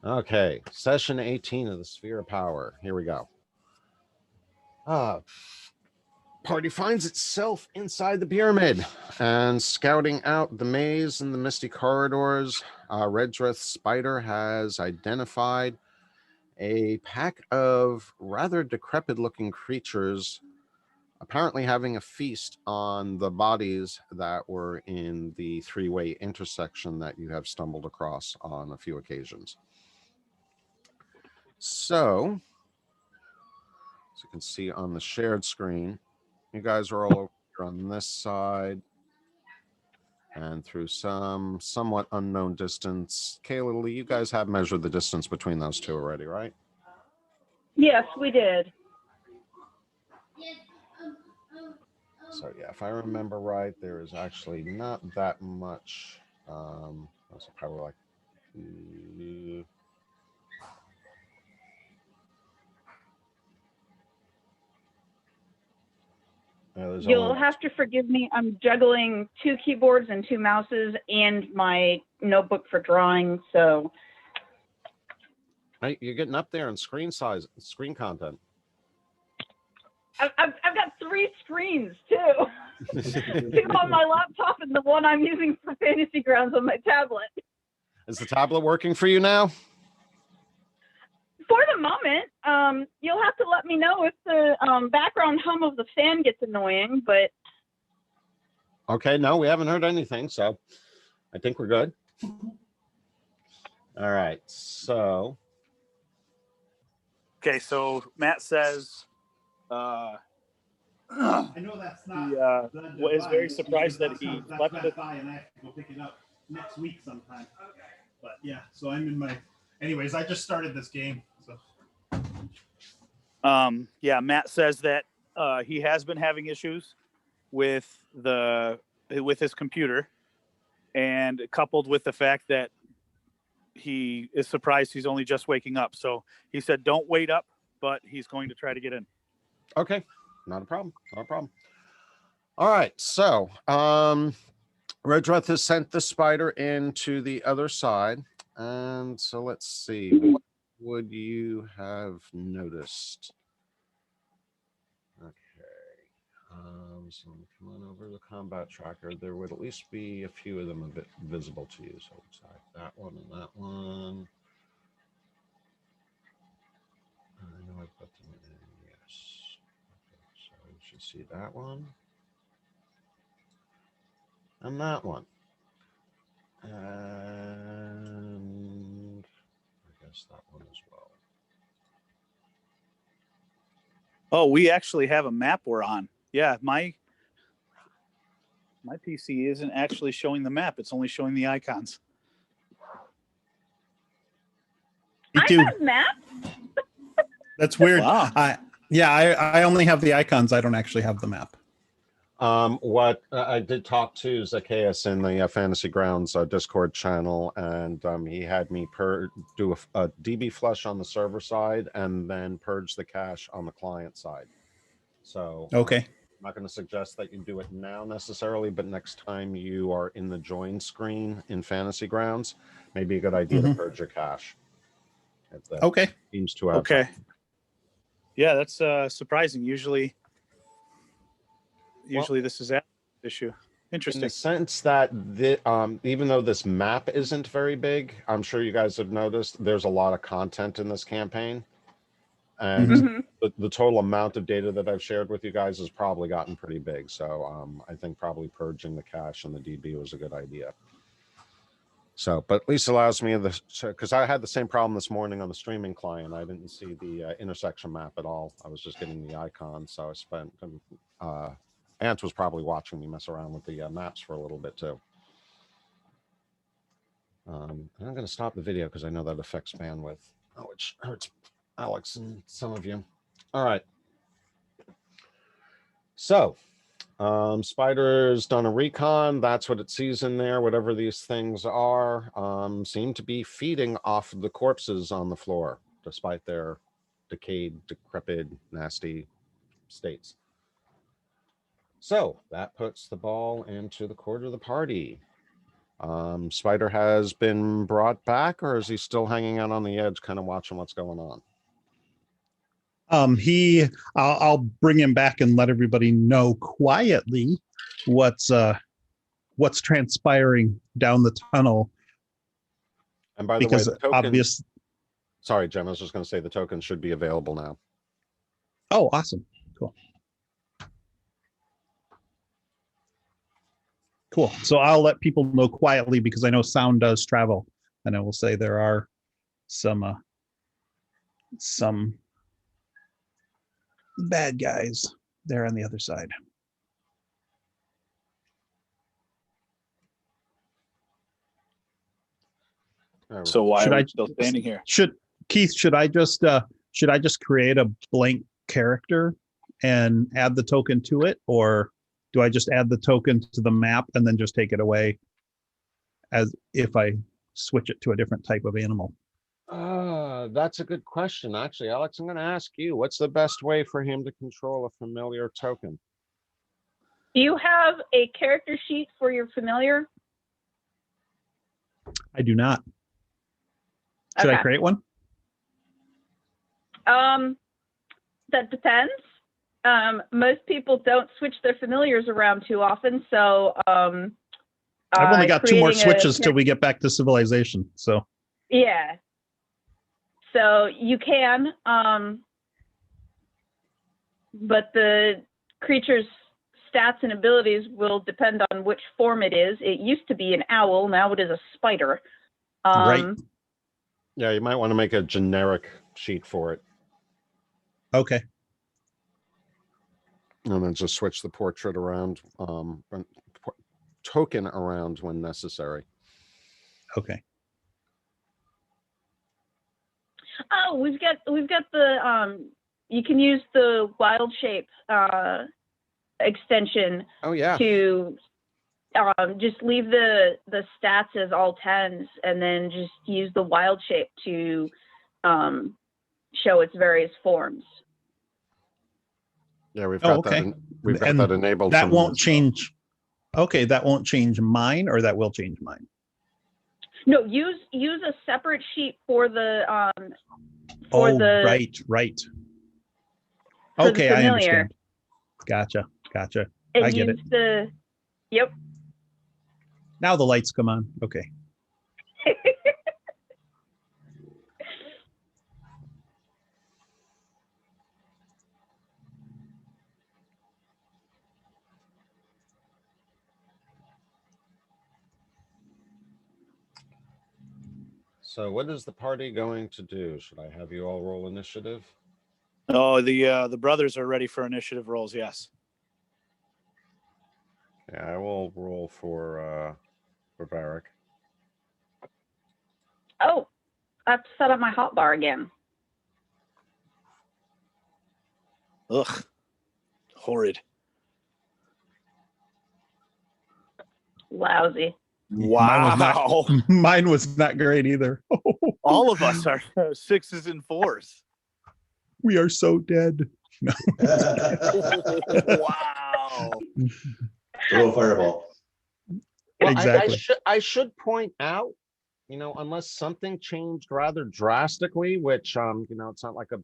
Okay, session 18 of the Sphere of Power. Here we go. Party finds itself inside the pyramid and scouting out the maze and the misty corridors. Redrith Spider has identified a pack of rather decrepit-looking creatures, apparently having a feast on the bodies that were in the three-way intersection that you have stumbled across on a few occasions. So, as you can see on the shared screen, you guys are all over here on this side and through some somewhat unknown distance. Kayla, you guys have measured the distance between those two already, right? Yes, we did. So yeah, if I remember right, there is actually not that much. That's probably like You'll have to forgive me. I'm juggling 2 keyboards and 2 mouses and my notebook for drawing. So hey, you're getting up there in screen size, screen content. I've got 3 screens too. 2 on my laptop and the one I'm using for Fantasy Grounds on my tablet. Is the tablet working for you now? For the moment, you'll have to let me know if the background hum of the fan gets annoying, but... Okay, no, we haven't heard anything, so I think we're good. All right, so... Okay, so Matt says... I know that's not... He is very surprised that he left it... And I have to go pick it up next week sometime. Okay. But yeah, so I'm in my... Anyways, I just started this game, so... Yeah, Matt says that he has been having issues with his computer, and coupled with the fact that he is surprised he's only just waking up. So he said, don't wait up, but he's going to try to get in. Okay, not a problem. Not a problem. All right, so Redrith has sent the spider into the other side. And so let's see, what would you have noticed? Okay, so come on over to the combat tracker. There would at least be a few of them a bit visible to you. So it's like that one and that one. I know I put them in, yes. Okay, so you should see that one. And that one. And I guess that one as well. Oh, we actually have a map we're on. Yeah, my PC isn't actually showing the map. It's only showing the icons. I have maps? That's weird. Wow. I only have the icons. I don't actually have the map. What I did talk to Zacchaeus in the Fantasy Grounds Discord channel, and he had me do a DB flush on the server side and then purge the cache on the client side. So okay, I'm not going to suggest that you do it now necessarily, but next time you are in the join screen in Fantasy Grounds, maybe a good idea to purge your cache. Okay. Seems to have. Okay. Yeah, that's surprising. Usually this is an issue. Interesting. In the sense that even though this map isn't very big, I'm sure you guys have noticed there's a lot of content in this campaign. And the total amount of data that I've shared with you guys has probably gotten pretty big. So I think probably purging the cache and the DB was a good idea. So, but at least allows me because I had the same problem this morning on the streaming client. I didn't see the intersection map at all. I was just getting the icon. So I spent... Ant was probably watching me mess around with the maps for a little bit too. I'm going to stop the video because I know that affects bandwidth, which hurts Alex and some of you. All right. So, Spider's done a recon. That's what it sees in there. Whatever these things are, seem to be feeding off of the corpses on the floor, despite their decayed, decrepit, nasty states. So that puts the ball into the court of the party. Spider has been brought back, or is he still hanging out on the edge, kind of watching what's going on? I'll bring him back and let everybody know quietly what's transpiring down the tunnel. And by the way, Because the token, obvious. sorry, Jem, I was just going to say the token should be available now. Oh, awesome. Cool. So I'll let people know quietly because I know sound does travel, and I will say there are some bad guys there on the other side. So why Should are we I- still standing here? Keith, should I just create a blank character and add the token to it, or do I just add the token to the map and then just take it away as if I switch it to a different type of animal? That's a good question. Actually, Alex, I'm going to ask you, what's the best way for him to control a familiar token? Do you have a character sheet for your familiar? I do not. Should I Okay. create one? That depends. Most people don't switch their familiars around too often, so I've only got 2 more creating a switches till we get back to civilization. So yeah. So you can, but the creature's stats and abilities will depend on which form it is. It used to be an owl, now it is a spider. Right. Yeah, you might want to make a generic sheet for it. Okay. And then just switch the portrait around, token around when necessary. Okay. Oh, we've got the you can use the wild shape extension Oh yeah. to just leave the stats as all 10s and then just use the wild shape to show its various forms. Yeah, we've got okay. that. We've got And that enabled. That from won't this, change. Okay, that won't change mine, or that will change mine. No, use a separate sheet for the right. for the Okay, I familiar. understand. Gotcha. And I get it. Yep. Now the lights come on. Okay. So what is the party going to do? Should I have you all roll initiative? Oh, the brothers are ready for initiative rolls. Yes. Yeah, I will roll for Varric. Oh, I have to set up my hotbar again. Ugh. Horrid. Lousy. Wow. Mine was not great either. All of us are 6s and 4s. We are so dead. No. Wow. Throw a fireball. Well, Exactly. I should point out, unless something changed rather drastically, which it's not like a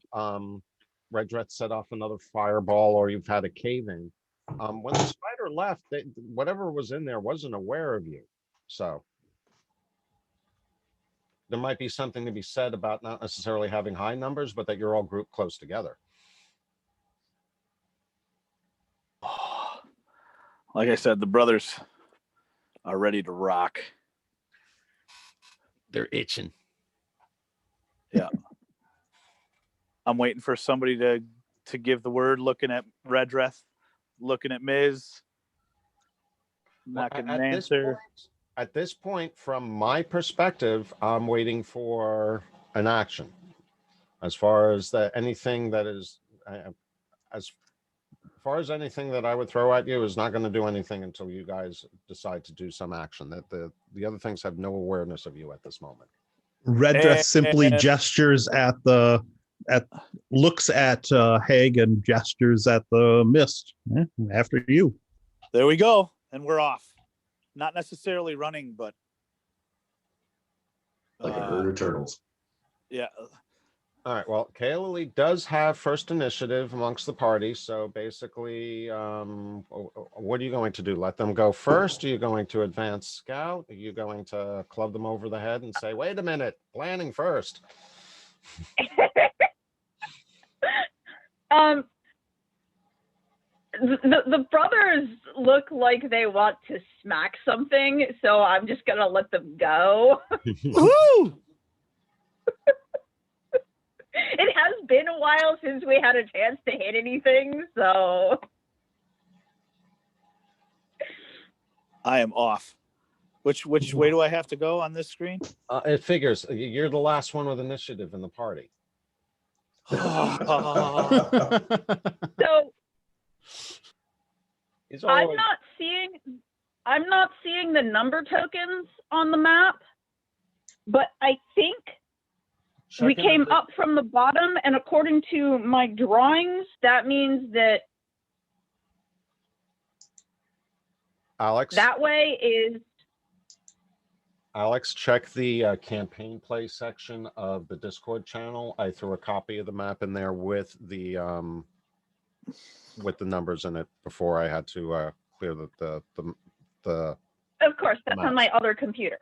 Redreth set off another fireball or you've had a cave-in. When the spider left, whatever was in there wasn't aware of you. So there might be something to be said about not necessarily having high numbers, but that you're all grouped close together. Like I said, the brothers are ready to rock. They're itching. Yeah. I'm waiting for somebody to give the word, looking at Redreth, looking at Miz. Not getting an answer. At this point, from my perspective, I'm waiting for an action. As far as anything that I would throw at you is not going to do anything until you guys decide to do some action. That the other things have no awareness of you at this moment. Redreth simply gestures looks at Haig and gestures at the mist. After you. There we go. And we're off. Not necessarily running, but Like a herd of turtles. Yeah. All right. Well, Kaylee does have first initiative amongst the party. So basically, what are you going to do? Let them go first? Are you going to advance scout? Are you going to club them over the head and say, wait a minute, planning first? The brothers look like they want to smack something, so I'm just gonna let them go. Woo! It has been a while since we had a chance to hit anything, so I am off. Which way do I have to go on this screen? It figures you're the last one with initiative in the party. so He's I'm always- not seeing the number tokens on the map, but I think we Check came into- up from the bottom, and according to my drawings, that means that Alex. that way is Alex, check the campaign play section of the Discord channel. I threw a copy of the map in there with the numbers in it before I had to clear the of course that's on my maps. other computer.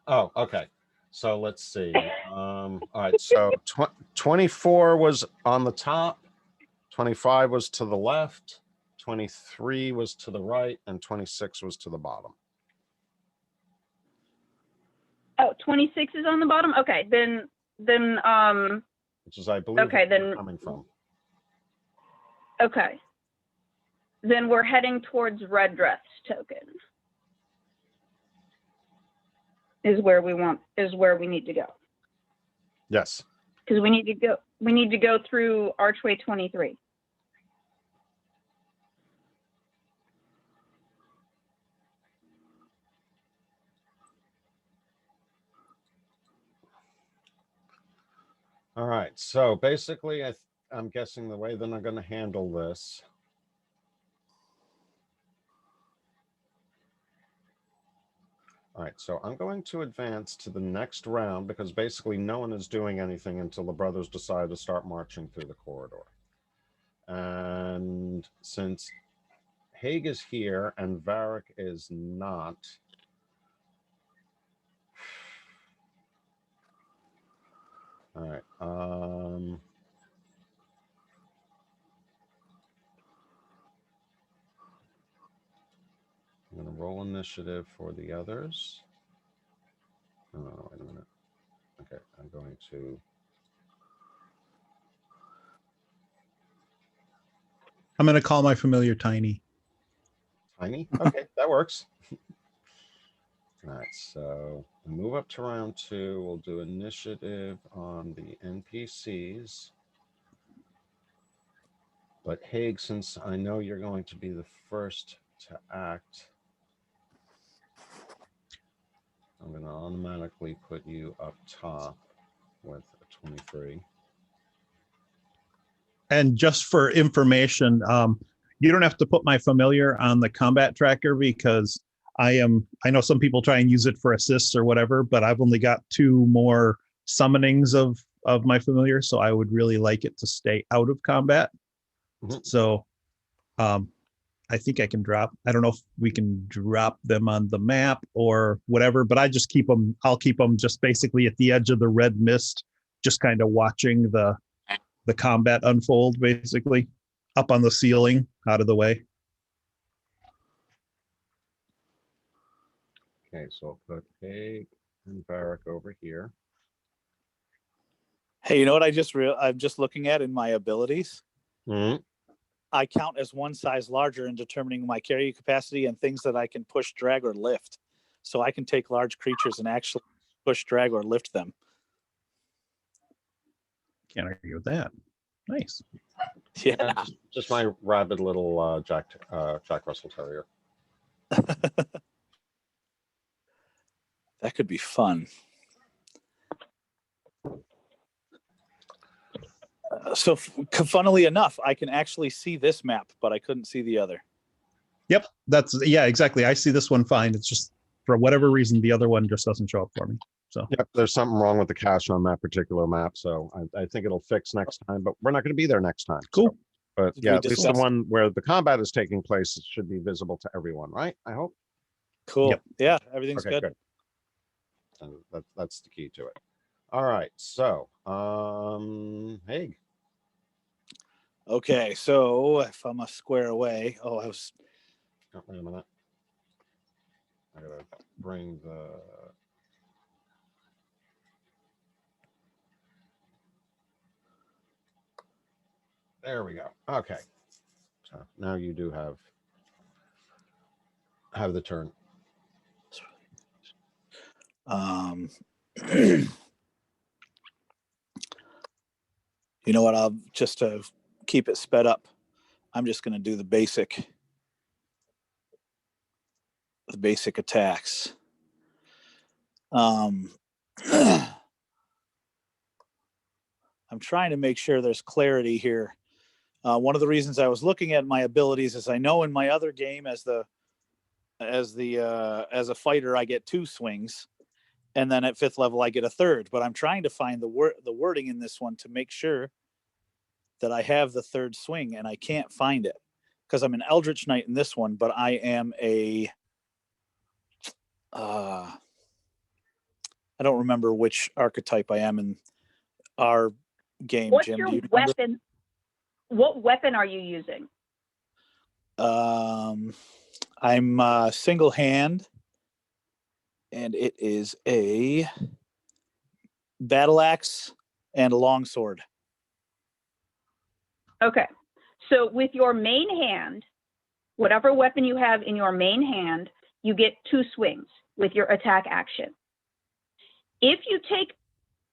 Oh, okay. So let's see. All right. So 24 was on the top, 25 was to the left, 23 was to the right, and 26 was to the bottom. Oh, 26 is on the bottom. Okay, then Which is, I believe, Okay, where then- we're coming from. okay. Then we're heading towards red dress token. Is where we need to go. Yes. Because we need to go through archway 23. All right. So basically, I'm guessing the way that I'm going to handle this. All right, so I'm going to advance to the next round because basically no one is doing anything until the brothers decide to start marching through the corridor. And since Haig is here and Varric is not, all right. I'm going to roll initiative for the others. Oh, wait a minute. Okay, I'm going to. I'm going to call my familiar Tiny. Tiny? Okay, that works. All right, so we move up to round 2. We'll do initiative on the NPCs. But Haig, since I know you're going to be the first to act, I'm going to automatically put you up top with a 23. And just for information, you don't have to put my familiar on the combat tracker because I know some people try and use it for assists or whatever, but I've only got 2 more summonings of my familiar, so I would really like it to stay out of combat. Mhm. So I think I can I don't know if we can drop them on the map or whatever, but I'll keep them just basically at the edge of the red mist, just kind of watching the combat unfold, basically up on the ceiling, out of the way. Okay, so I'll put Haig and Varric over here. Hey, you know what I'm just looking at in my abilities? Mhm. I count as one size larger in determining my carry capacity and things that I can push, drag, or lift. So I can take large creatures and actually push, drag, or lift them. Can't argue with that. Nice. Yeah. Just my rabid little Jack Russell Terrier. That could be fun. So funnily enough, I can actually see this map, but I couldn't see the other. Yep, yeah, exactly. I see this one fine. It's just for whatever reason the other one just doesn't show up for me. So Yep, there's something wrong with the cache on that particular map, so I think it'll fix next time, but we're not going to be there next time. Cool. So, but Did yeah, we at least the discuss- one where the combat is taking place should be visible to everyone, right? I hope. Cool. Yep. Yeah, everything's Okay, good. And that's the key to it. All right, so Haig. Okay, so if I'm a square away, oh, I was. Oh, wait a minute. I gotta bring the. There we go. Okay. So now you do have the turn. You know what? I'll just to keep it sped up. I'm just going to do the basic attacks. I'm trying to make sure there's clarity here. One of the reasons I was looking at my abilities is I know in my other game as a fighter I get 2 swings, and then at 5th level I get a 3rd. But I'm trying to find the wording in this one to make sure that I have the 3rd swing, and I can't find it because I'm an Eldritch Knight in this one, but I am a I don't remember which archetype I am in our game. What's Jim, your do you remember? weapon? What weapon are you using? I'm single hand, and it is a battle axe and a long sword. Okay. So with your main hand, whatever weapon you have in your main hand, you get 2 swings with your attack action. If you take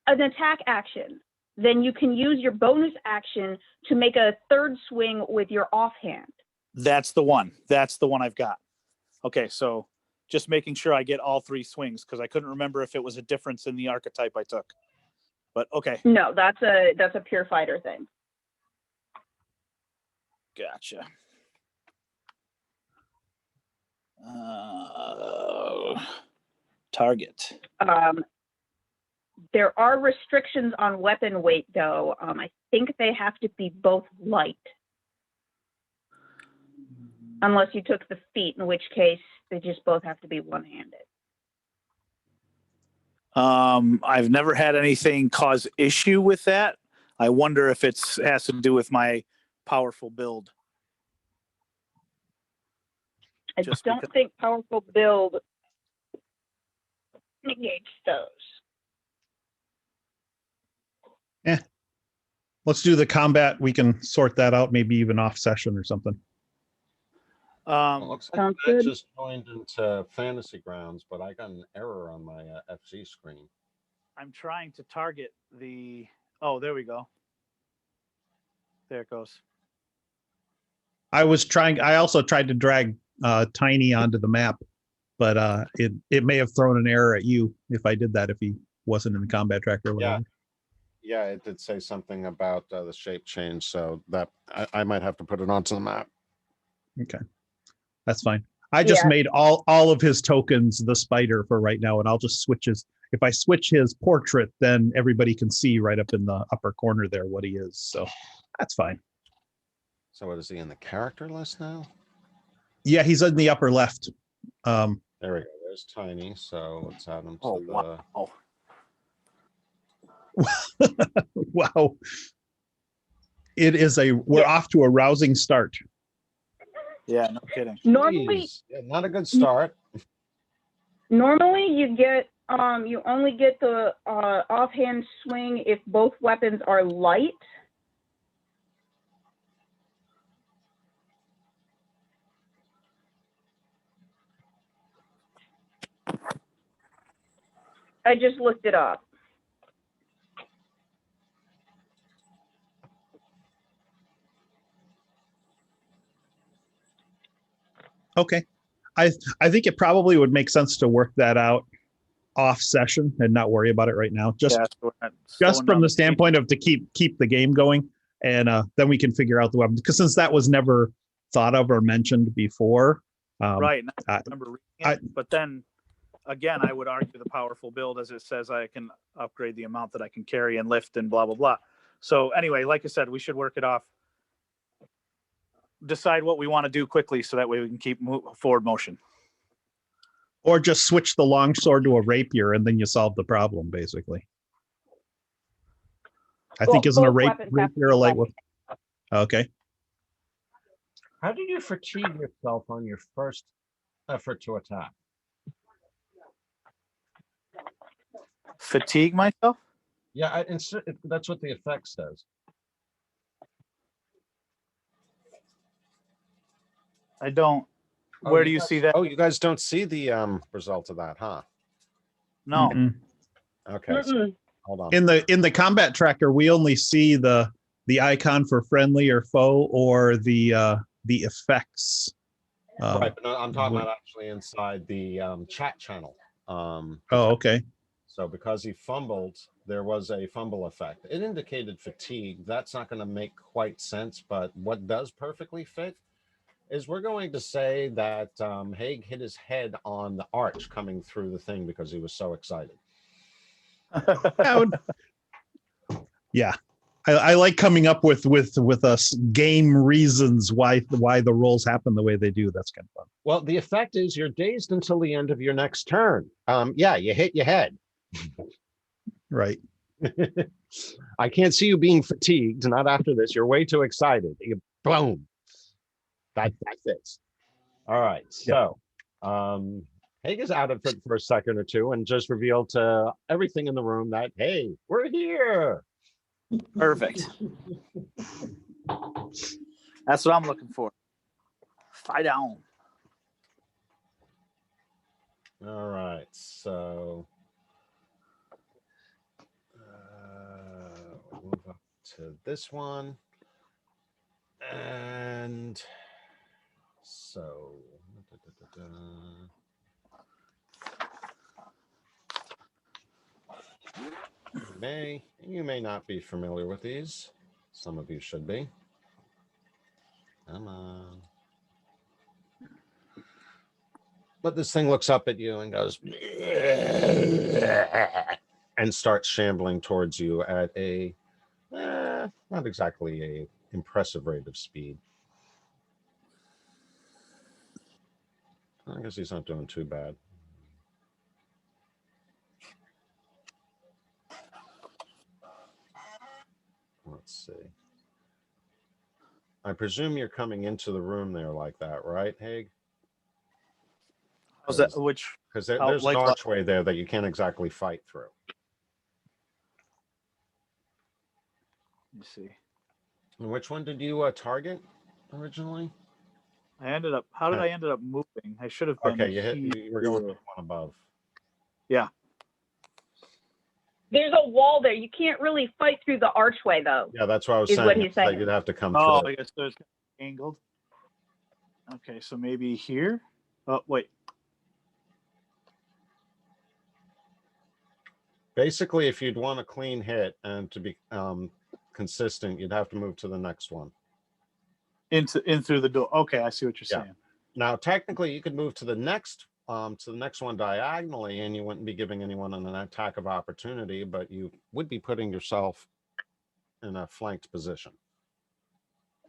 an attack action, then you can use your bonus action to make a 3rd swing with your offhand. That's the one. That's the one I've got. Okay, so just making sure I get all 3 swings because I couldn't remember if it was a difference in the archetype I took. But okay, No, that's a pure fighter thing. gotcha. Target. There are restrictions on weapon weight, though. I think they have to be both light. Unless you took the feat, in which case they just both have to be one-handed. I've never had anything cause issue with that. I wonder if it has to do with my powerful build. I Just don't because- think powerful build negates those. let's do the combat. We can sort that out, maybe even off session or something. Looks like Sounds I good. just joined into Fantasy Grounds, but I got an error on my FC screen. I'm trying to target the. Oh, there we go. There it goes. I also tried to drag Tiny onto the map, but it may have thrown an error at you if I did that, if he wasn't in the combat tracker or whatever. Yeah, it did say something about the shape change, so that I might have to put it onto the map. Okay, that's fine. I just Yeah. made all of his tokens the spider for right now, and I'll just switch his. If I switch his portrait, then everybody can see right up in the upper corner there what he is. So that's fine. So what is he in the character list now? Yeah, he's in the upper left. There we go. There's Tiny. So let's add him to Oh, the. wow. Wow. It is we're off to a rousing start. Yeah, no kidding. Normally, Jeez. Yeah, not a good start. normally you get you only get the offhand swing if both weapons are light. I just looked it up. Okay. I think it probably would make sense to work that out off session and not worry about it right now. Just Yeah, so we're not just slowing from down the the speed. standpoint of to keep the game going, and then we can figure out the weapon, because since that was never thought of or mentioned before. Right. I- I remember reading it, but then again, I would argue the powerful build, as it says, I can upgrade the amount that I can carry and lift and blah, blah, blah. So anyway, like I said, we should work it off. Decide what we want to do quickly so that way we can keep forward motion. Or just switch the longsword to a rapier and then you solve the problem, basically. I think isn't a both weapons have to rapier be a light weapons. weapon? Okay. How did you fatigue yourself on your first effort to attack? Fatigue myself? Yeah, that's what the effect says. I don't. Oh, Where do you see that? Oh, you guys don't see the result of that, huh? No. Mm-mm. Okay, so hold on. In the combat tracker, we only see the icon for friendly or foe or the effects. Right, but no, I'm talking about actually inside the chat channel. Oh, okay. So because he fumbled, there was a fumble effect. It indicated fatigue. That's not going to make quite sense, but what does perfectly fit is we're going to say that Haig hit his head on the arch coming through the thing because he was so excited. Yeah. I like coming up with us game reasons why the rolls happen the way they do. That's kind of fun. Well, the effect is you're dazed until the end of your next turn. Yeah, you hit your head. Right. I can't see you being fatigued. Not after this. You're way too excited. Boom. That fits. All right. So Haig is out of it for a second or two and just revealed to everything in the room that, hey, we're here. Perfect. That's what I'm looking for. Fight on. All right. So we'll move up to this one. And so you may not be familiar with these. Some of you should be. Come on. But this thing looks up at you and goes and starts shambling towards you at a not exactly a impressive rate of speed. I guess he's not doing too bad. Let's see. I presume you're coming into the room there like that, right, Haig? How's that? Which? Because there's an archway there that you can't exactly fight through. Let me see. And which one did you target originally? I ended up. How did I end up moving? I should have been. Okay, you were going with one above. Yeah. There's a wall there. You can't really fight through the archway, though. Yeah, that's what I was Is saying. what he's saying. You'd have to come Oh, through. I guess there's angled. Okay, so maybe here. Oh, wait. Basically, if you'd want a clean hit and to be consistent, you'd have to move to the next one. In through the door. Okay, I see what you're saying. Now, technically, you could move to the next one diagonally, and you wouldn't be giving anyone an attack of opportunity, but you would be putting yourself in a flanked position.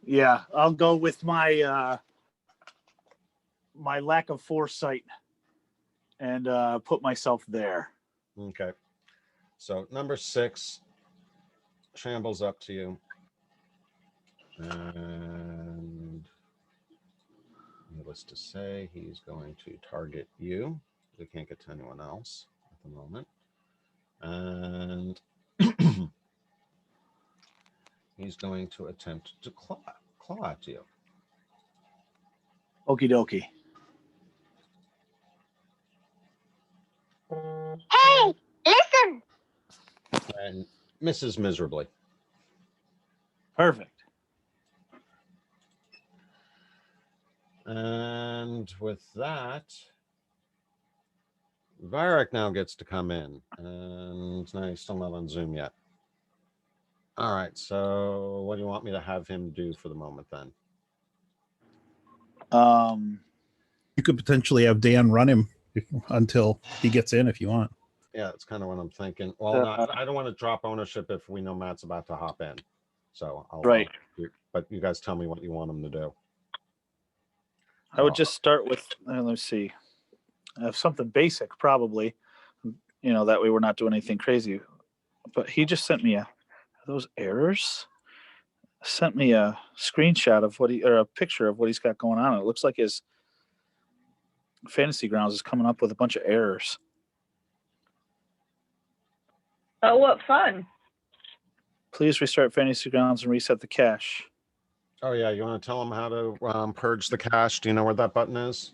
Yeah, I'll go with my my lack of foresight and put myself there. Okay. So number 6 shambles up to you. And needless to say, he's going to target you. We can't get to anyone else at the moment. And he's going to attempt to claw at you. Okie dokie. Hey, listen. And misses miserably. Perfect. And with that, Varric now gets to come in. And no, he's still not on Zoom yet. All right, so what do you want me to have him do for the moment then? You could potentially have Dan run him until he gets in if you want. Yeah, that's kind of what I'm thinking. Well, no, I don't want to drop ownership if we know Matt's about to hop in. So Right. But you guys tell me what you want him to do. I would just start with, let's see, something basic probably. That way we're not doing anything crazy. But he just sent me those errors. Sent me a screenshot of a picture of what he's got going on. It looks like his Fantasy Grounds is coming up with a bunch of errors. Oh, what fun. Please restart Fantasy Grounds and reset the cache. Oh yeah, you want to tell him how to purge the cache? Do you know where that button is?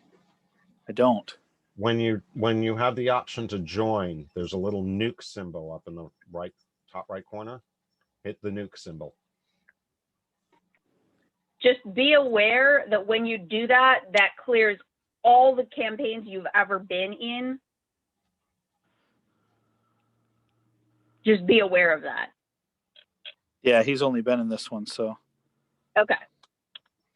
I don't. When you have the option to join, there's a little nuke symbol up in the top right corner. Hit the nuke symbol. Just be aware that when you do that, that clears all the campaigns you've ever been in. Just be aware of that. Yeah, he's only been in this one, so. Okay.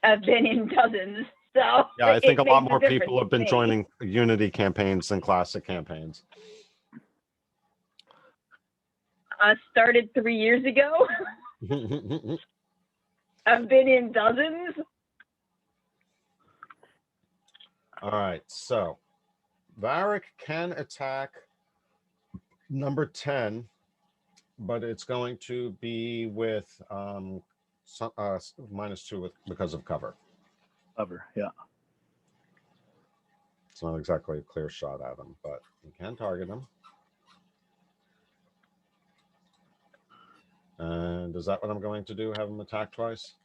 I've been in dozens, so. Yeah, I think a lot more people have been joining Unity campaigns than classic campaigns. I started 3 years ago. I've been in dozens. All right, so Varric can attack number 10, but it's going to be with -2 because of cover. Cover, yeah. It's not exactly a clear shot at him, but you can target him. And is that what I'm going to do? Have him attack twice?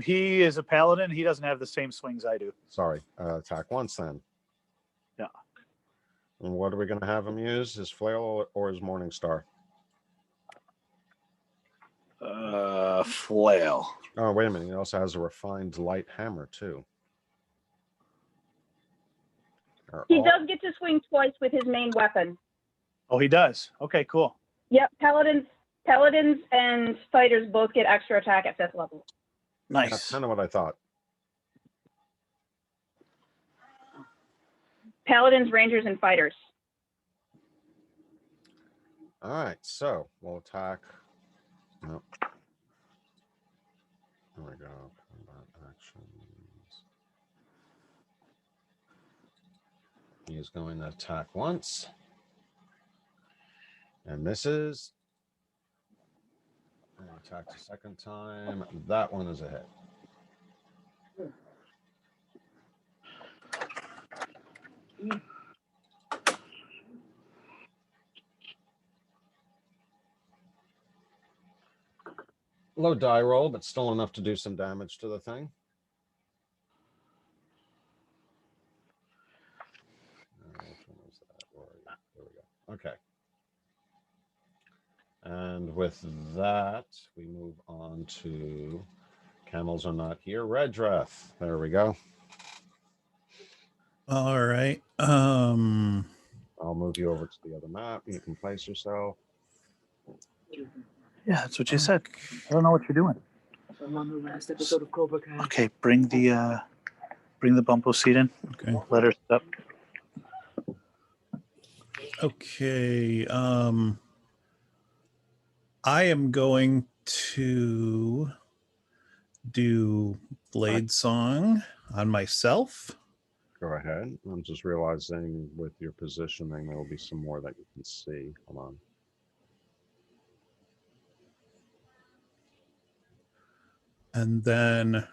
He is a paladin. He doesn't have the same swings I do. Sorry, attack once then. Yeah. And what are we going to have him use? His flail or his morning star? Flail. Oh, wait a minute. He also has a refined light hammer too. He does get to swing twice with his main weapon. Oh, he does. Okay, cool. Yep, paladins and fighters both get extra attack at 5th level. Nice. That's kind of what I thought. Paladins, rangers, and fighters. All right, so we'll attack. Nope. There we go. Combat actions. He is going to attack once and misses. And attacks a second time. That one is a hit. Low die roll, but still enough to do some damage to the thing. Which one was that? Where are you? There we go. Okay. And with that, we move on to camels are not here. Redreth. There we go. All right. I'll move you over to the other map. You can place yourself. Yeah, that's what you said. I don't know what you're doing. I'm on the last episode of Cobra Kai. Okay, bring the bumpo seat in. Okay. Let her step. Okay. I am going to do Blade Song on myself. Go ahead. I'm just realizing with your positioning, there will be some more that you can see. Hold on. And then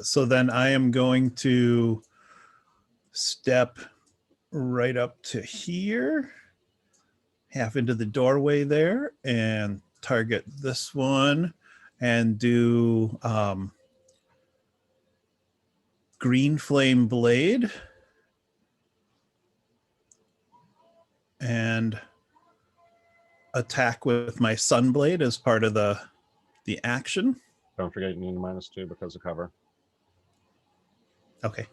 so then I am going to step right up to here, half into the doorway there, and target this one and do Green Flame Blade. And attack with my Sunblade as part of the action. Don't forget you need a -2 because of cover. Okay.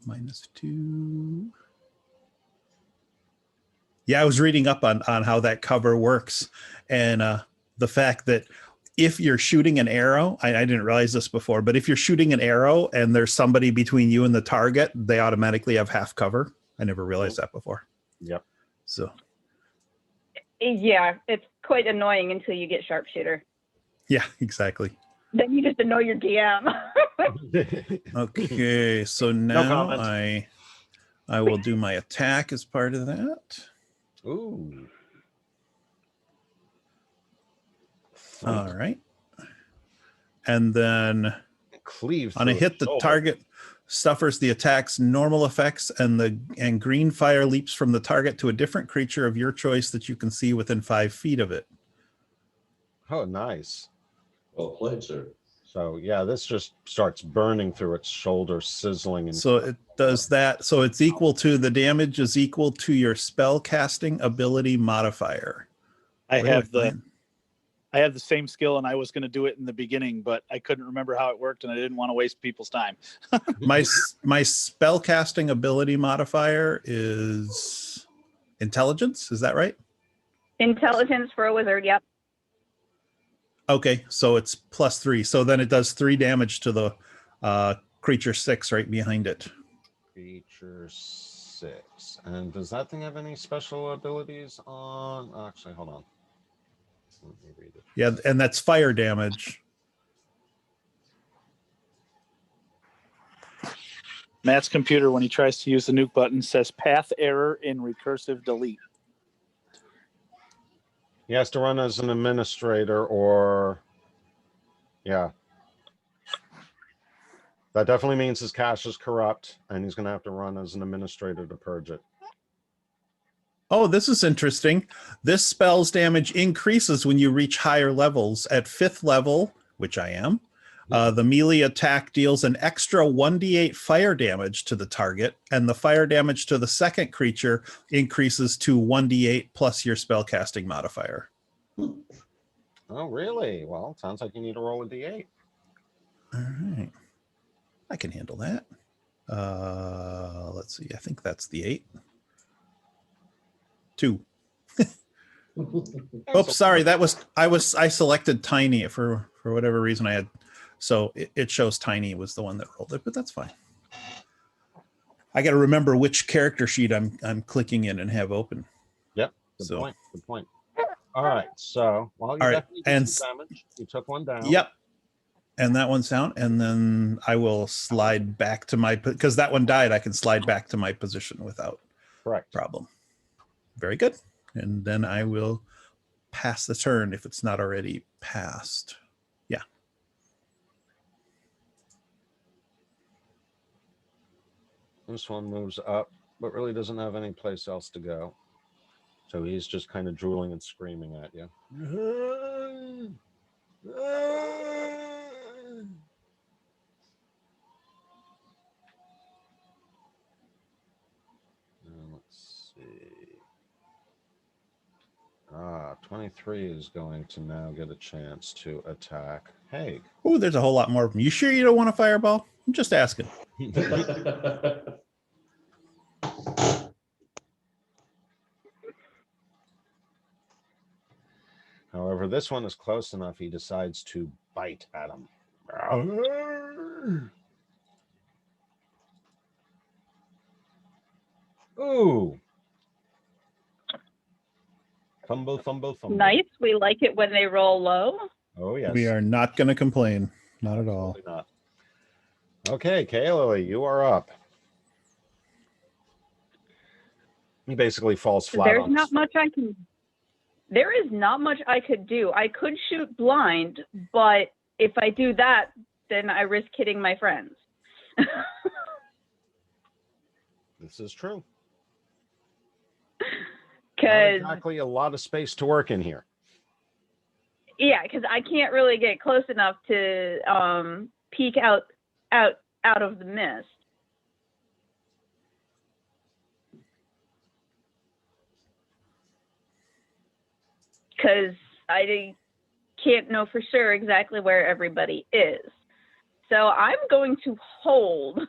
-2. Yeah, I was reading up on how that cover works, and the fact that if you're shooting an arrow, I didn't realize this before, but if you're shooting an arrow and there's somebody between you and the target, they automatically have half cover. I never realized that before. Yep. So. Yeah, it's quite annoying until you get sharpshooter. Yeah, exactly. Then you just annoy your DM. Okay, so now I will do my attack as part of that. Ooh. All right. And then Cleave on a through hit, its the shoulder. target suffers the attack's normal effects, and green fire leaps from the target to a different creature of your choice that you can see within 5 feet of it. Oh, nice. Well played, sir. So yeah, this just starts burning through its shoulder, sizzling. And So it does that. So it's equal to, the damage is equal to your spell casting ability modifier. I Where do have find- I have the same skill, and I was going to do it in the beginning, but I couldn't remember how it worked, and I didn't want to waste people's time. my spell casting ability modifier is intelligence. Is that right? Intelligence for a wizard, yep. Okay, so it's +3. So then it does 3 damage to the creature 6 right behind it. Creature 6. And does that thing have any special abilities on? Actually, hold on. Let me read it. Yeah, and that's fire damage. Matt's computer, when he tries to use the nuke button, says path error in recursive delete. He has to run as an administrator, or yeah. That definitely means his cache is corrupt, and he's going to have to run as an administrator to purge it. Oh, this is interesting. This spell's damage increases when you reach higher levels. At 5th level, which I am, the melee attack deals an extra 1d8 fire damage to the target, and the fire damage to the second creature increases to 1d8 plus your spellcasting modifier. Oh, really? Well, sounds like you need to roll a d8. All right. I can handle that. Let's see. I think that's the 8. 2. Oops, sorry. That was I selected tiny for whatever reason I had. So it shows tiny was the one that rolled it, but that's fine. I got to remember which character sheet I'm clicking in and have open. Yep. Good point. Good point. All right. So while you definitely did some damage, you took one down. Yep. And that one's down, and then I will slide back to my, because that one died, I can slide back to my position without problem. Very good. And then I will pass the turn if it's not already passed. Yeah. This one moves up, but really doesn't have any place else to go. So he's just kind of drooling and screaming at you. Let's see. 23 is going to now get a chance to attack Haig. Oh, there's a whole lot more of them. You sure you don't want a fireball? I'm just asking. However, this one is close enough, he decides to bite at him. Ooh. Fumble, fumble, fumble. Nice. We like it when they roll low. Oh, yes. We are not going to complain. Not at all. Not. Okay, Kaylee, you are up. He basically falls flat There's on not much I can. There is not much I could do. I could shoot blind, but if I do that, then I risk hitting my friends. This is true. Because exactly a lot of space to work in here. Yeah, because I can't really get close enough to peek out of the mist. Because I can't know for sure exactly where everybody is. So I'm going to hold,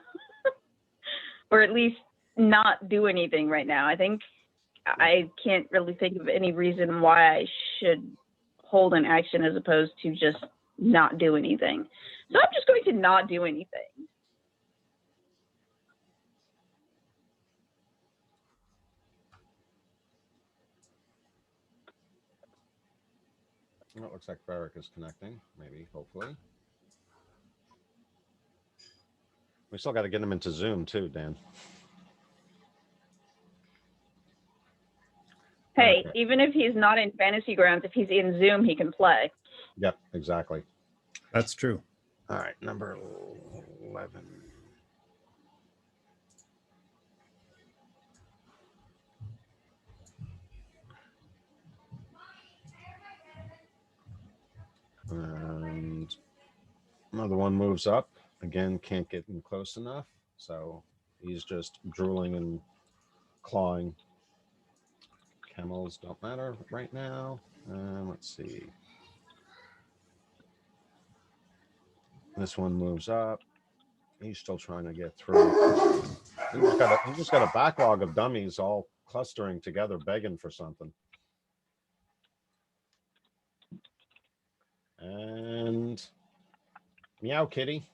or at least not do anything right now. I think I can't really think of any reason why I should hold an action as opposed to just not do anything. So I'm just going to not do anything. Well, it looks like Varric is connecting, maybe, hopefully. We still got to get him into Zoom too, Dan. Hey, Okay. even if he's not in Fantasy Grounds, if he's in Zoom, he can play. Yep, exactly. That's true. All right, number 11. And another one moves up. Again, can't get in close enough. So he's just drooling and clawing. Camels don't matter right now. Let's see. This one moves up. He's still trying to get through. He just got a backlog of dummies all clustering together, begging for something. And meow, kitty.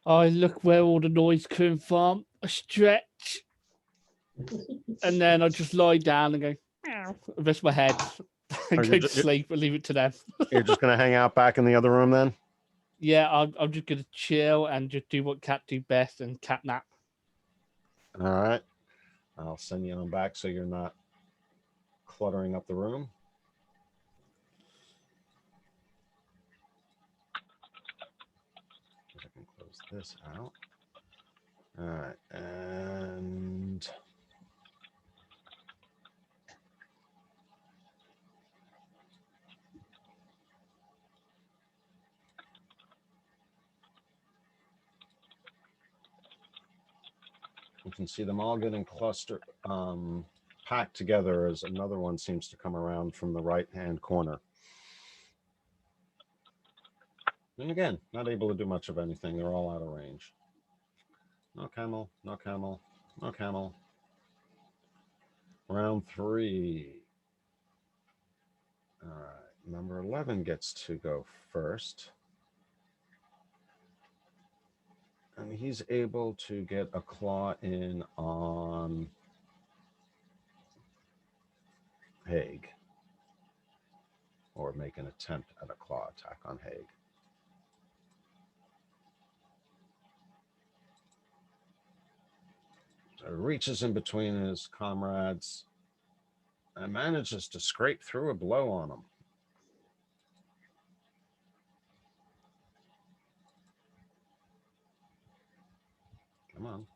I look where all the noise came from. I stretch, and then I just lie down and go, meow, rest my head, and Are go you to sleep and leave it to them. You're just gonna hang out back in the other room then? Yeah, I'm just gonna chill and just do what cat do best and cat nap. All right. I'll send you on back so you're not cluttering up the room. I can close this out. All right, and you can see them all getting clustered, packed together as another one seems to come around from the right-hand corner. And again, not able to do much of anything. They're all out of range. No camel, no camel, no camel. Round 3. All right, number 11 gets to go first. And he's able to get a claw in on Haig, or make an attempt at a claw attack on Haig. So he reaches in between his comrades and manages to scrape through a blow on him. Come on.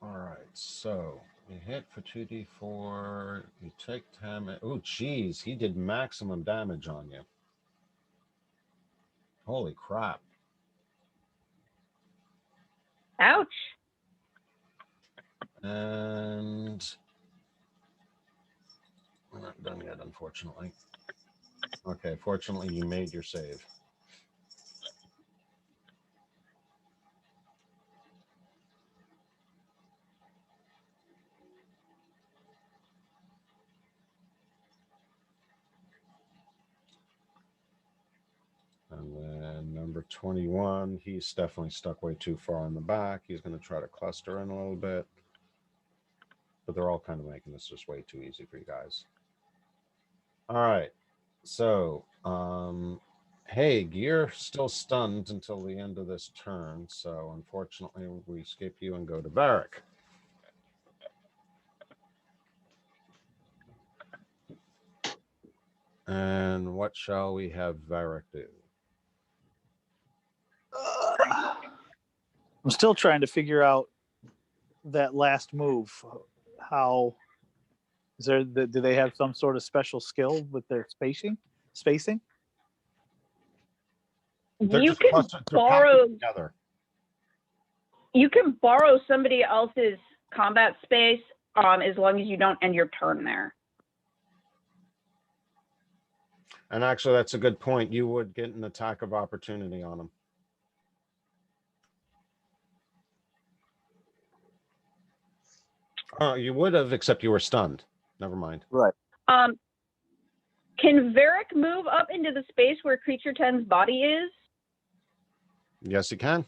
All right, so you hit for 2d4, you take damage. Oh, geez, he did maximum damage on you. Holy crap. Ouch. And we're not done yet, unfortunately. Okay, fortunately, you made your save. And then number 21, he's definitely stuck way too far in the back. He's going to try to cluster in a little bit. But they're all kind of making this just way too easy for you guys. All right. So, Haig, you're still stunned until the end of this turn. So, unfortunately, we skip you and go to Varric. And what shall we have Varric do? I'm still trying to figure out that last move. How is there? Do they have some sort of special skill with their spacing? They're You just can clustered, they're borrow. packed together. You can borrow somebody else's combat space as long as you don't end your turn there. And actually, that's a good point. You would get an attack of opportunity on him. Oh, you would have, except you were stunned. Never mind. Right. Can Varric move up into the space where Creature 10's body is? Yes, you can.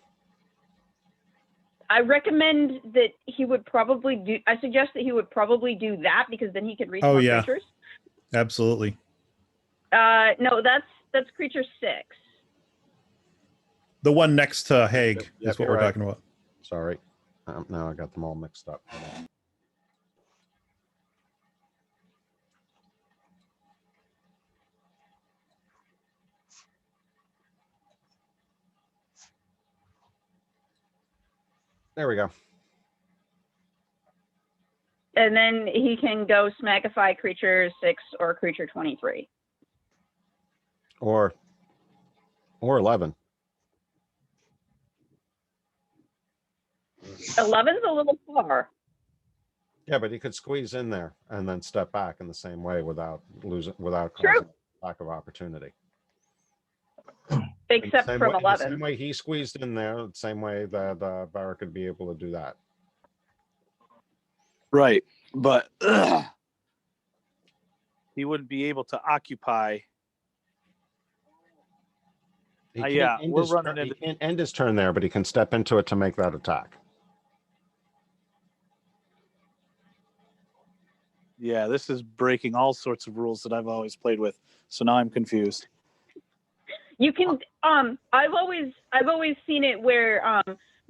I recommend that he would probably do. I suggest that he would probably do that because then he could reach more creatures. Absolutely. No, that's Creature 6. The one next to Haig Yep, is what you're we're right. talking about. Sorry. Now I got them all mixed up. There we go. And then he can go smackify Creature 6 or Creature 23. Or 11. 11's a little far. Yeah, but he could squeeze in there and then step back in the same way without causing lack of opportunity. Except from 11. The same way he squeezed in there, the same way that Varric could be able to do that. Right, but he wouldn't be able to occupy. Yeah, we're running into. He can't end his turn there, but he can step into it to make that attack. Yeah, this is breaking all sorts of rules that I've always played with. So now I'm confused. You can I've always seen it where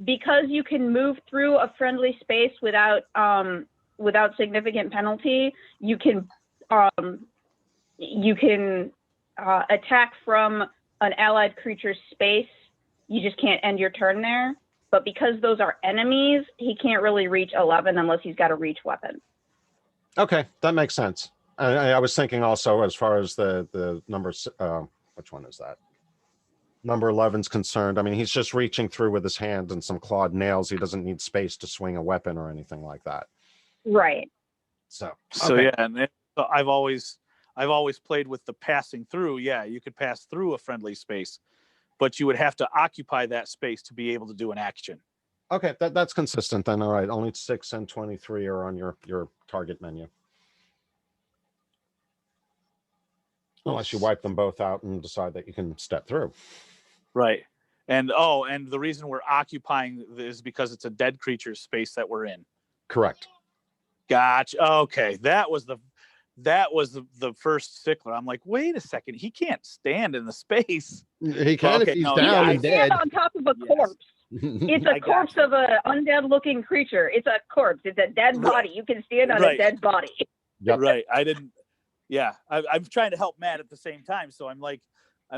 because you can move through a friendly space without significant penalty, you can attack from an allied creature's space. You just can't end your turn there. But because those are enemies, he can't really reach 11 unless he's got a reach weapon. Okay, that makes sense. I was thinking also as far as the numbers. Which one is that? Number 11's concerned. I mean, he's just reaching through with his hand and some clawed nails. He doesn't need space to swing a weapon or anything like that. Right. So yeah, and so I've always played with the passing through. Yeah, you could pass through a friendly space, but you would have to occupy that space to be able to do an action. Okay, that's consistent then. All right, only 6 and 23 are on your target menu. Unless you wipe them both out and decide that you can step through. Right. And the reason we're occupying is because it's a dead creature's space that we're in. Correct. Gotcha. Okay. That was the first stickler. I'm like, wait a second, he can't stand in the space. He can if he's down and dead. On top of a corpse. It's a corpse of an undead looking creature. It's a corpse. It's a dead body. You can stand on a dead body. Yep. Right. I'm trying to help Matt at the same time. So I'm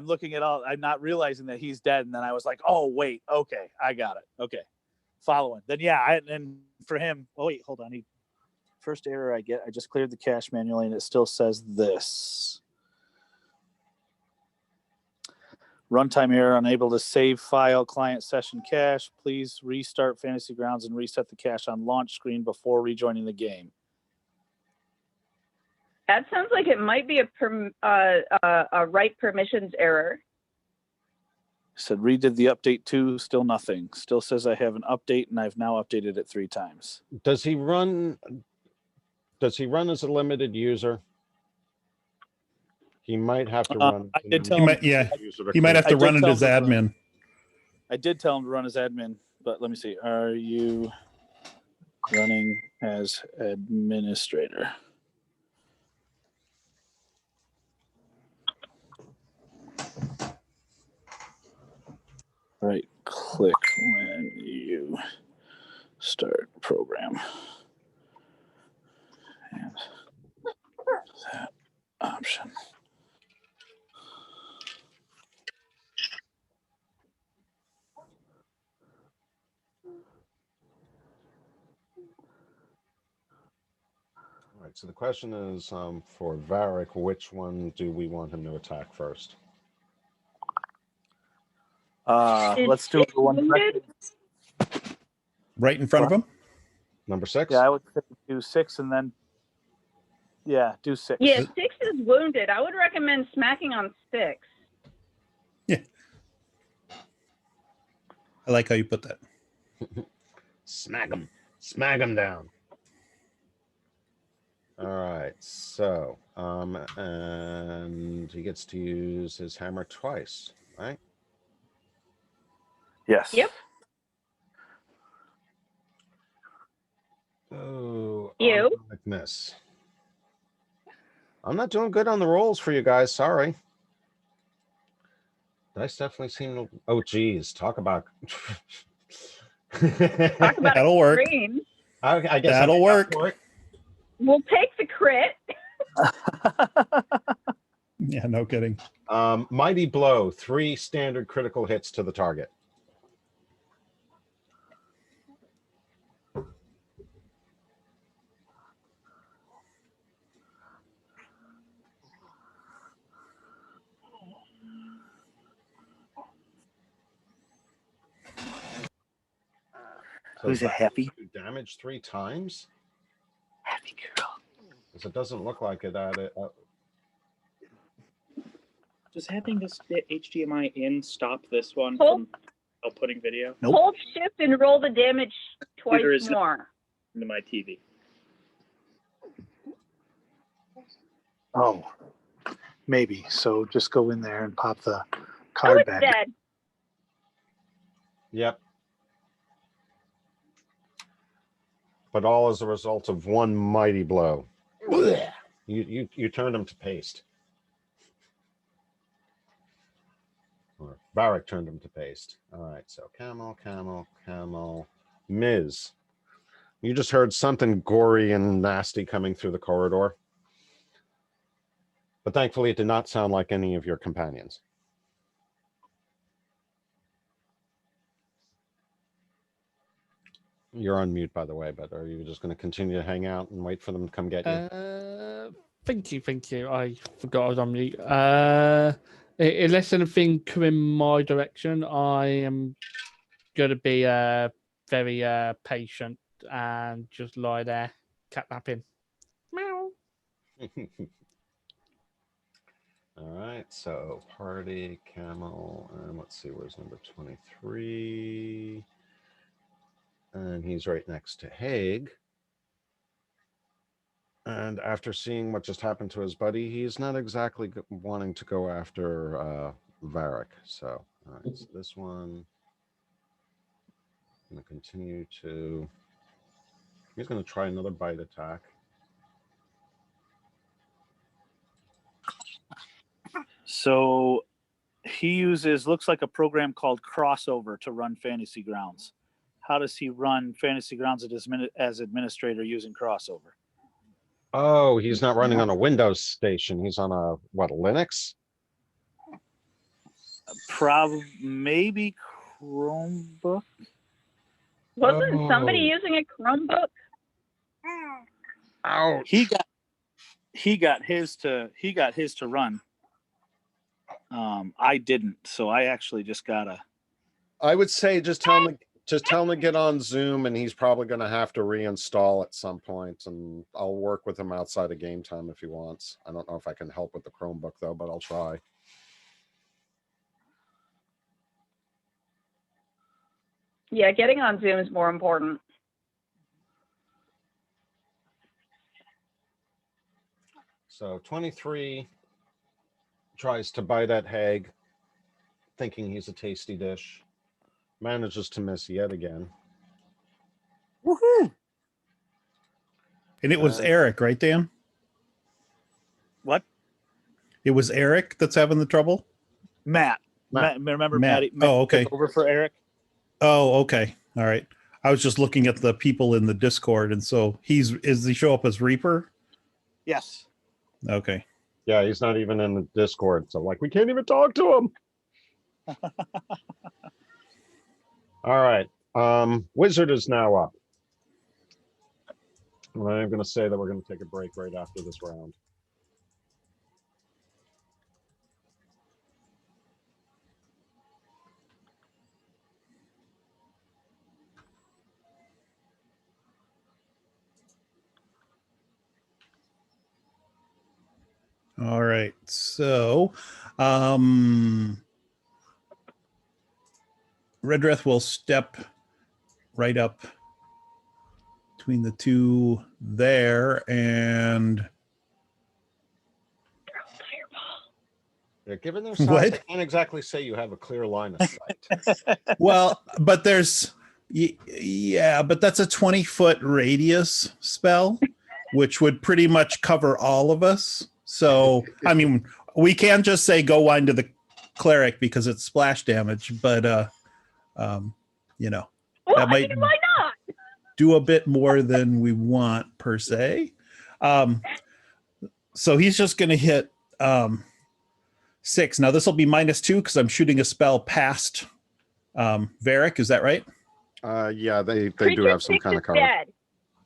looking at I'm not realizing that he's dead. And then I was like, oh, wait. Okay. I got it. Okay. Following. Then, and for him, oh, wait, hold on. First error I get, I just cleared the cache manually and it still says this. Runtime error, unable to save file, client session cache. Please restart Fantasy Grounds and reset the cache on launch screen before rejoining the game. That sounds like it might be a write permissions error. Said redid the update too, still nothing. Still says I have an update and I've now updated it 3 times. Does he run as a limited user? He might have to run. I did tell him. He might have to run it as admin. I did tell him to run as admin, but let me see. Are you running as administrator? Right click when you start program. And that option. All right, so the question is for Varric, which one do we want him to attack first? Let's do the one right in front of him. Number 6. Yeah, I would do 6 and then Yeah, do 6. Yeah, 6 is wounded. I would recommend smacking on 6. Yeah. I like how you put that. Smack him down. All right, so and he gets to use his hammer twice, right? Yes. Yep. Oh, You. automatic miss. I'm not doing good on the rolls for you guys. Sorry. Dice definitely seem to. Oh, geez, talk about. Talk about That'll work. extreme. I guess That'll work. We'll take the crit. Yeah, no kidding. Mighty blow, 3 standard critical hits to the target. So Who's a happy? Damage 3 times? Happy girl. Because it doesn't look like it added. Does having this HDMI in stop this one Hold, from outputting video Nope. hold shift and roll the damage twice Computer is not- more. into my TV? Oh, maybe. So just go in there and pop the Oh, card it's back. dead. Yep. But all as a result of one mighty blow. You turned him to paste. Or Barak turned him to paste. All right, so camel. Ms. You just heard something gory and nasty coming through the corridor. But thankfully, it did not sound like any of your companions. You're on mute, by the way, but are you just going to continue to hang out and wait for them to come get you? Thank you. I forgot I was on mute. Unless anything coming my direction, I am going to be very patient and just lie there, catnapping. Meow. All right, so party, camel, and let's see, where's number 23? And he's right next to Haig. And after seeing what just happened to his buddy, he's not exactly wanting to go after Varric. So, all right, so this one, I'm going to continue to, he's going to try another bite attack. So he uses, looks like a program called Crossover to run Fantasy Grounds. How does he run Fantasy Grounds as administrator using Crossover? Oh, he's not running on a Windows station. He's on a, what, Linux? Maybe Chromebook. Wasn't somebody using a Chromebook? Ouch. He got his to run. I didn't, so I actually just gotta. I would say just tell him to get on Zoom, and he's probably going to have to reinstall at some point, and I'll work with him outside of game time if he wants. I don't know if I can help with the Chromebook though, but I'll try. Yeah, getting on Zoom is more important. So 23 tries to bite at Haig, thinking he's a tasty dish. Manages to miss yet again. Woohoo! And it was Eric, right, Dan? What? It was Eric that's having the trouble? Matt. Remember Matt. Matt Oh, okay. took over for Eric? Oh, okay. All right. I was just looking at the people in the Discord, and so is he show up as Reaper? Yes. Okay. Yeah, he's not even in the Discord, so like we can't even talk to him. All right. Wizard is now up. I'm going to say that we're going to take a break right after this round. All right. So, Redreth will step right up between the two there, and Yeah, given their size, What? I can't exactly say you have a clear line of sight. well, but there's yeah, but that's a 20-foot radius spell, which would pretty much cover all of us. So, I mean, we can't just say go wind to the cleric because it's splash damage, but you know, Well, that I might mean, why not? do a bit more than we want per se. So he's just going to hit 6. Now this will be -2 because I'm shooting a spell past Varric. Is that right? Yeah, they Creature do have some 6 kind is of cover. dead.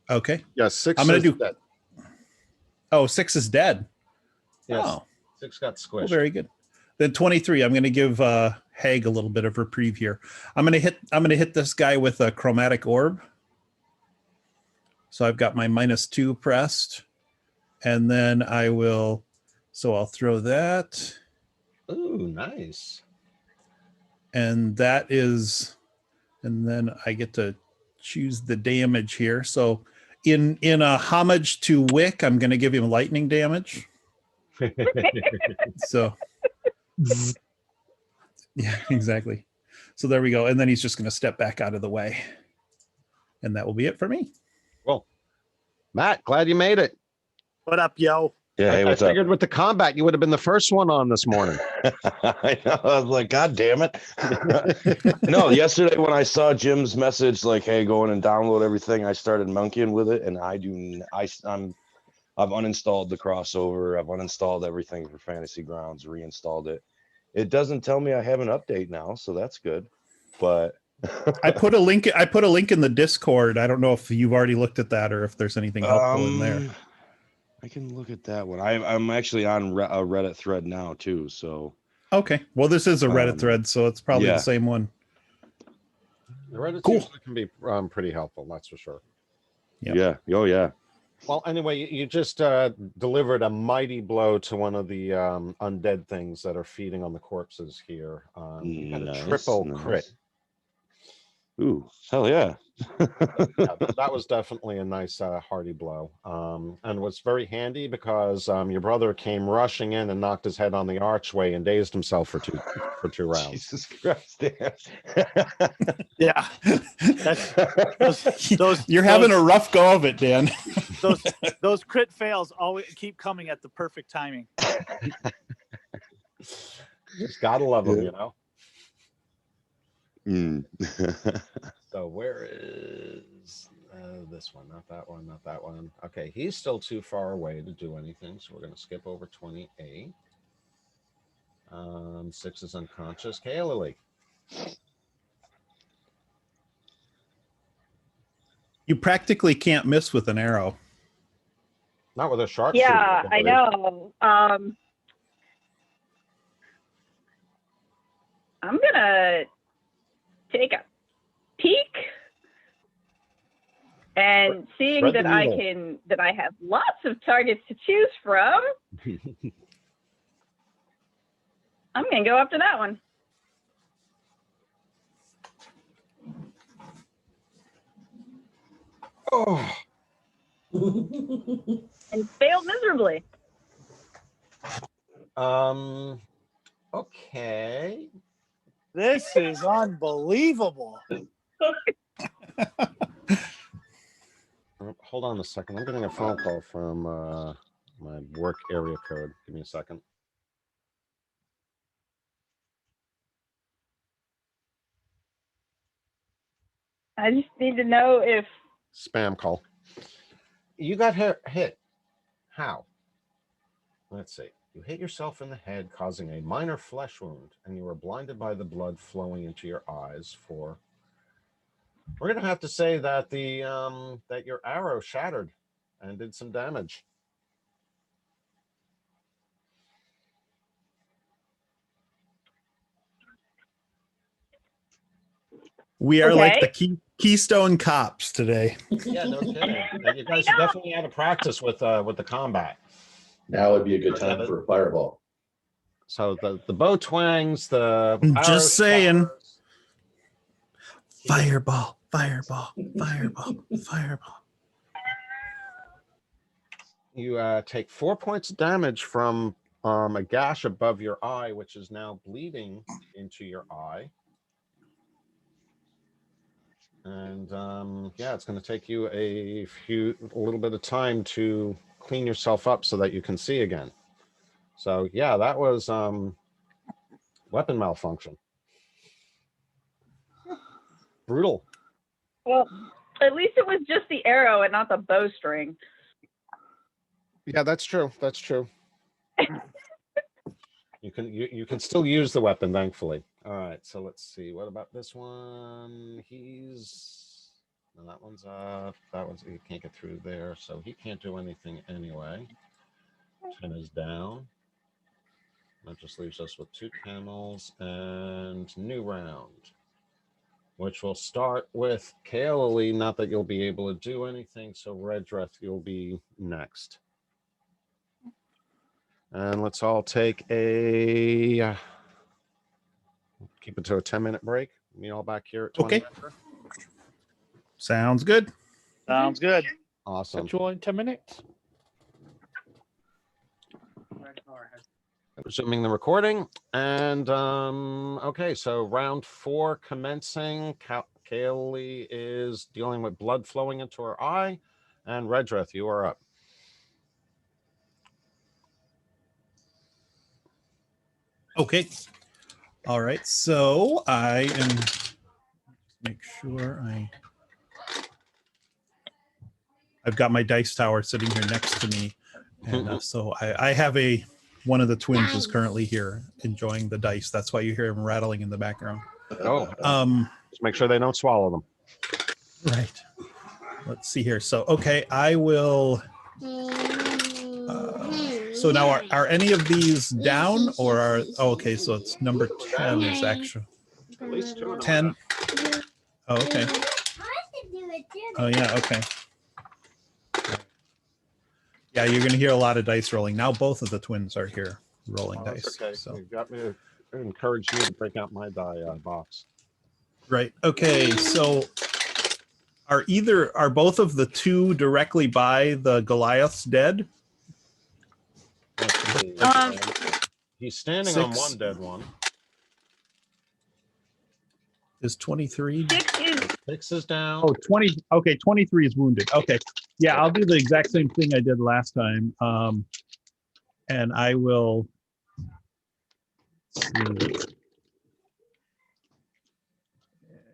Okay. Yeah, 6 I'm gonna is do- dead. Oh, 6 is dead. Yes, Oh, 6 got squished. well, very good. Then 23. I'm going to give Hag a little bit of reprieve here. I'm going to hit this guy with a chromatic orb. So I've got my -2 pressed, and then I will. So I'll throw that, Ooh, nice. and that is, and then I get to choose the damage here. So in a homage to Wick, I'm going to give him lightning damage. So yeah, exactly. So there we go. And then he's just going to step back out of the way. And that will be it for me. Well, Matt, glad you made it. What up, yo? Yeah, hey, I what's up? figured with the combat, you would have been the first one on this morning. I know. I was like, God damn it. No, yesterday when I saw Jim's message, like, hey, go in and download everything, I started monkeying with it, and I've uninstalled the crossover. I've uninstalled everything for Fantasy Grounds, reinstalled it. It doesn't tell me I have an update now, so that's good. But I put a link in the Discord. I don't know if you've already looked at that or if there's anything helpful in there. I can look at that one. I'm actually on a Reddit thread now too. So Okay. Well, this is a Reddit thread, so it's probably yeah. the same one. The Reddit Cool. usually can be pretty helpful, that's for sure. Yep. Yeah. Oh yeah. Well, anyway, you just delivered a mighty blow to one of the undead things that are feeding on the corpses here. You had a triple crit. Ooh, hell yeah. Yeah, that was definitely a nice hearty blow, and was very handy because your brother came rushing in and knocked his head on the archway and dazed himself for two rounds. Jesus Christ, Dan. Yeah. You're having a rough go of it, Dan. Those crit fails always keep coming at the perfect timing. Just gotta love them, you know. So where is this one? Not that one, not that one. Okay, he's still too far away to do anything, so we're going to skip over 28. 6 is unconscious. Kaylee. You practically can't miss with an arrow. Not with a sharpshooter. Yeah, I know. I'm gonna take a peek, and seeing Thread that the I needle. have lots of targets to choose from, I'm gonna go after that one. Oh. And failed miserably. Okay. This is unbelievable. Hold on a second. I'm getting a phone call from my work area code. Give me a second. I just need to know if Spam call. You got hit. How? Let's see. You hit yourself in the head, causing a minor flesh wound, and you were blinded by the blood flowing into your eyes. We're gonna have to say that that your arrow shattered and did some damage. We are like the Keystone Cops today. Yeah, no kidding. And you guys are definitely out of practice with the combat. Now would be a good time for a fireball. So the bow twangs, the I'm arrow just saying. shatters. Fireball, fireball, fireball, fireball. You take 4 points of damage from a gash above your eye, which is now bleeding into your eye. And yeah, it's going to take you a little bit of time to clean yourself up so that you can see again. So yeah, that was weapon malfunction. Brutal. Well, at least it was just the arrow and not the bowstring. Yeah, that's true. That's true. You can still use the weapon, thankfully. All right, so let's see. What about this one? No, that one's he can't get through there, so he can't do anything anyway. 10 is down. That just leaves us with 2 camels and new round, which will start with Kaeli. Not that you'll be able to do anything, so Redreth, you'll be next. And let's all take a keep it to a 10-minute break. Meet all back here at 20. Okay. Sounds good. Sounds good. Awesome. Join 10 minutes. Resuming the recording. And okay, so round 4 commencing. Kaeli is dealing with blood flowing into her eye. And Redreth, you are up. Okay. All right. So I am make sure I've got my dice tower sitting here next to me. And so I have one of the twins is currently here enjoying the dice. That's why you hear him rattling in the background. Oh, just make sure they don't swallow them. Right. Let's see here. So, okay, I will. So now are any of these down or are, okay, so it's number 10 is actually At least 2 of them. 10. Oh, okay. Oh, yeah, okay. Yeah, you're going to hear a lot of dice rolling. Now both of the twins are here rolling dice. Okay, So. you got me to encourage me to break out my die box. Right. Okay, so are both of the 2 directly by the Goliaths dead? He's standing on 1 dead one. Is 23? 6 is down. Oh, 20. Okay, 23 is wounded. Okay. Yeah, I'll do the exact same thing I did last time. And I will see.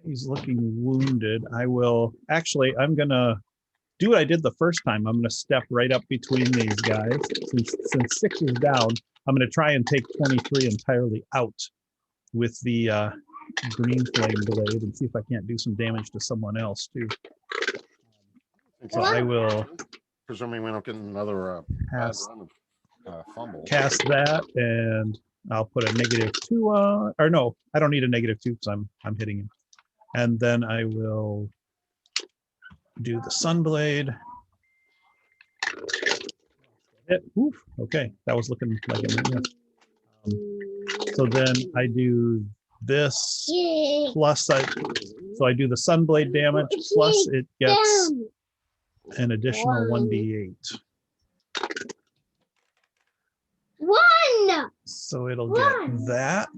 He's looking wounded. I'm going to do what I did the first time. I'm going to step right up between these guys. Since 6 is down, I'm going to try and take 23 entirely out with the green flame blade and see if I can't do some damage to someone else too. So I will, presuming we don't get another fumble. Cast that, and I'll put a -2 on, or no, I don't need a -2 because I'm hitting him. And then I will do the Sunblade. Oof, okay, that was looking like it. Yeah. So then I do this plus so I do the Sunblade damage plus it gets an additional 1d8. 1. So it'll get that.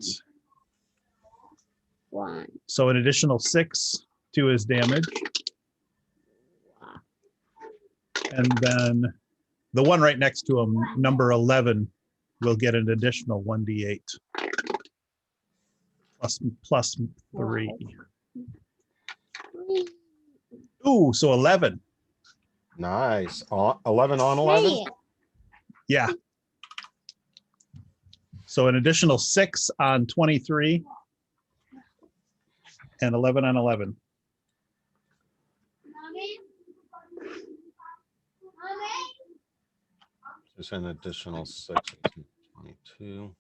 1. So an additional 6 to his damage. And then the one right next to him, number 11, will get an additional 1d8. Plus 3. Ooh, so 11. Nice. 11 on 11? Yeah. So an additional 6 on 23 and 11 on 11. Just an additional 6, 22.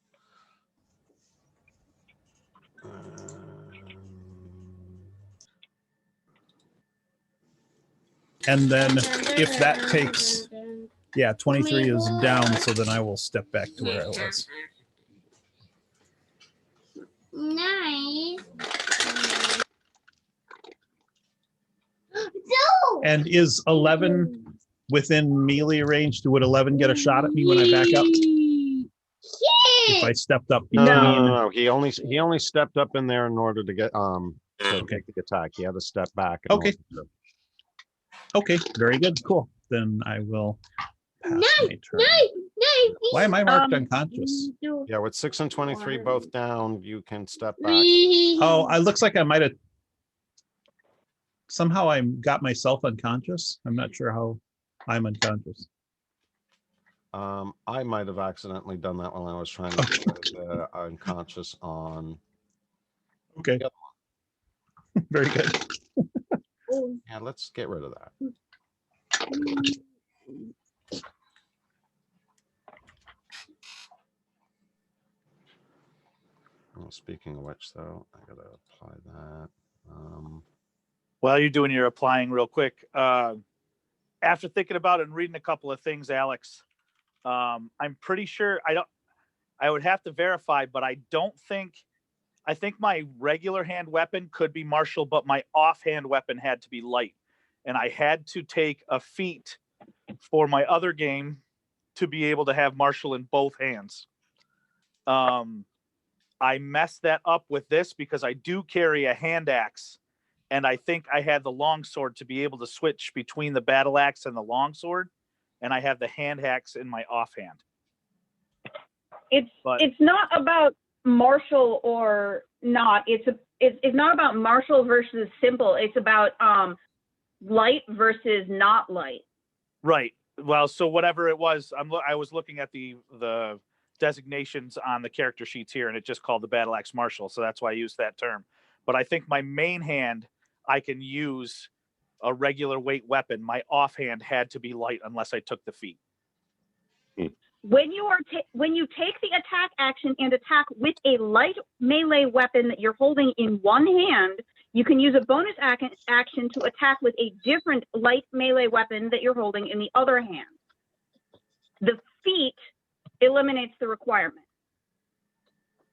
And then if that takes Yeah, 23 is down, so then I will step back to where I was. Nice. And is 11 within melee range? Would 11 get a shot at me when I back up? If I stepped up between. No. He only stepped up in there in order to get to take the attack. He had to step back. Okay. Okay, very good. Cool. Then I will pass my turn. Why am I marked unconscious? Yeah, with 6 and 23 both down, you can step back. Oh, it looks like I might have somehow I got myself unconscious. I'm not sure how I'm unconscious. I might have accidentally done that when I was trying to get unconscious on. Okay. Very good. Yeah, let's get rid of that. Well, speaking of which, though, I gotta apply that. While you're doing your applying real quick, after thinking about it and reading a couple of things, Alex, I'm pretty sure I would have to verify, but I think my regular hand weapon could be martial, but my offhand weapon had to be light. And I had to take a feat for my other game to be able to have martial in both hands. I messed that up with this because I do carry a hand axe, and I think I had the longsword to be able to switch between the battle axe and the longsword, and I have the hand axe in my offhand. It's not about martial or not. It's not about martial versus simple. It's about light versus not light. Right. Well, so whatever it was, I was looking at the designations on the character sheets here, and it just called the battle axe martial, so that's why I used that term. But I think my main hand, I can use a regular weight weapon. My offhand had to be light unless I took the feat. When you take the attack action and attack with a light melee weapon that you're holding in one hand, you can use a bonus action to attack with a different light melee weapon that you're holding in the other hand. The feat eliminates the requirement.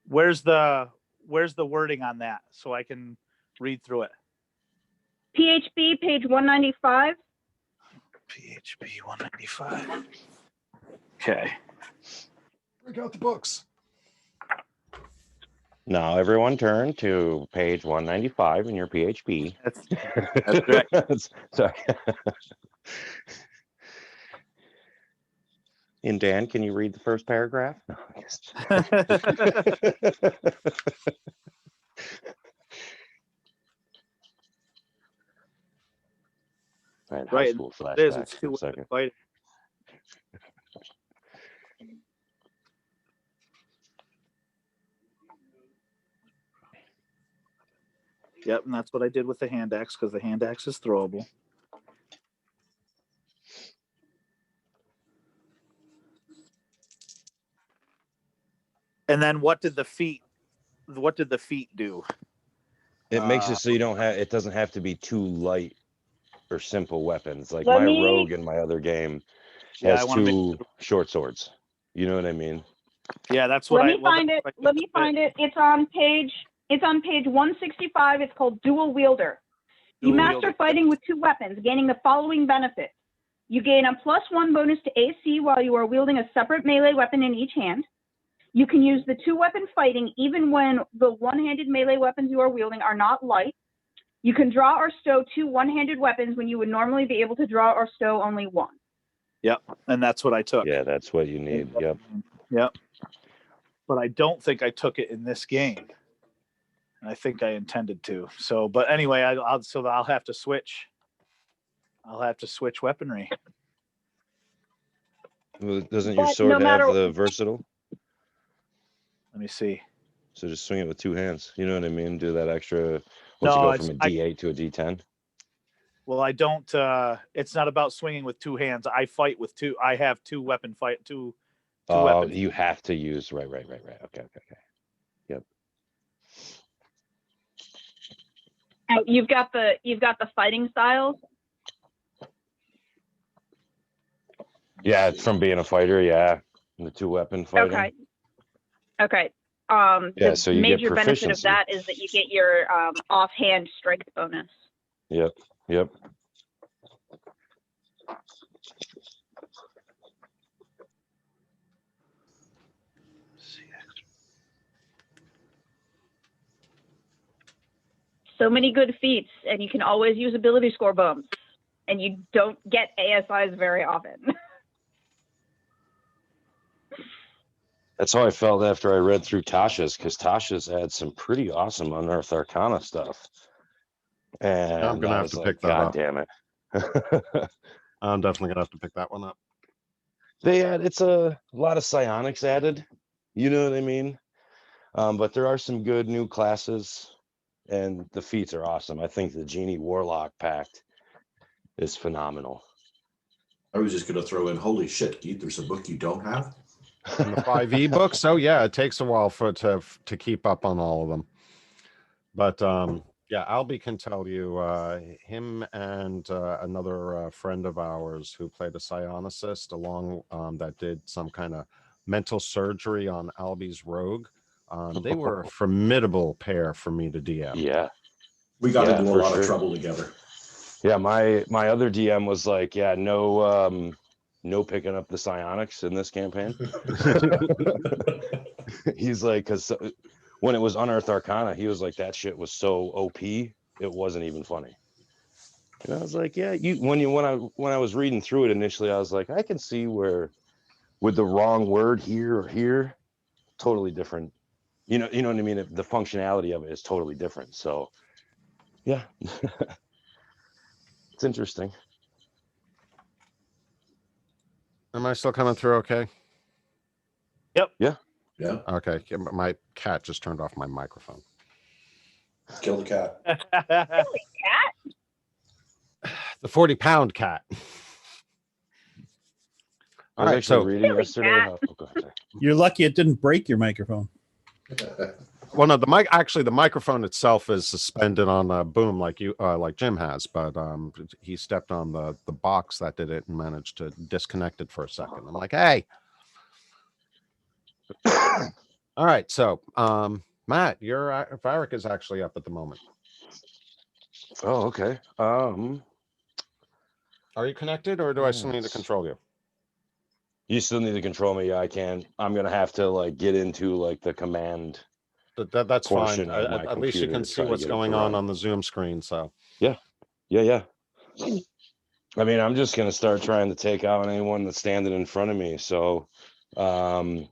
Where's the wording on that so I can read through it? PHB page 195. PHB 195. Okay. Break out the books. Now everyone turn to page 195 in your PHP. That's right. Sorry. And Dan, can you read the first paragraph? No, I guess. I had high school flashbacks for a second. Yep, and that's what I did with the hand axe because the hand axe is throwable. And then what did the feat do? It makes it so you don't have, it doesn't have to be too light or simple weapons. Like my rogue in my other game has two short swords. You know what I mean? Yeah, that's what Let me find it. It's on page 165. It's called Dual Wielder. You master fighting with two weapons, gaining the following benefits. You gain a +1 bonus to AC while you are wielding a separate melee weapon in each hand. You can use the two-weapon fighting even when the one-handed melee weapons you are wielding are not light. You can draw or stow two one-handed weapons when you would normally be able to draw or stow only one. Yep, and that's what I took. Yeah, that's what you need. Yep. Yep. But I don't think I took it in this game. I think I intended to. So, but anyway, I'll have to switch. I'll have to switch weaponry. Well, doesn't your sword have the versatile? Let me see. So just swing it with two hands. You know what I mean? Do that extra. No, Once you go from a D8 to a D10. Well, I don't. It's not about swinging with two hands. I fight with two. I have two weapons. You have to use right. Okay. Yep. You've got the fighting styles. Yeah, from being a fighter, yeah. The 2-weapon fighting. Okay. Okay. Yeah, The so you get major benefit of proficiency. that is that you get your offhand strength bonus. Yep. So many good feats, and you can always use ability score bumps, and you don't get ASIs very often. That's how I felt after I read through Tasha's, because Tasha's had some pretty awesome Unearthed Arcana stuff. And I'm gonna have to pick that God up. damn it. I'm definitely gonna have to pick that one up. It's a lot of psionics added, you know what I mean? But there are some good new classes, and the feats are awesome. I think the Genie Warlock Pact is phenomenal. I was just going to throw in, holy shit, Keith, there's a book you don't have? And the 5e books, oh yeah, it takes a while to keep up on all of them. But yeah, Albie can tell you, him and another friend of ours who played a psionicist along that did some kind of mental surgery on Albie's rogue. They were a formidable pair for me to DM. Yeah. We got into a lot of trouble together. Yeah, my other DM was like, yeah, no picking up the psionics in this campaign. He's like, because when it was Unearthed Arcana, he was like, that shit was so OP, it wasn't even funny. And I was like, yeah, when I was reading through it initially, I was like, I can see where with the wrong word here or here, totally different. You know what I mean? The functionality of it is totally different. So yeah. It's interesting. Am I still coming through okay? Yep. Yeah. Okay. My cat just turned off my microphone. Kill the cat. The 40-pound cat. I was actually reading yesterday. You're lucky it didn't break your microphone. Well, no, the microphone itself is suspended on a boom like Jim has, but he stepped on the box that did it and managed to disconnect it for a second. I'm like, hey. All right, so Matt, your Varric is actually up at the moment. Oh, okay. Are you connected, or do I still need to control you? You still need to control me. Yeah, I can. I'm gonna have to get into the command. That's fine. At least you can see what's going on the Zoom screen. So yeah. I mean, I'm just gonna start trying to take out anyone that's standing in front of me. So, well,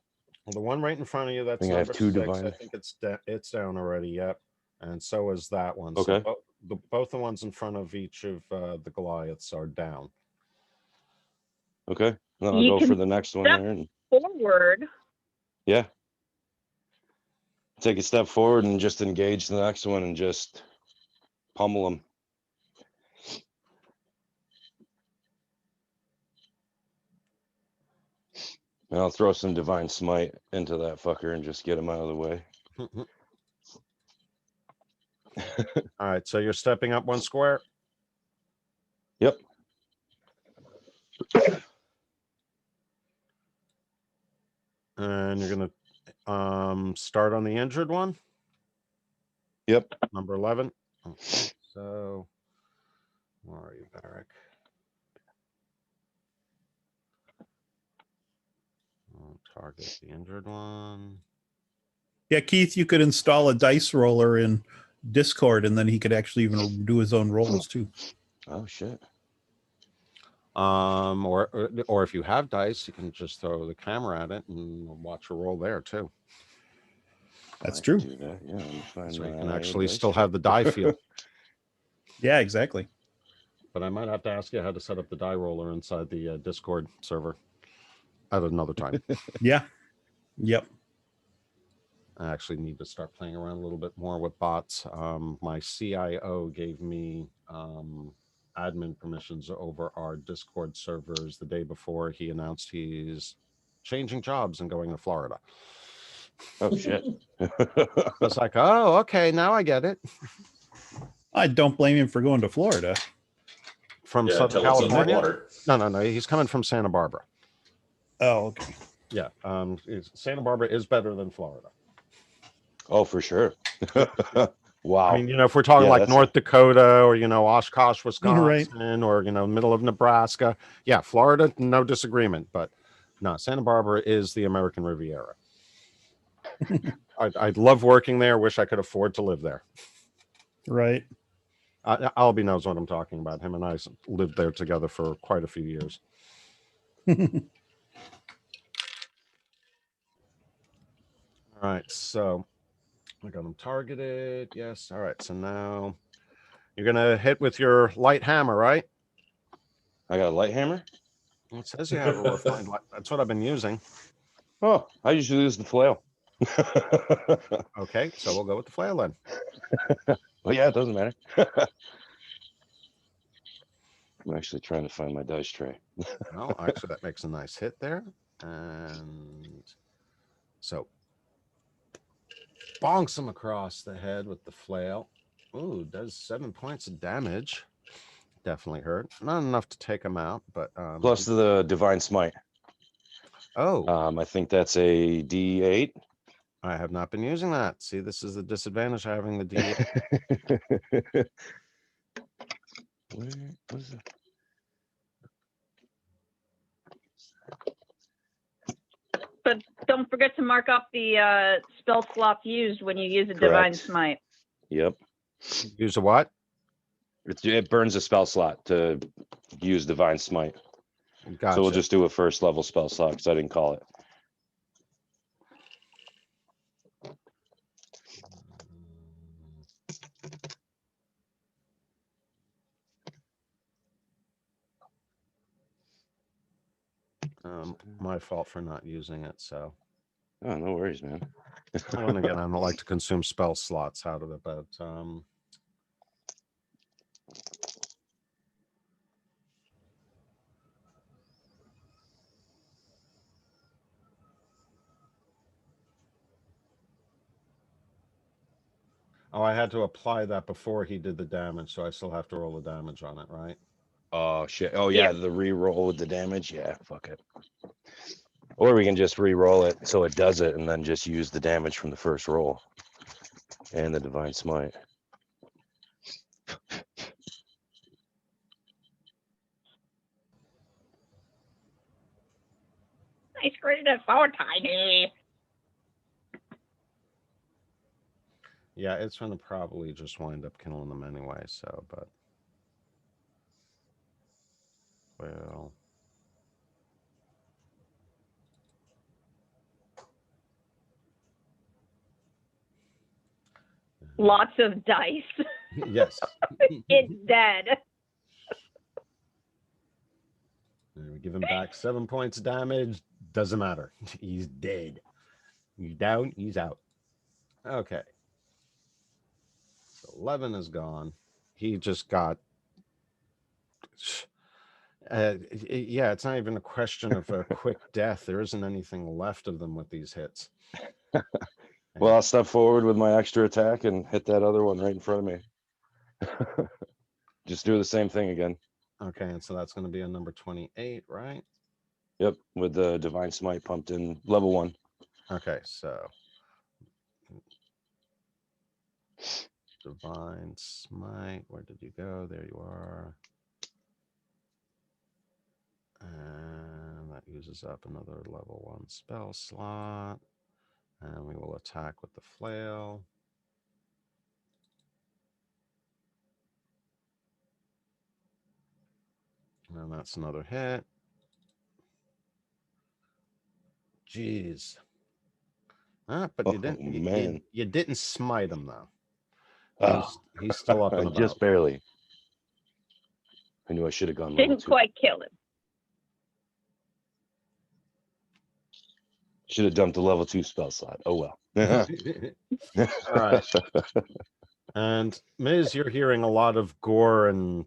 the one right in front of you, that's I have 2 divine. I think it's down already. Yep, and so is that one. Okay. So both the ones in front of each of the Goliaths are down. Okay. Then I'll go for the next one there. And, forward. Yeah. Take a step forward and just engage the next one and just pummel them. And I'll throw some divine smite into that fucker and just get him out of the way. All right, so you're stepping up 1 square. Yep. And you're gonna start on the injured one. Yep. Number 11. Okay, so where are you, Varric? Target the injured one. Yeah, Keith, you could install a dice roller in Discord, and then he could actually even do his own rolls too. Oh shit. Or if you have dice, you can just throw the camera at it and watch a roll there too. That's true. Do that. Yeah, so you can actually still have the die field. Yeah, exactly. But I might have to ask you how to set up the die roller inside the Discord server at another time. Yeah. Yep. I actually need to start playing around a little bit more with bots. My CIO gave me admin permissions over our Discord servers the day before he announced he's changing jobs and going to Florida. Oh shit. I was like, oh, okay, now I get it. I don't blame him for going to Florida. From Southern California? No, he's coming from Santa Barbara. Oh, okay. Yeah, Santa Barbara is better than Florida. Oh, for sure. Wow. I mean, if we're talking like North Dakota or Oshkosh, Right. Wisconsin, or middle of Nebraska, yeah, Florida, no disagreement. But no, Santa Barbara is the American Riviera. I'd love working there. Wish I could afford to live there. Right. Albie knows what I'm talking about. Him and I lived there together for quite a few years. All right, so I got them targeted. Yes. All right. So now you're gonna hit with your light hammer, right? I got a light hammer. Well, it says you have a refined light. That's what I've been using. Oh, I usually use the flail. Okay, so we'll go with the flail then. Well, yeah, it doesn't matter. I'm actually trying to find my dice tray. Well, actually, that makes a nice hit there. And so bonks him across the head with the flail. Ooh, does 7 points of damage. Definitely hurt. Not enough to take him out, but Plus the divine smite. Oh, I think that's a D8. I have not been using that. See, this is the disadvantage of having the D8. Where was it? But don't forget to mark up the spell slots used when you use a divine smite. Yep. Use a what? It burns a spell slot to use divine smite. Gotcha. So we'll just do a first level spell slot because I didn't call it. My fault for not using it. So. Oh, no worries, man. Well, and again, I don't like to consume spell slots out of it, but oh, I had to apply that before he did the damage, so I still have to roll the damage on it, right? Oh shit. Oh yeah, the re-roll with the damage. Yeah, fuck it. Or we can just re-roll it so it does it and then just use the damage from the first roll and the divine smite. My screen is so tiny. Yeah, it's going to probably just wind up killing them anyway, so, but. Well. Lots of dice. Yes. It's dead. We give him back 7 points of damage. Doesn't matter. He's dead. He's down. He's out. Okay. So 11 is gone. He just got. Yeah, it's not even a question of a quick death. There isn't anything left of them with these hits. Well, I'll step forward with my extra attack and hit that other one right in front of me. Just do the same thing again. Okay, and so that's going to be a number 28, right? Yep, with the divine smite pumped in level 1. Okay, so divine smite. Where did you go? There you are. And that uses up another level 1 spell slot. And we will attack with the flail. And that's another hit. Jeez. But you didn't. You didn't smite him though. He's still up and about. Just barely. I knew I should have gone. Didn't quite kill him. Should have dumped a level 2 spell slot. Oh well. All right. And Miz, you're hearing a lot of gore and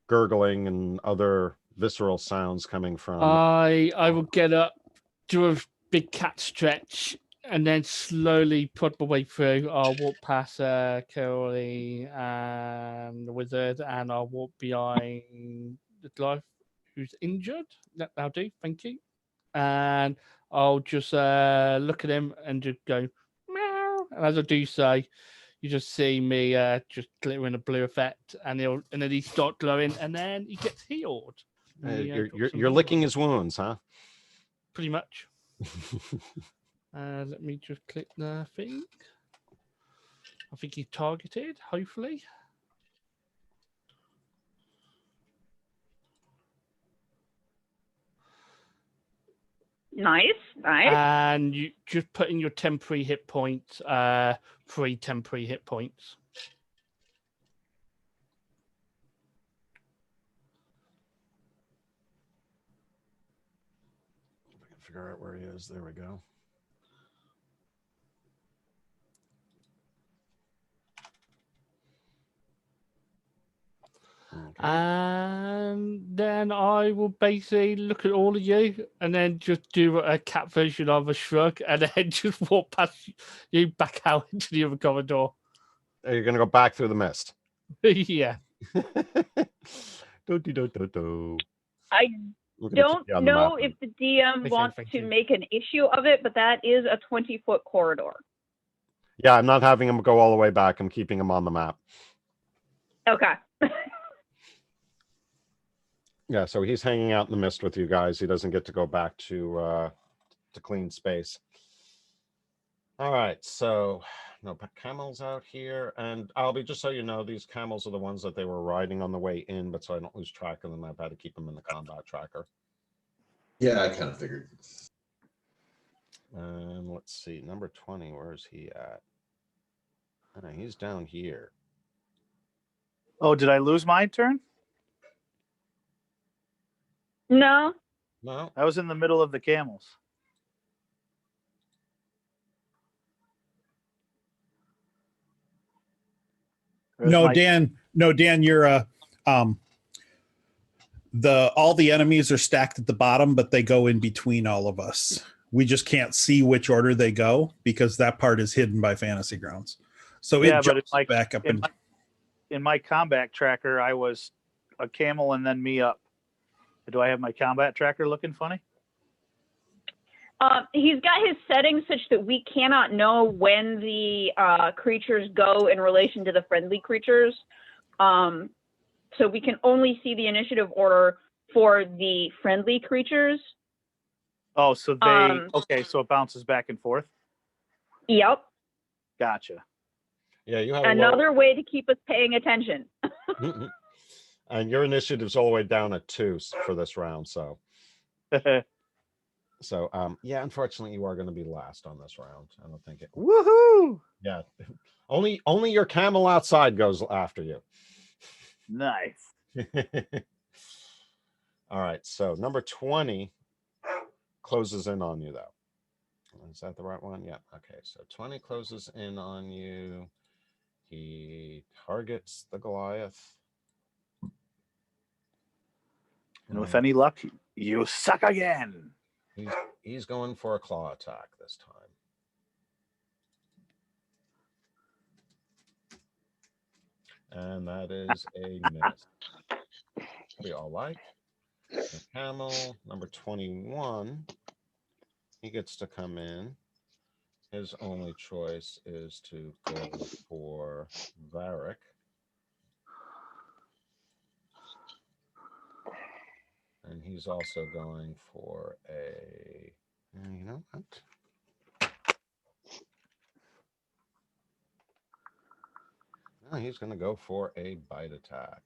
gurgling and other visceral sounds coming from. I will get up, do a big cat stretch, and then slowly put my way through. I'll walk past Curly and the wizard, and I'll walk behind the guy who's injured. That'll do. Thank you. and I'll just look at him and just go meow. And as I do so, you just see me just glittering a blue effect, and then he starts glowing, and then he gets healed. You're licking his wounds, huh? Pretty much. Let me just click the thing. I think he's targeted, hopefully. Nice. And you just put in your temporary hit points, 3 temporary hit points. If I can figure out where he is. There we go. Okay. And then I will basically look at all of you and then just do a cat version of a shrug and then just walk past you back out into the other corridor. You're going to go back through the mist. Yeah. I don't know if the DM wants to make an issue of it, but that is a 20-foot corridor. Yeah, I'm not having him go all the way back. I'm keeping him on the map. Okay. Yeah, so he's hanging out in the mist with you guys. He doesn't get to go back to clean space. All right, so no camels out here, and Albie, just so you know, these camels are the ones that they were riding on the way in, but so I don't lose track of them, I've had to keep them in the combat tracker. Yeah, I kind of figured. And let's see, number 20, where is he at? He's down here. Oh, did I lose my turn? No. No. I was in the middle of the camels. No, Dan, you're all the enemies are stacked at the bottom, but they go in between all of us. We just can't see which order they go because that part is hidden by Fantasy Grounds. So yeah, it jumps back up in my combat tracker, I was a camel and then me up. Do I have my combat tracker looking funny? He's got his settings such that we cannot know when the creatures go in relation to the friendly creatures. So we can only see the initiative order for the friendly creatures. Oh, so they okay, so it bounces back and forth? Yep. Gotcha. Yeah, you have another way to keep us paying attention. And your initiative's all the way down at 2 for this round, so. So, yeah, unfortunately, you are going to be last on this round. I don't think it. Woohoo! Yeah, only your camel outside goes after you. Nice. All right, so number 20 closes in on you, though. Is that the right one? Yeah. Okay, so 20 closes in on you. He targets the Goliath. And with any luck, you suck again. He's going for a claw attack this time. And that is a miss. We all like. The camel, number 21, he gets to come in. His only choice is to go for Varric. And he's also going for a, you know what? No, he's going to go for a bite attack.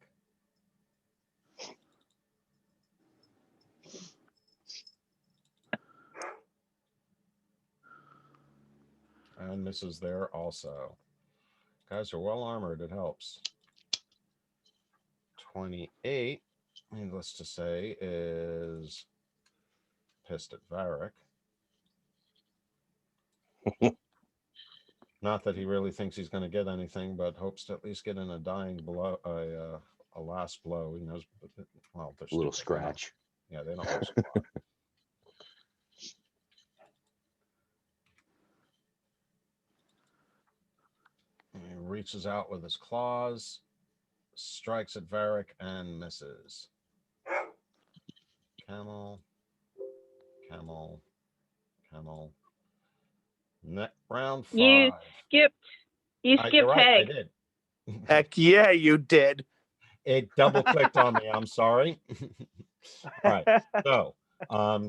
And misses there also. Guys are well armored, it helps. 28, needless to say, is pissed at Varric. Not that he really thinks he's going to get anything, but hopes to at least get in a dying blow, a last blow. He knows, well, there's a little scratch. Yeah, they don't know squat. He reaches out with his claws, strikes at Varric, and misses. Camel. camel. Round 5. You skipped You're right, Peg. I did. Heck yeah, you did. It double clicked on me. I'm sorry. All right. So,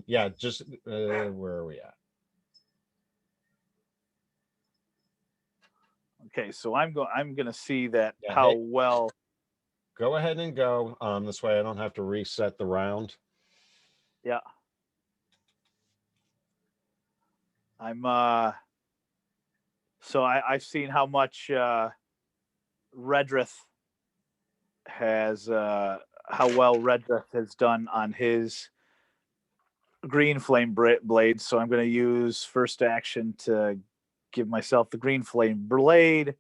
yeah, just where are we at? Okay, so I'm gonna see that Yeah, how hey. well. Go ahead and go. This way I don't have to reset the round. Yeah. I'm so I've seen how much Redrith has how well Redrith has done on his green flame blade. So I'm going to use first action to give myself the green flame blade,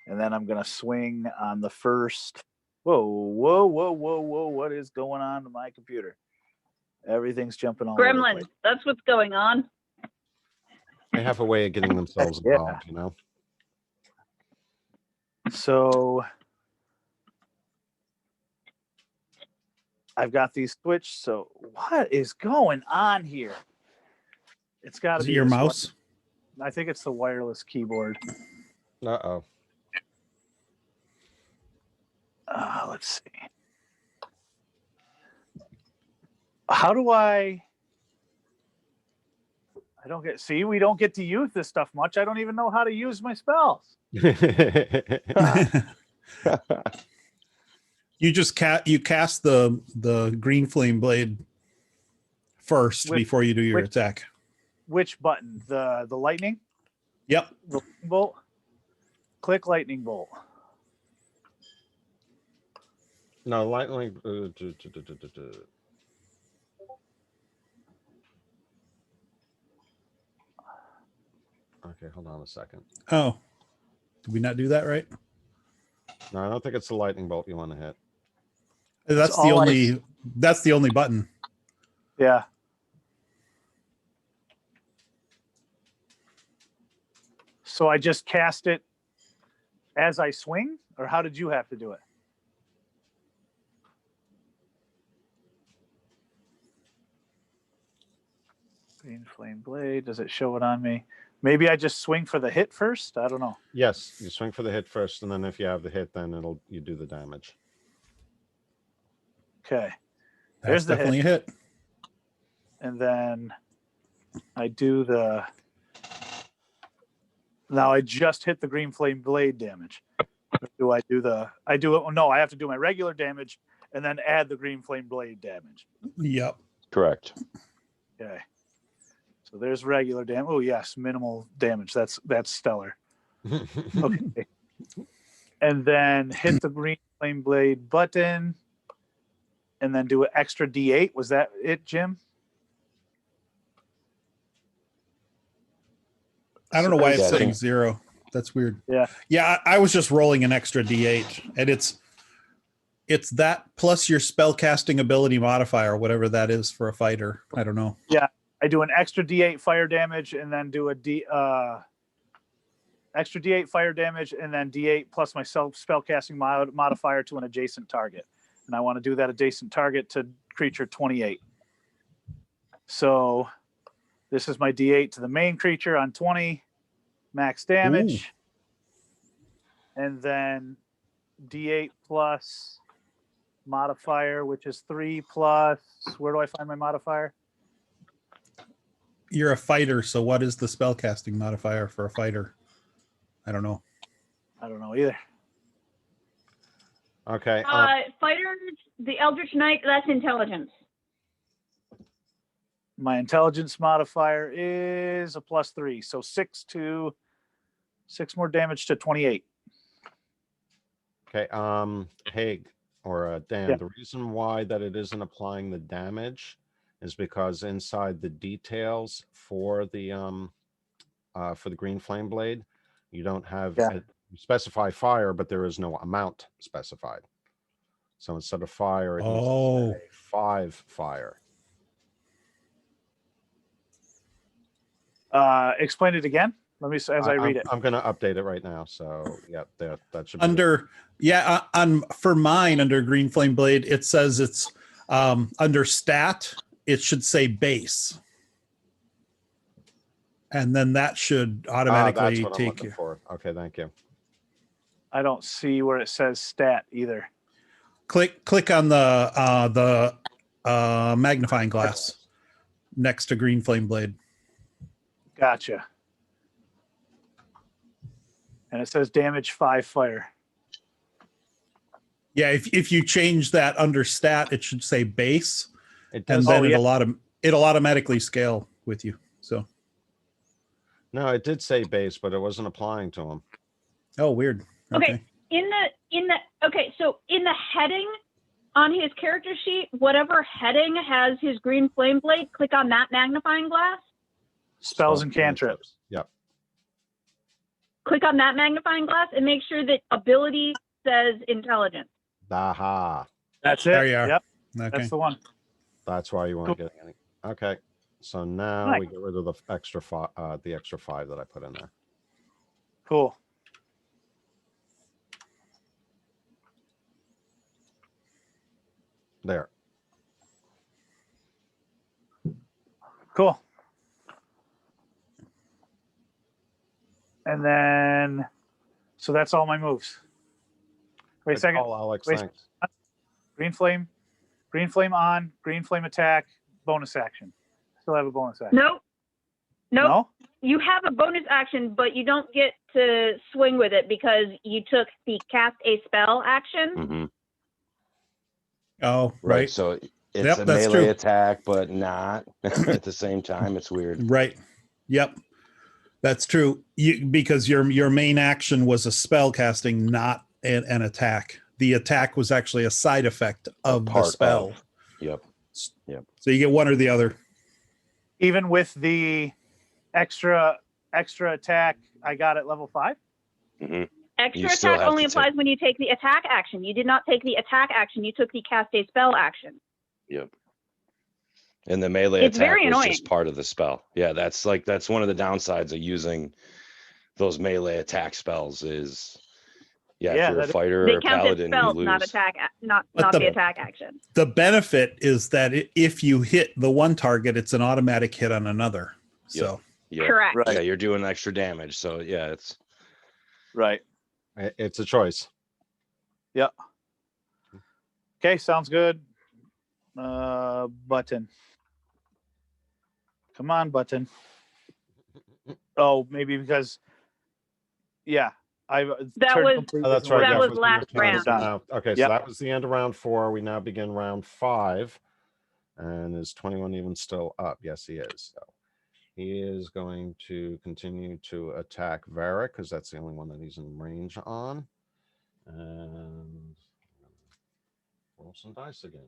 and then I'm going to swing on the first. Whoa! What is going on to my computer? Everything's jumping all over the Gremlins. place. That's what's going on. They have a way of getting themselves involved, you know. So I've got these switched. So what is going on here? It's got to be your mouse. I think it's the wireless keyboard. Uh-oh. Let's see. How do I don't get. See, we don't get to use this stuff much. I don't even know how to use my spells. You just cast the green flame blade first before you do your attack. Which button? The lightning? Yep. The lightning bolt. Click lightning bolt. No, lightning. Okay, hold on a second. Oh, did we not do that right? No, I don't think it's the lightning bolt you want to hit. That's the only. That's the only button. Yeah. So I just cast it as I swing, or how did you have to do it? Green flame blade. Does it show it on me? Maybe I just swing for the hit first. I don't know. Yes, you swing for the hit first, and then if you have the hit, then you do the damage. Okay. That's definitely a hit. And then I do the. Now I just hit the green flame blade damage. Do I do the? I do it. No, I have to do my regular damage and then add the green flame blade damage. Yep. Correct. Okay. So there's regular damage. Oh yes, minimal damage. That's stellar. Okay. And then hit the green flame blade button, and then do an extra D8. Was that it, Jim? I don't know why it's saying 0. That's weird. Yeah. Yeah, I was just rolling an extra D8, and it's that plus your spell casting ability modifier, whatever that is for a fighter. I don't know. Yeah, I do an extra D8 fire damage, and then do a extra D8 fire damage, and then D8 plus my spell casting modifier to an adjacent target. And I want to do that adjacent target to creature 28. So this is my D8 to the main creature on 20, max damage. Ooh. And then D8 plus modifier, which is 3 plus, where do I find my modifier? You're a fighter, so what is the spellcasting modifier for a fighter? I don't know. I don't know either. Okay. Fighters, the Eldritch Knight, that's intelligence. My intelligence modifier is a +3, so 6 more damage to 28. Okay. Haig or Dan, Yeah. The reason why that it isn't applying the damage is because inside the details for the green flame blade, you don't have you specify fire, but there is no amount specified. So instead of fire, it needs to say 5 fire. Explain it again. Let me as I read it. I'm going to update it right now. So yeah, that should be under for mine under green flame blade. It says it's under stat. It should say base. And then that should That's automatically what I'm take looking you. for. Okay, thank you. I don't see where it says stat either. Click on the magnifying glass next to green flame blade. Gotcha. And it says damage 5 fire. Yeah, if you change that under stat, it should say base, It and does. then yeah. it'll automatically scale with you. So, No, it did say base, but it wasn't applying to him. oh, weird. Okay. So in the heading on his character sheet, whatever heading has his green flame blade, click on that magnifying glass. Spells and cantrips. Yep. Click on that magnifying glass and make sure that ability says intelligence. Aha. That's it. There you are. Yep. Okay. That's the one. That's why you weren't Cool. getting any. Okay. So now Nice. we get rid of the extra 5 that I put in there. Cool. There. Cool. And then, so that's all my moves. Wait a Good second. call, Alex. Wait. Thanks. Green flame on, green flame attack, bonus action. Still have a bonus action. Nope. No? You have a bonus action, but you don't get to swing with it because you took the cast a spell action. Mm-hmm. Oh, Right. right. So it's Yep, a that's melee true. attack, but not at the same time. It's weird. Right. Yep. That's true. Because your main action was a spell casting, not an attack. The attack was actually a side effect of the Part spell. of. Yep. So you get one or the other. Even with the extra attack I got at level 5? Mm-hmm. Extra You still attack have only to applies when you take the attack action. You did not take the attack action. You took the cast a spell action. Yep. And the melee It's attack very was annoying. just part of the spell. Yeah, that's one of the downsides of using those melee attack spells is if you're a fighter They or a count as paladin, spells, you lose. not attack, not But the attack action. The benefit is that if you hit the one target, it's an automatic hit on another. So Yep. Correct. Right. Yeah, you're doing extra damage. So yeah, it's Right. It's a choice. Yep. Okay, sounds good. Button. Come on, button. Oh, maybe because That was that's right. That yeah, was it your last turn. round. So now- okay, so Yep. that was the end of round 4. We now begin round 5. And is 21 even still up? Yes, he is. So he is going to continue to attack Varric because that's the only one that he's in range on. And roll some dice again.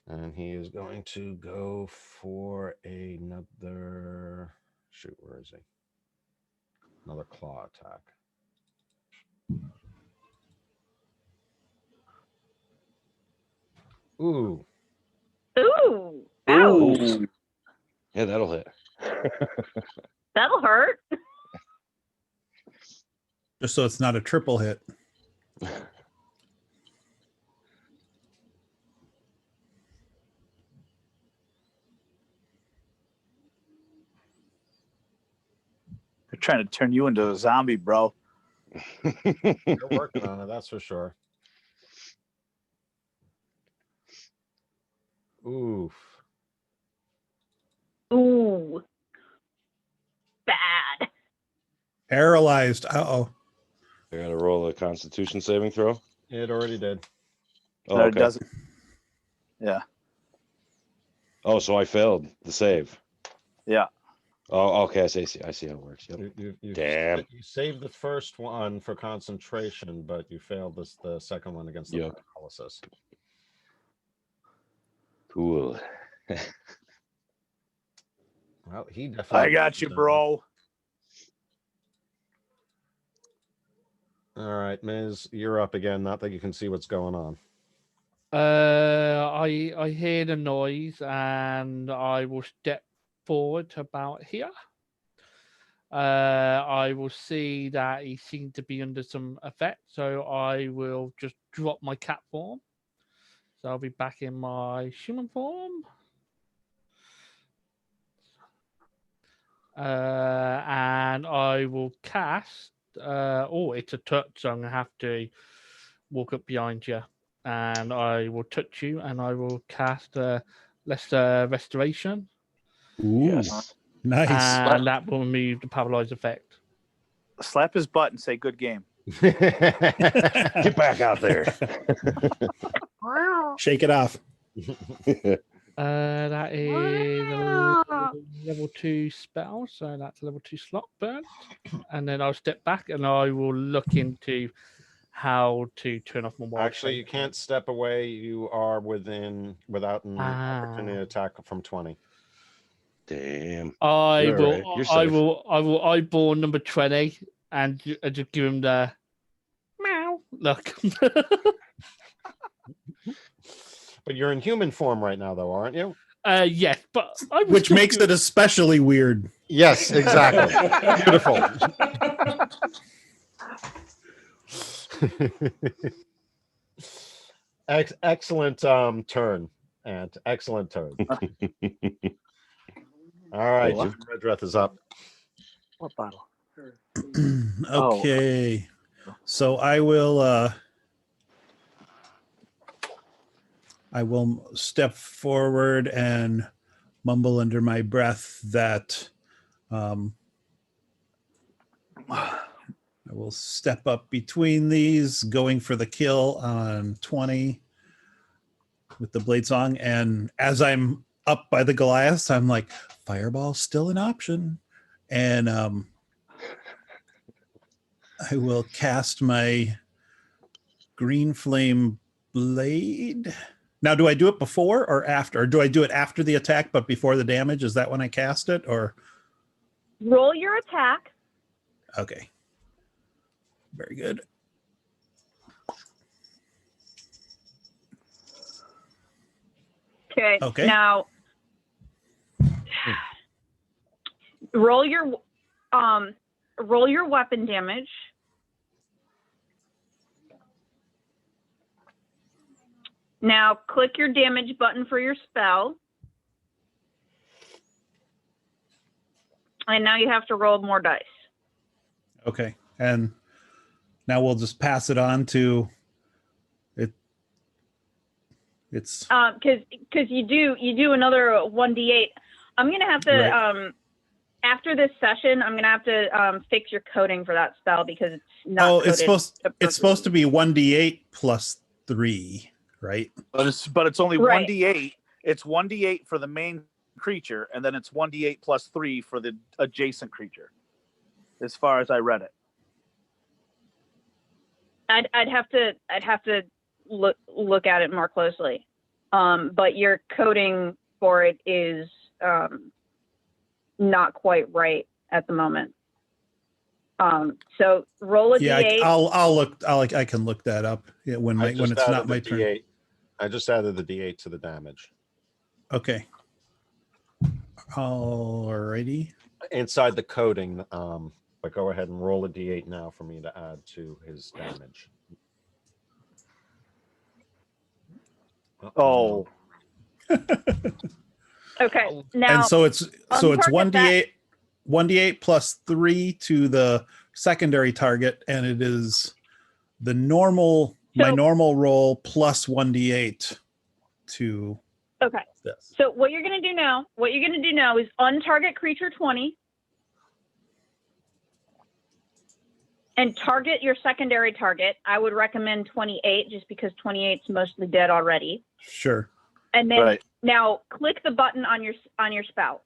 And he is going to go for another. Shoot, where is he? Another claw attack. Ooh. Ooh. Ouch. yeah, that'll hit. That'll hurt. just so it's not a triple hit. They're trying to turn you into a zombie, bro. You're working on it, that's for sure. Oof. Ooh. Bad. Paralyzed. Uh-oh. I gotta roll a Constitution saving throw. It already did. Oh, No, it okay. doesn't. Yeah. Oh, so I failed the save. Yeah. Oh, okay. I see how it works. Yep. Damn. You saved the first one for concentration, but you failed the second one against the paralysis. Cool. Well, he definitely. I got you, bro. All right, Miz, you're up again. Not that you can see what's going on. I hear the noise and I will step forward to about here. I will see that he seems to be under some effect, so I will just drop my cat form. So I'll be back in my human form. and I will cast. It's a touch, so I'm gonna have to walk up behind you, and I will touch you, and I will cast Restoration. Ooh, Yes. nice. And that will remove the paralyzed effect. Slap his butt and say, "Good game." Get back out there. Shake it off. That is a level 2 spell, so that's a level 2 slot burn. And then I'll step back and I will look into how to turn off my wild Actually, you shape. can't step away. You are without an opportunity to attack from 20. Damn. I You're will. all right. You're I safe. will. I will eyeball number 20 and just give him the meow look. But you're in human form right now, though, aren't you? Yes, but I was Which still makes it especially weird. Yes, exactly. Beautiful. Excellent turn, Ant. Excellent turn. All right, Redreth is up. What bottle? Okay. So I will step forward and mumble under my breath that I will step up between these, going for the kill on 20 with the blade song. And as I'm up by the Goliath, I'm like, fireball's still an option. And I will cast my green flame blade. Now, do I do it before or after? Or do I do it after the attack but before the damage? Is that when I cast it? Or Roll your attack. okay. Very good. Okay. Now roll your weapon damage. Now click your damage button for your spell. And now you have to roll more dice. Okay. And now we'll just pass it on to it. It's because you do another 1d8. I'm gonna have to after this session, I'm gonna have to fix your coding for that spell because it's not. Oh, it's supposed to be 1d8 plus 3, right? But it's only 1d8. It's 1d8 for the main creature, and then it's 1d8 plus 3 for the adjacent creature. As far as I read it, I'd have to look at it more closely. But your coding for it is not quite right at the moment. So roll a d8. I'll look. I can look that up when it's not my turn. D8. I just added the d8 to the damage. Okay. Alrighty. Inside the coding, but go ahead and roll a d8 now for me to add to his damage. Oh. Okay. Now, and so it's 1d8 plus 3 to the secondary target, and it is the normal my normal roll plus 1d8 to. Okay. This. So what you're gonna do now is untarget creature 20 and target your secondary target. I would recommend 28 just because 28's mostly dead already. Sure. And then now click the button on your spout.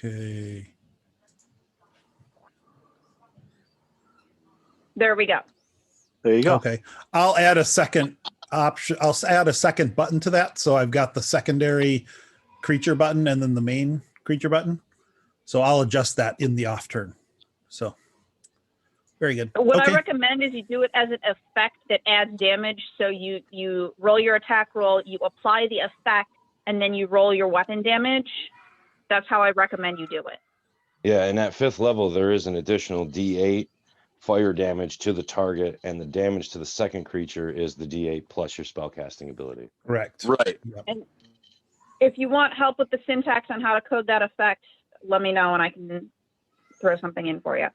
Okay. There we go. There you go. Okay. I'll add a second option. I'll add a second button to that. So I've got the secondary creature button and then the main creature button. So I'll adjust that in the off turn. So very good. What I recommend is you do it as an effect that adds damage. So you roll your attack roll, you apply the effect, and then you roll your weapon damage. That's how I recommend you do it. Yeah, and at 5th level, there is an additional D8 fire damage to the target, and the damage to the second creature is the D8 plus your spellcasting ability. Correct. Right. Yep. If you want help with the syntax on how to code that effect, let me know and I can throw something in for you.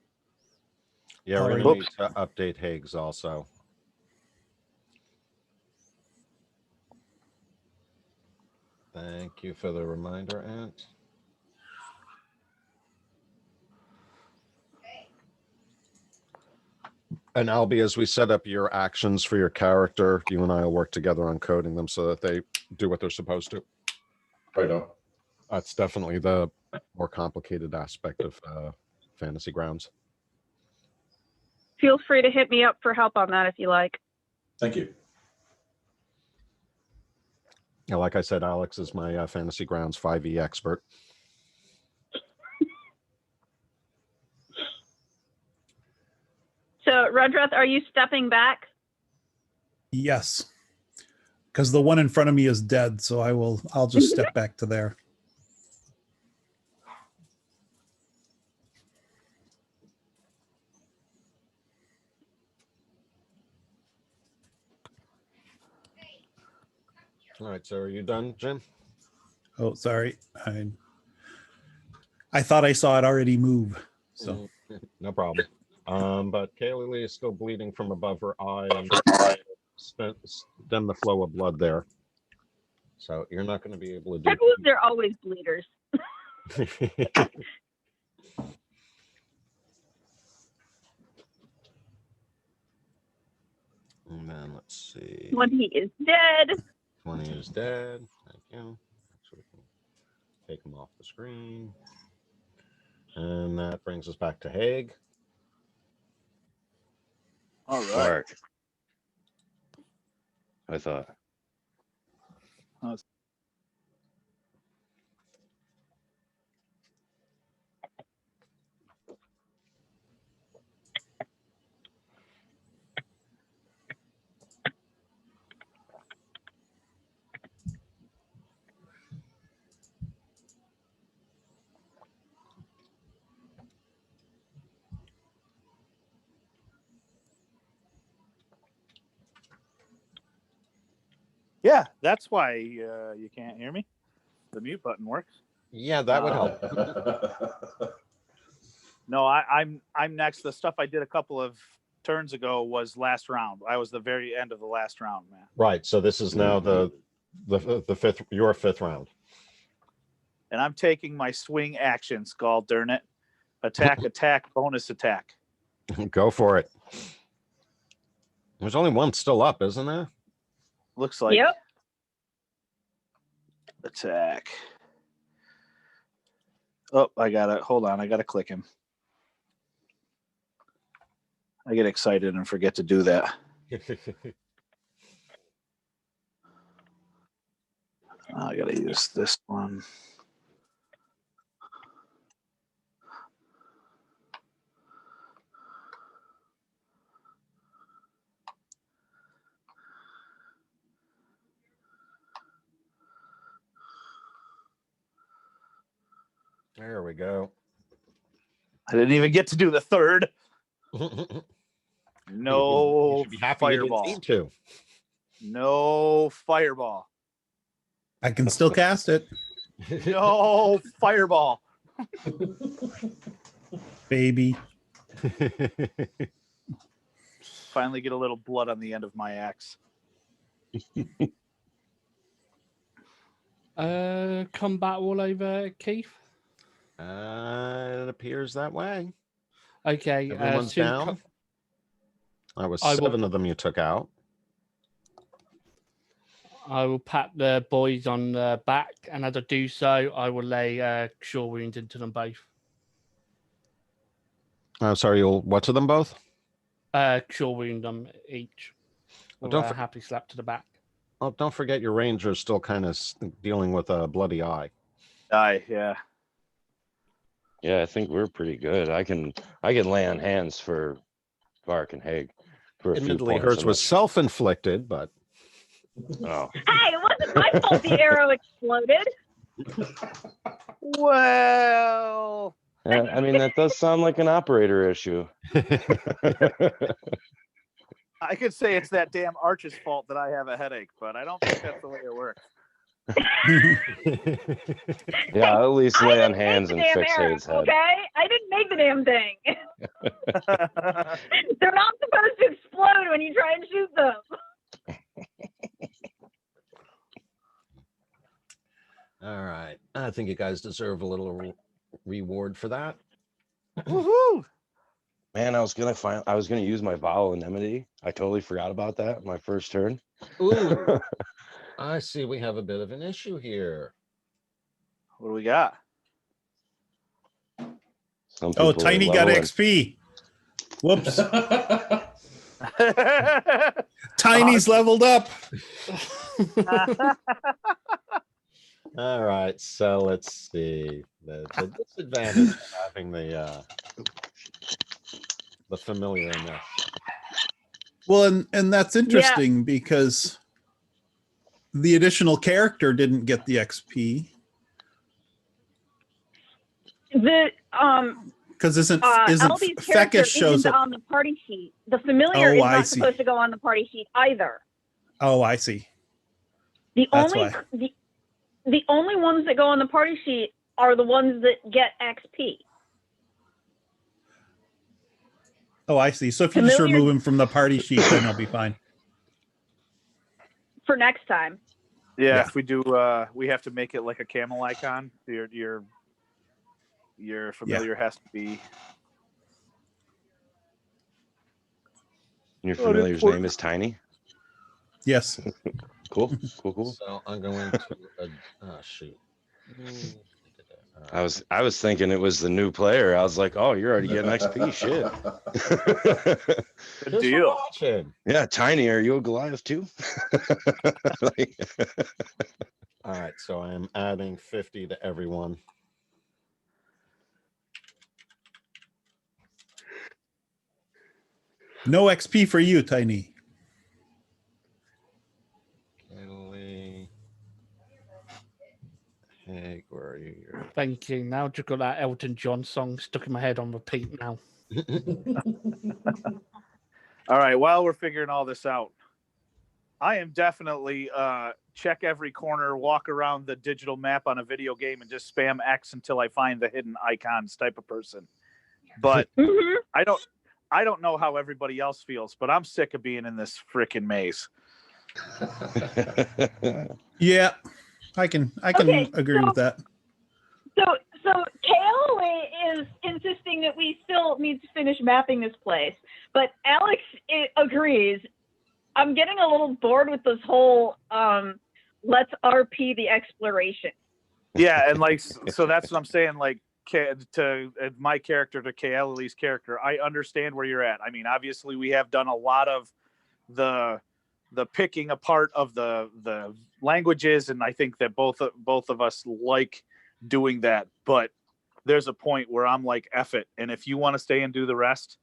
Yeah, we're gonna need to update Higgs also. Thank you for the reminder, Ant. And Albie, as we set up your actions for your character, you and I will work together on coding them so that they do what they're supposed to. Right on. That's definitely the more complicated aspect of Fantasy Grounds. Feel free to hit me up for help on that if you like. Thank you. Yeah, like I said, Alex is my Fantasy Grounds 5e expert. So, Rudrath, are you stepping back? Yes, because the one in front of me is dead, so I'll just step back to there. All right, so are you done, Jim? Oh, sorry. I thought I saw it already move. So no problem. But Kaylee Lee is still bleeding from above her eye and stem the flow of blood there. So you're not going to be able to do. They're always bleeders. And then let's see. 20 is dead. 20 is dead. Thank you. So we can take him off the screen. And that brings us back to Haig. All right. Mark. I thought. Yeah, that's why you can't hear me. The mute button works. Yeah, that would help. No, I'm next. The stuff I did a couple of turns ago was last round. I was the very end of the last round, man. Right. So this is now the fifth, your fifth round. And I'm taking my swing action, Skull, darn it. Attack, attack, bonus attack. Go for it. There's only one still up, isn't there? Looks like. Yep. Attack. Oh, I gotta hold on. I gotta click him. I get excited and forget to do that. I gotta use this one. There we go. I didn't even get to do the third. No you should be happy fireball. You didn't need to. No fireball. I can still cast it. No fireball. Baby. Finally get a little blood on the end of my axe. Combat all over, Keith? It appears that way. Okay. Everyone's down. That was 7 of them you took out. I will pat the boys on the back, and as I do so, I will lay Cure Wounds into them both. Oh, sorry, you'll what to them both? Cure Wound them each. Well, happy slap to the back. Oh, don't forget your ranger's still kind of dealing with a bloody eye. Yeah. Yeah, I think we're pretty good. I can lay on hands for Vark and Haig for a few Admittedly, points. hers was self-inflicted, but oh. Hey, it wasn't my fault the arrow exploded. Well, I mean, that does sound like an operator issue. I could say it's that damn Arch's fault that I have a headache, but I don't think that's the way it works. Yeah, I'll at least I lay on didn't make hands the and damn fix arrow, Hade's head. okay? I didn't make the damn thing. They're not supposed to explode when you try and shoot them. All right. I think you guys deserve a little reward for that. Woohoo! Man, I was gonna use my vow of enmity. I totally forgot about that my first turn. Ooh, I see we have a bit of an issue here. What do we got? Some Oh, people are Tiny got leveling. XP. Whoops. Tiny's leveled up. All right, so let's see. The disadvantage of having the familiar in this. Well, and that's interesting because the additional character didn't get the XP. Because isn't Albie's character Fecus shows isn't up on the party sheet. The familiar is I not see. supposed to go on the party sheet either. Oh, I see. The That's only why. the only ones that go on the party sheet are the ones that get XP. Oh, I see. So if you just Familiar- remove him from the party sheet, then he'll be fine. For next time. Yeah, if we do, we have to make it like a camel icon. Your familiar has to be. Your familiar's name is Tiny? Yes. Cool. So I'm going to shoot. I was thinking it was the new player. I was like, oh, you're already getting XP. Shit. Good deal. Yeah, Tiny, are you a Goliath too? All right, so I am adding 50 to everyone. No XP for you, Tiny. Italy. Hey, where are you? Thank you. Now just got that Elton John song stuck in my head on repeat now. All right, while we're figuring all this out, I am definitely check every corner, walk around the digital map on a video game, and just spam X until I find the hidden icons type of person. But I don't know how everybody else feels, but I'm sick of being in this freaking maze. Yeah, I can agree with that. So Kale is insisting that we still need to finish mapping this place, but Alex agrees. I'm getting a little bored with this whole let's RP the exploration. Yeah, and like so that's what I'm saying. Like to my character to Kaeli's character, I understand where you're at. I mean, obviously we have done a lot of the picking apart of the languages, and I think that both of us like doing that. But there's a point where I'm like, F it, and if you want to stay and do the rest,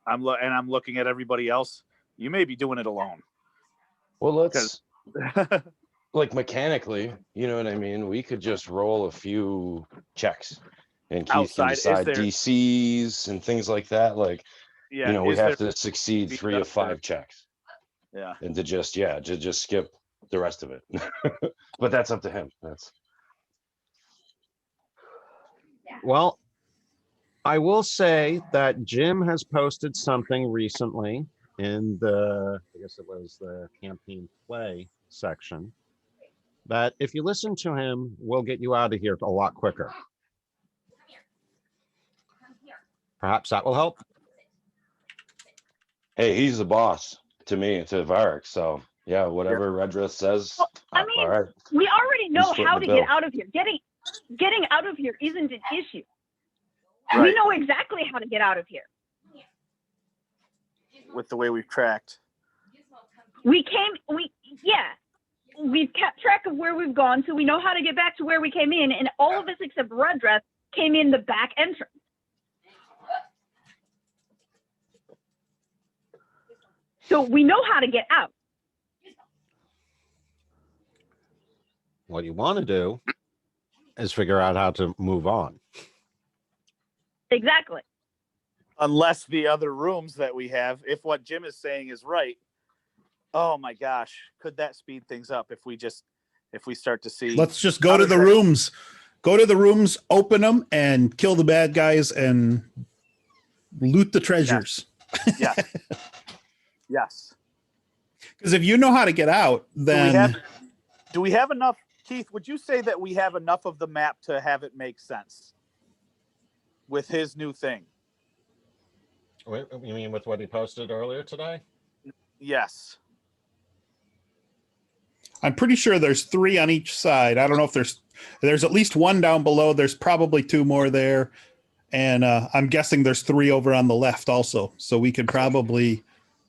I'm looking at everybody else. You may be doing it alone. Well, let's like mechanically, you know what I mean? We could just roll a few checks and Keith can decide DCs and things like that. Like, yeah, you know, we have to succeed 3 of 5 checks. Yeah. And to just skip the rest of it. But that's up to him. Well, I will say that Jim has posted something recently in the, I guess it was the campaign play section, that if you listen to him, will get you out of here a lot quicker. Perhaps that will help. Hey, he's the boss to me, to Varric. So yeah, whatever Redrith says. Well, I mean, all right. we already know He's how footing to the get bill. out of here. Getting out of here isn't an issue. Right. We know exactly how to get out of here. With the way we've tracked. We've kept track of where we've gone, so we know how to get back to where we came in, and all of us except Redrith came in the back entrance. So we know how to get out. What you want to do is figure out how to move on. Exactly. Unless the other rooms that we have, if what Jim is saying is right, oh my gosh, could that speed things up if we just if we start to see. Let's just go to the rooms. Go to the rooms, open them, and kill the bad guys and loot the treasures. Yes. Yes. Because if you know how to get out, then do we have enough, Keith? Would you say that we have enough of the map to have it make sense with his new thing? Wait, you mean with what he posted earlier today? Yes. I'm pretty sure there's 3 on each side. I don't know if there's at least 1 down below. There's probably 2 more there. And I'm guessing there's 3 over on the left also. So we could probably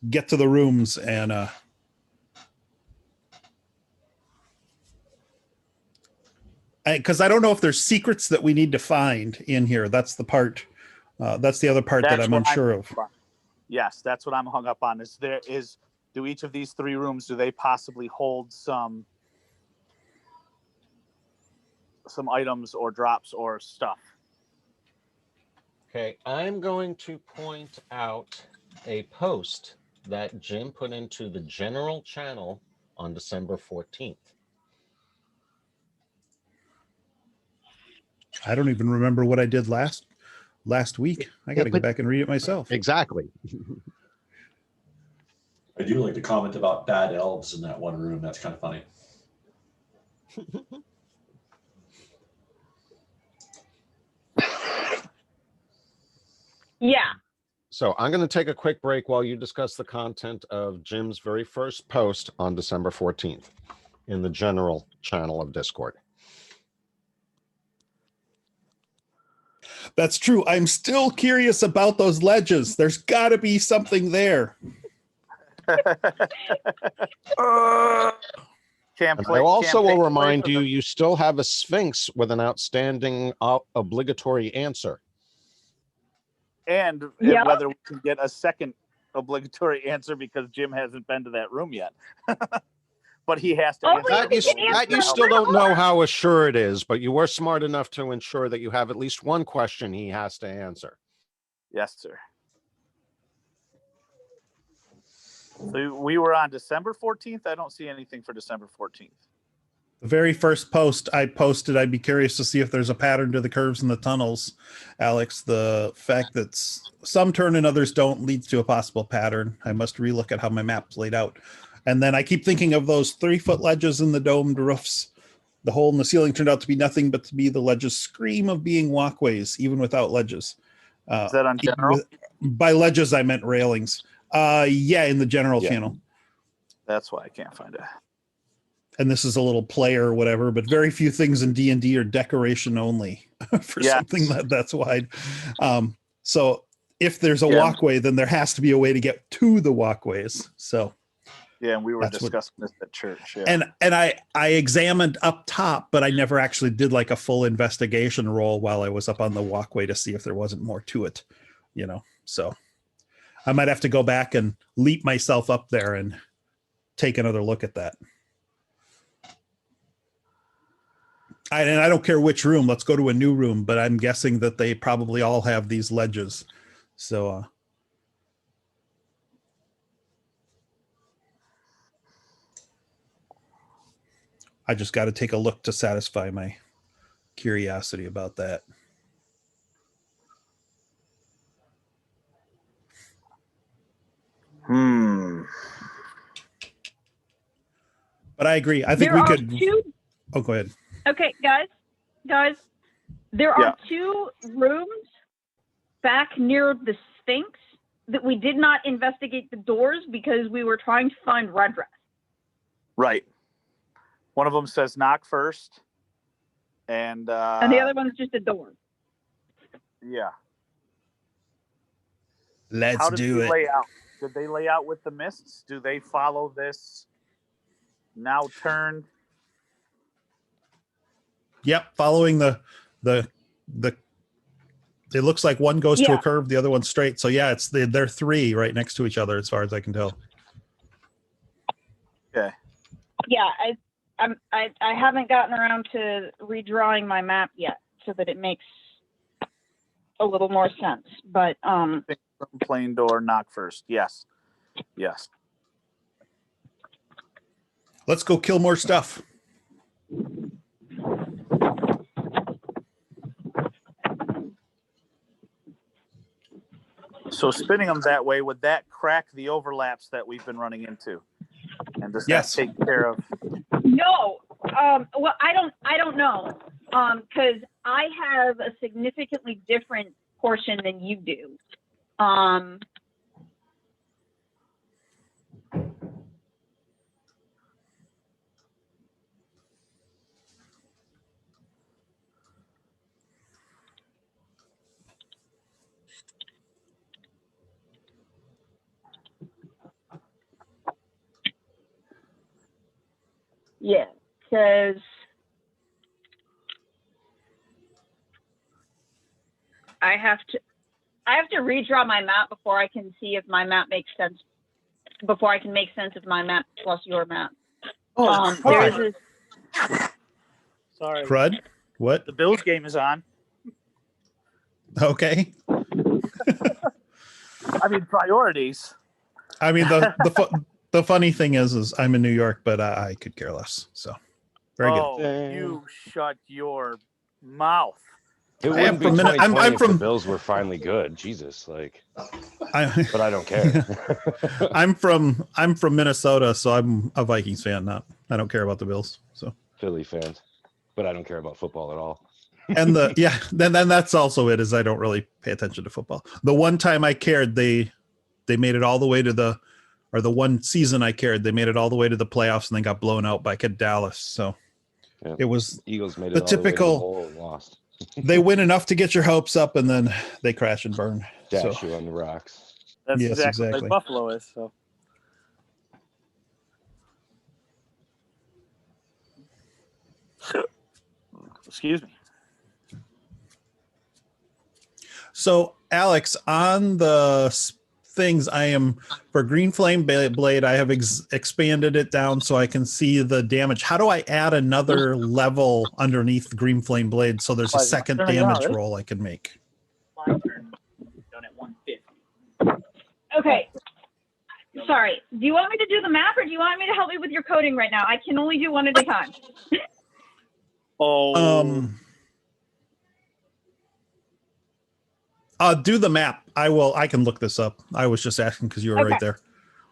get to the rooms and because I don't know if there's secrets that we need to find in here. That's the part. That's the other part that I'm unsure of. Yes, that's what I'm hung up on. Do each of these 3 rooms, do they possibly hold some items or drops or stuff? Okay, I'm going to point out a post that Jim put into the general channel on December 14th. I don't even remember what I did last week. I got to go back and read it myself. Exactly. I do like to comment about bad elves in that one room. That's kind of funny. Yeah. So I'm going to take a quick break while you discuss the content of Jim's very first post on December 14th in the general channel of Discord. That's true. I'm still curious about those ledges. There's got to be something there. I also will remind you, you still have a Sphinx with an outstanding obligatory answer. And whether we can get a second obligatory answer because Jim hasn't been to that room yet. But he has to answer. That you still don't know how sure it is, but you were smart enough to ensure that you have at least one question he has to answer. Yes, sir. So we were on December 14th. I don't see anything for December 14th. The very first post I posted, I'd be curious to see if there's a pattern to the curves in the tunnels, Alex. The fact that some turn and others don't leads to a possible pattern. I must relook at how my map's laid out. And then I keep thinking of those 3-foot ledges in the domed roofs. The hole in the ceiling turned out to be nothing but to be the ledges scream of being walkways, even without ledges. Is that on general? By ledges, I meant railings. Yeah, in the general channel. That's why I can't find it. And this is a little player or whatever, but very few things in D&D are decoration only for something that's wide. So if there's a walkway, then there has to be a way to get to the walkways. So yeah, and we were discussing this at church. Yeah. And I examined up top, but I never actually did like a full investigation roll while I was up on the walkway to see if there wasn't more to it, So I might have to go back and leap myself up there and take another look at that. And I don't care which room. Let's go to a new room, but I'm guessing that they probably all have these ledges. So I just got to take a look to satisfy my curiosity about that. But I agree. I think we could. Oh, go ahead. Okay, guys, there are 2 rooms back near the Sphinx that we did not investigate the doors because we were trying to find Redress. Right. One of them says knock first. And the other one's just a door. Yeah. Let's do it. Lay out? Did they lay out with the mists? Do they follow this now turn? Yep, following the it looks like one goes to a curve, the other one's straight. So yeah, they're 3 right next to each other as far as I can tell. Okay. Yeah, I haven't gotten around to redrawing my map yet so that it makes a little more sense. But plain door, knock first. Yes. Let's go kill more stuff. So spinning them that way, would that crack the overlaps that we've been running into? And does that take care of? No. Well, I don't know. Because I have a significantly different portion than you do. Yeah, because I have to redraw my map before I can see if my map makes sense. Before I can make sense of my map plus your map. There is this. Sorry. Crud? What? The Bills game is on. Okay. I mean, priorities. I mean, the funny thing is I'm in New York, but I could care less. So very good. You shut your mouth. It I am wouldn't be from Minne- 2020 I'm if from- the Bills were finally good. Jesus, like. But I don't care. I'm from Minnesota, so I'm a Vikings fan. I don't care about the Bills. So Philly fans, but I don't care about football at all. and then that's also it, is I don't really pay attention to football. The one time I cared, they made it all the way to the one season I cared, they made it all the way to the playoffs and then got blown out by Dallas. So it was Eagles made it the all the way to the typical bowl and lost. They win enough to get your hopes up and then they crash and burn. Dash you on the rocks. That's Yes, exactly exactly. like Buffalo is. So. Excuse me. So, Alex, on the things I am for Green Flame Blade, I have expanded it down so I can see the damage. How do I add another level underneath Green Flame Blade so there's a second damage roll I can make? My turn. Done at 150. Okay. Sorry. Do you want me to do the map or do you want me to help me with your coding right now? I can only do one at a time. Do the map. I can look this up. I was just asking because you were right there.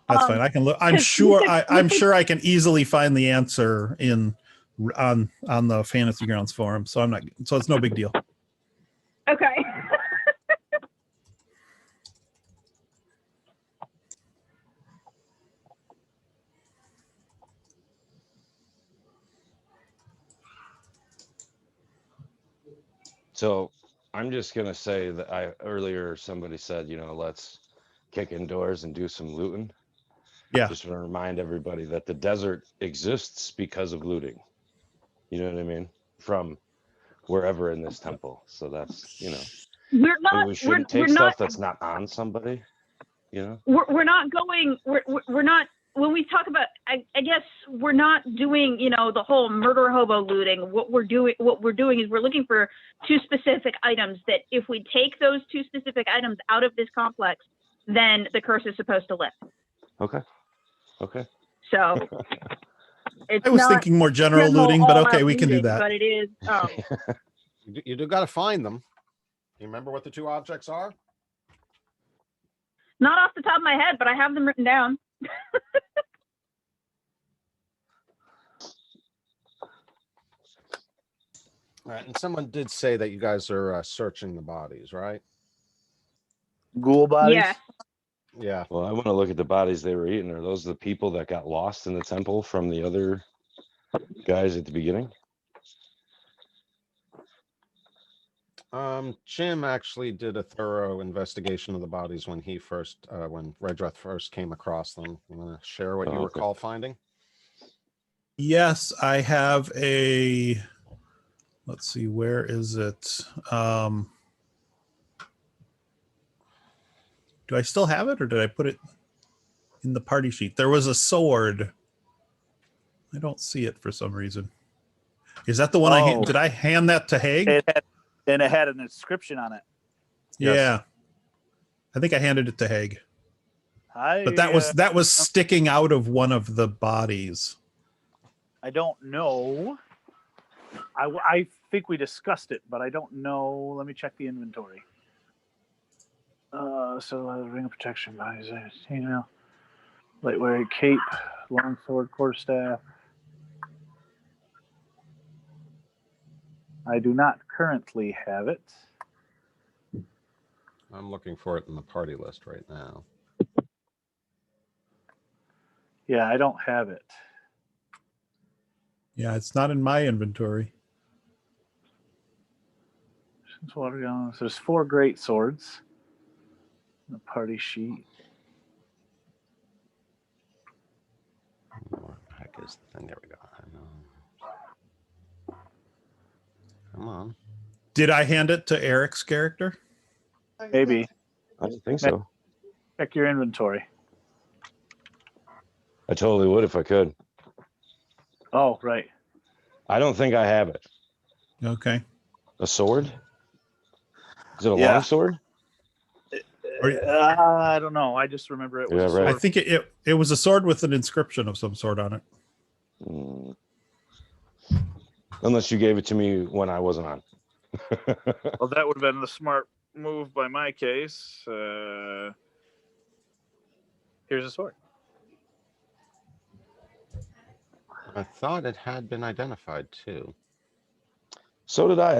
That's fine. I can look. I'm sure I can easily find the answer on the Fantasy Grounds forum. So it's no big deal. Okay. So I'm just gonna say that earlier somebody said, let's kick indoors and do some looting. Yeah. Just want to remind everybody that the desert exists because of looting. You know what I mean? From wherever in this temple. So that's, We're not. we shouldn't take stuff that's not on somebody. We're not going. We're not. When we talk about, I guess we're not doing, the whole murder hobo looting. What we're doing is we're looking for two specific items that if we take those two specific items out of this complex, then the curse is supposed to lift. Okay. So it's I was thinking more general looting, but okay, we can do that. But it is. You do got to find them. You remember what the two objects are? Not off the top of my head, but I have them written down. All right, and someone did say that you guys are searching the bodies, right? Ghoul bodies? Yeah. Yeah. Well, I want to look at the bodies they were eating. Are those the people that got lost in the temple from the other guys at the beginning? Jim actually did a thorough investigation of the bodies when Redreth first came across them. You want to share what you recall finding? Yes, I have a. Let's see, where is it? Do I still have it, or did I put it in the party sheet? There was a sword. I don't see it for some reason. Is that the one did I hand that to Haig? And it had an inscription on it. Yeah. Yes. I think I handed it to Haig. But that was sticking out of one of the bodies. I don't know. I think we discussed it, but I don't know. Let me check the inventory. So ring of protection, lightweight cape, longsword, quarterstaff. I do not currently have it. I'm looking for it in the party list right now. Yeah, I don't have it. Yeah, it's not in my inventory. There's 4 great swords. The party sheet. What the heck is the thing? There we go. I know. Come on. Did I hand it to Eric's character? Maybe. I don't think so. Check your inventory. I totally would if I could. Oh, right. I don't think I have it. Okay. A sword? Is it a Yeah. long sword? I don't know. I just remember it was a sword. I think it was a sword with an inscription of some sort on it. Unless you gave it to me when I wasn't on. Well, that would have been the smart move by my case. Here's a sword. I thought it had been identified too. So did I.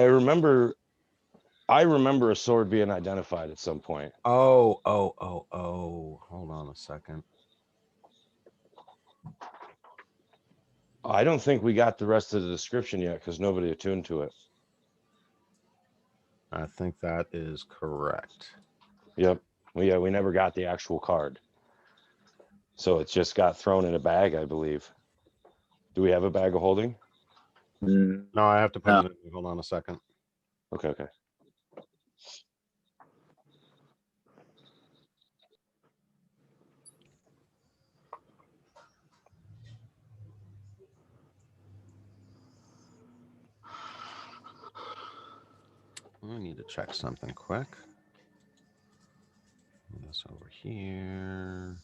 I remember a sword being identified at some point. Oh. Hold on a second. I don't think we got the rest of the description yet because nobody attuned to it. I think that is correct. Yep. Well, yeah, we never got the actual card. So it just got thrown in a bag, I believe. Do we have a bag of holding? No, I have to put it in. Hold on a second. Okay. I need to check something quick. This over here.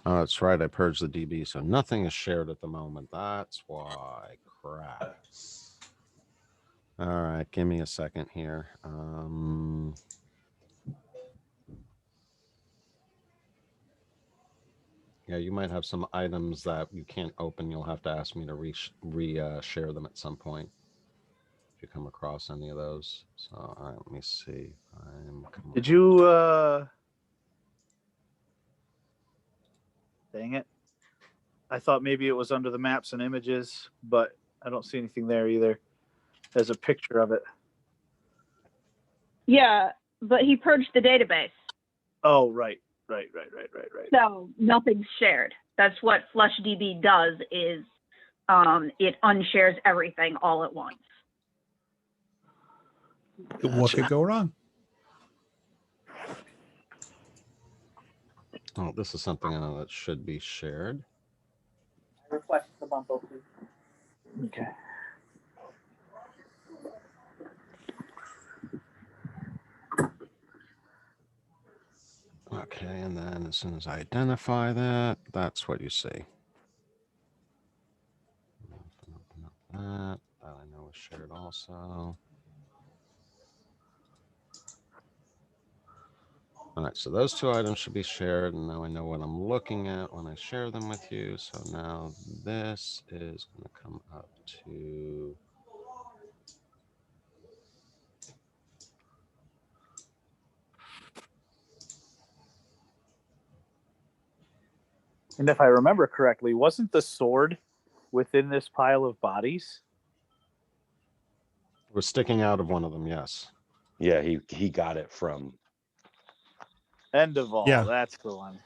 Oh, that's right. I purged the DB, so nothing is shared at the moment. That's why. Crap. All right, give me a second here. Yeah, you might have some items that you can't open. You'll have to ask me to share them at some point if you come across any of those. So, all right, let me see. Did you? Dang it! I thought maybe it was under the maps and images, but I don't see anything there either. There's a picture of it. Yeah, but he purged the database. Oh, right. So nothing's shared. That's what FlushDB does is it unshares everything all at once. What could go wrong? Oh, this is something I know that should be shared. I request the bump over. Okay. Okay, and then as soon as I identify that, that's what you see. Open up that I know is shared also. All right, so those 2 items should be shared, and now I know what I'm looking at when I share them with you. So now this is going to come up to... And if I remember correctly, wasn't the sword within this pile of bodies? We're sticking out of one of them, yes. Yeah, he got it from. End of all. Yeah. That's the one.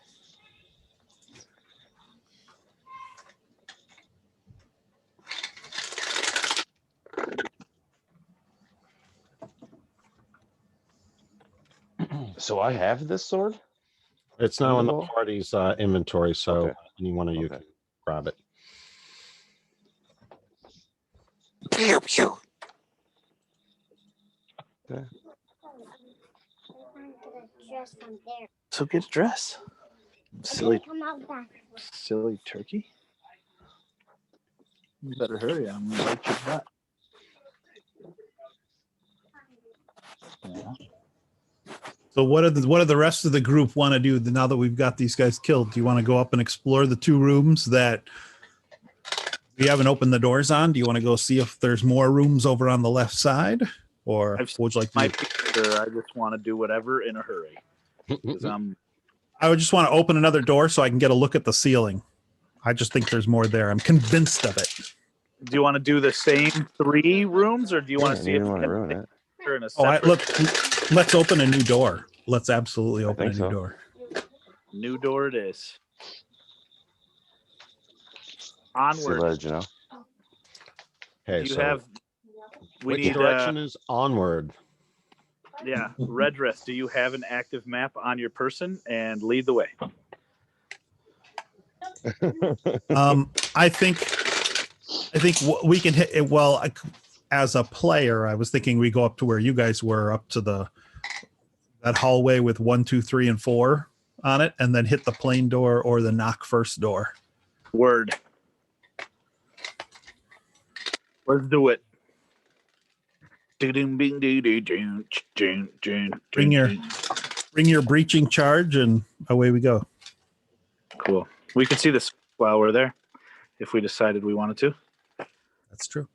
So I have this sword? It's now in the party's inventory, so any one of you can grab it. Pew, pew. Okay. So get a dress. Silly turkey. You better hurry. I'm gonna bite your butt. Yeah. So what do the rest of the group want to do now that we've got these guys killed? Do you want to go up and explore the two rooms that we haven't opened the doors on? Do you want to go see if there's more rooms over on the left side? Or what would you like to My do? picture, I just want to do whatever in a hurry. 'Cause I would just want to open another door so I can get a look at the ceiling. I just think there's more there. I'm convinced of it. do you want to do the same 3 rooms, or do you want to see if you we want to can ruin it. picture in a Oh, separate let's open a new door. Let's absolutely open a new so. door. new door? It is. See Onward. ledge, you know. Okay, Do you so have? We which need. direction is onward? Yeah, red dress. Do you have an active map on your person? And lead the way. I think we can hit it. Well, as a player, I was thinking we go up to where you guys were, up to that hallway with 1, 2, 3, and 4 on it, and then hit the plain door or the knock first door. Word. Let's do it. Bring your breaching charge, and away we go. Cool. We could see this while we're there, if we decided we wanted to. That's true.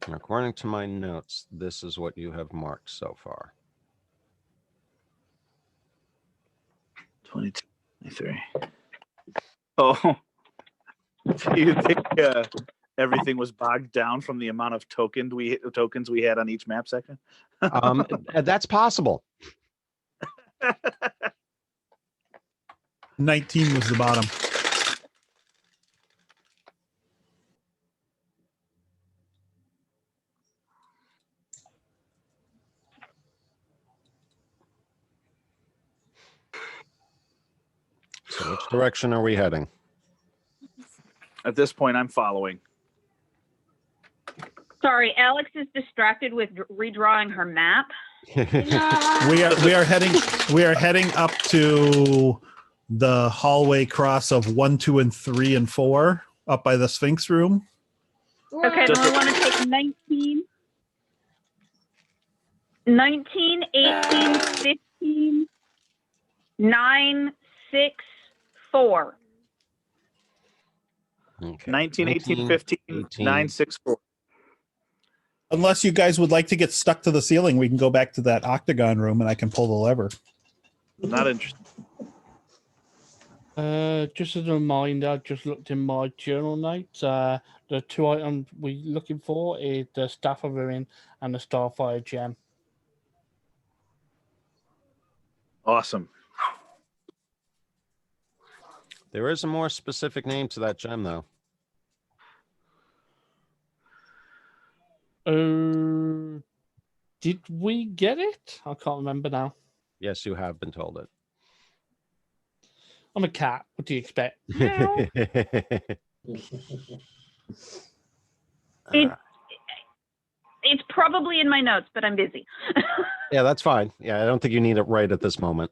According to my notes, this is what you have marked so far. 22, 23. Oh, do you think everything was bogged down from the amount of tokens we had on each map section? That's possible. 19 was the bottom. So which direction are we heading? At this point, I'm following. Sorry, Alex is distracted with redrawing her map. We are heading up to the hallway cross of 1, 2, and 3, and 4 up by the Sphinx room. Okay, then we want to take 19, 18, 15, 9, 6, 4. Okay. 19, 18, 15, 9, 6, 4. Unless you guys would like to get stuck to the ceiling, we can go back to that octagon room and I can pull the lever. Not interested. Just as a reminder, I just looked in my journal notes. The 2 items we're looking for is the Staff of Ruin and the Starfire Gem. Awesome. There is a more specific name to that gem, though. Did we get it? I can't remember now. Yes, you have been told it. I'm a cat. What do you expect? It's probably in my notes, but I'm busy. Yeah, that's fine. Yeah, I don't think you need it right at this moment.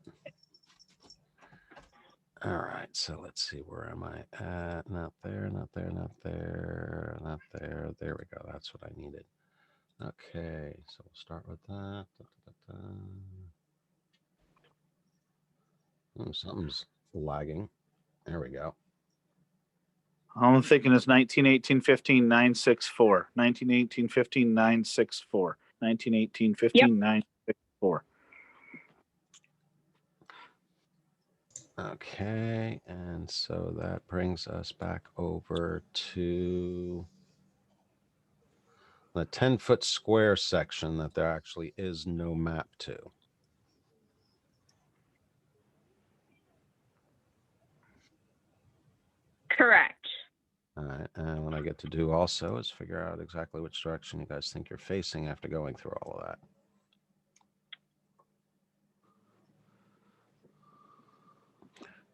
All right, so let's see. Where am I at? Not there, not there, not there, not there. There we go. That's what I needed. Okay, so we'll start with that. Oh, something's lagging. There we go. All I'm thinking is 19, 18, 15, 9, 6, 4. 19, 18, 15, 9, 6, 4. 19, 18, 15, 9, 6, 4. Okay, and so that brings us back over to the 10-foot square section that there actually is no map to. Correct. All right, and what I get to do also is figure out exactly which direction you guys think you're facing after going through all of that.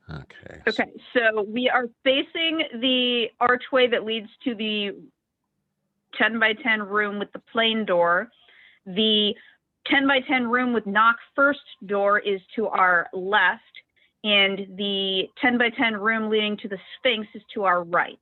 Okay. Okay, so we are facing the archway that leads to the 10 by 10 room with the plain door. The 10 by 10 room with knock first door is to our left, and the 10 by 10 room leading to the Sphinx is to our right.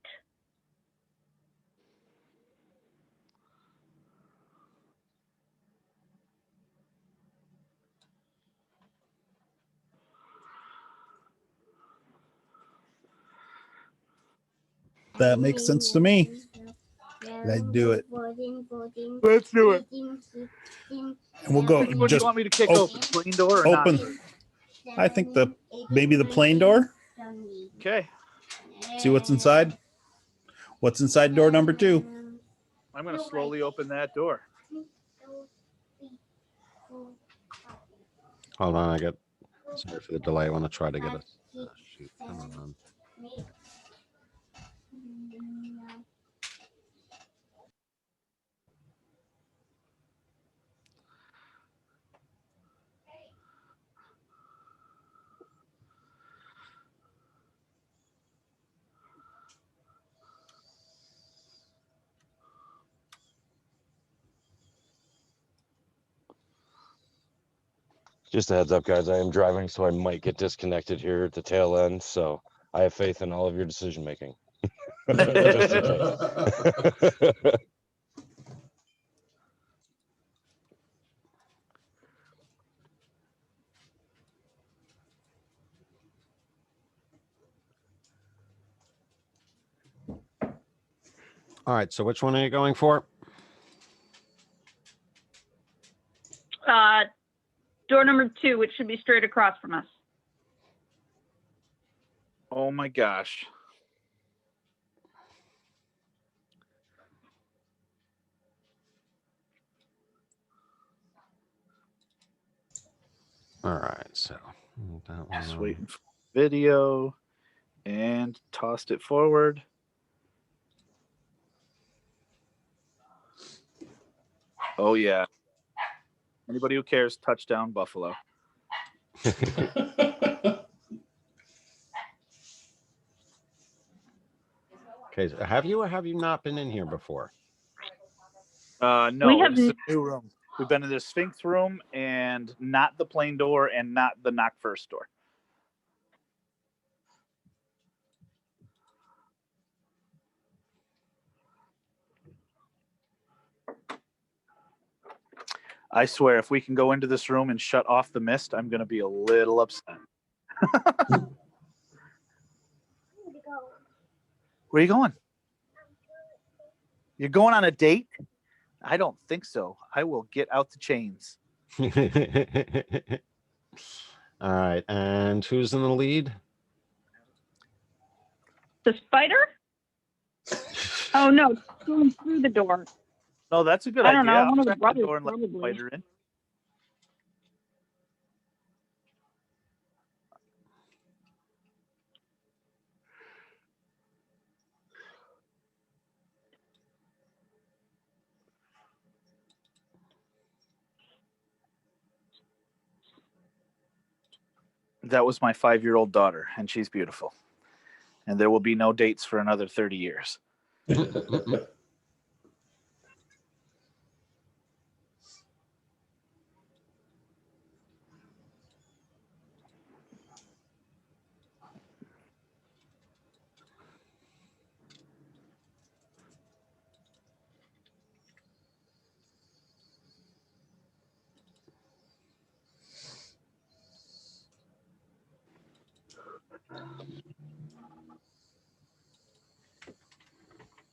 That makes sense to me. Let's do it. Let's do it. And we'll go. Which one do you want me to kick open? Plain door or open. Not? I think maybe the plain door. Okay. See what's inside. What's inside door number 2? I'm going to slowly open that door. Hold on, sorry for the delay. I want to try to get it. Oh, shoot, come on. Just a heads up, guys. I am driving, so I might get disconnected here at the tail end. So I have faith in all of your decision making. Just in case. All right, so which one are you going for? Door number 2, which should be straight across from us. Oh my gosh. All right, so that one. Just waiting for video and tossed it forward. Oh yeah. Anybody who cares, touchdown Buffalo. Okay, so have you or have you not been in here before? No, We have this is a new room. We've been in the Sphinx room and not the plain door and not the knock first door. I swear, if we can go into this room and shut off the mist, I'm going to be a little upset. Where are you going? You're going on a date? I don't think so. I will get out the chains. All right, and who's in the lead? The spider? Oh no, going through the door. No, that's a good I idea. don't know. One I'll of the crack the brothers door and let the probably. spider in. That was my 5-year-old daughter, and she's beautiful. And there will be no dates for another 30 years.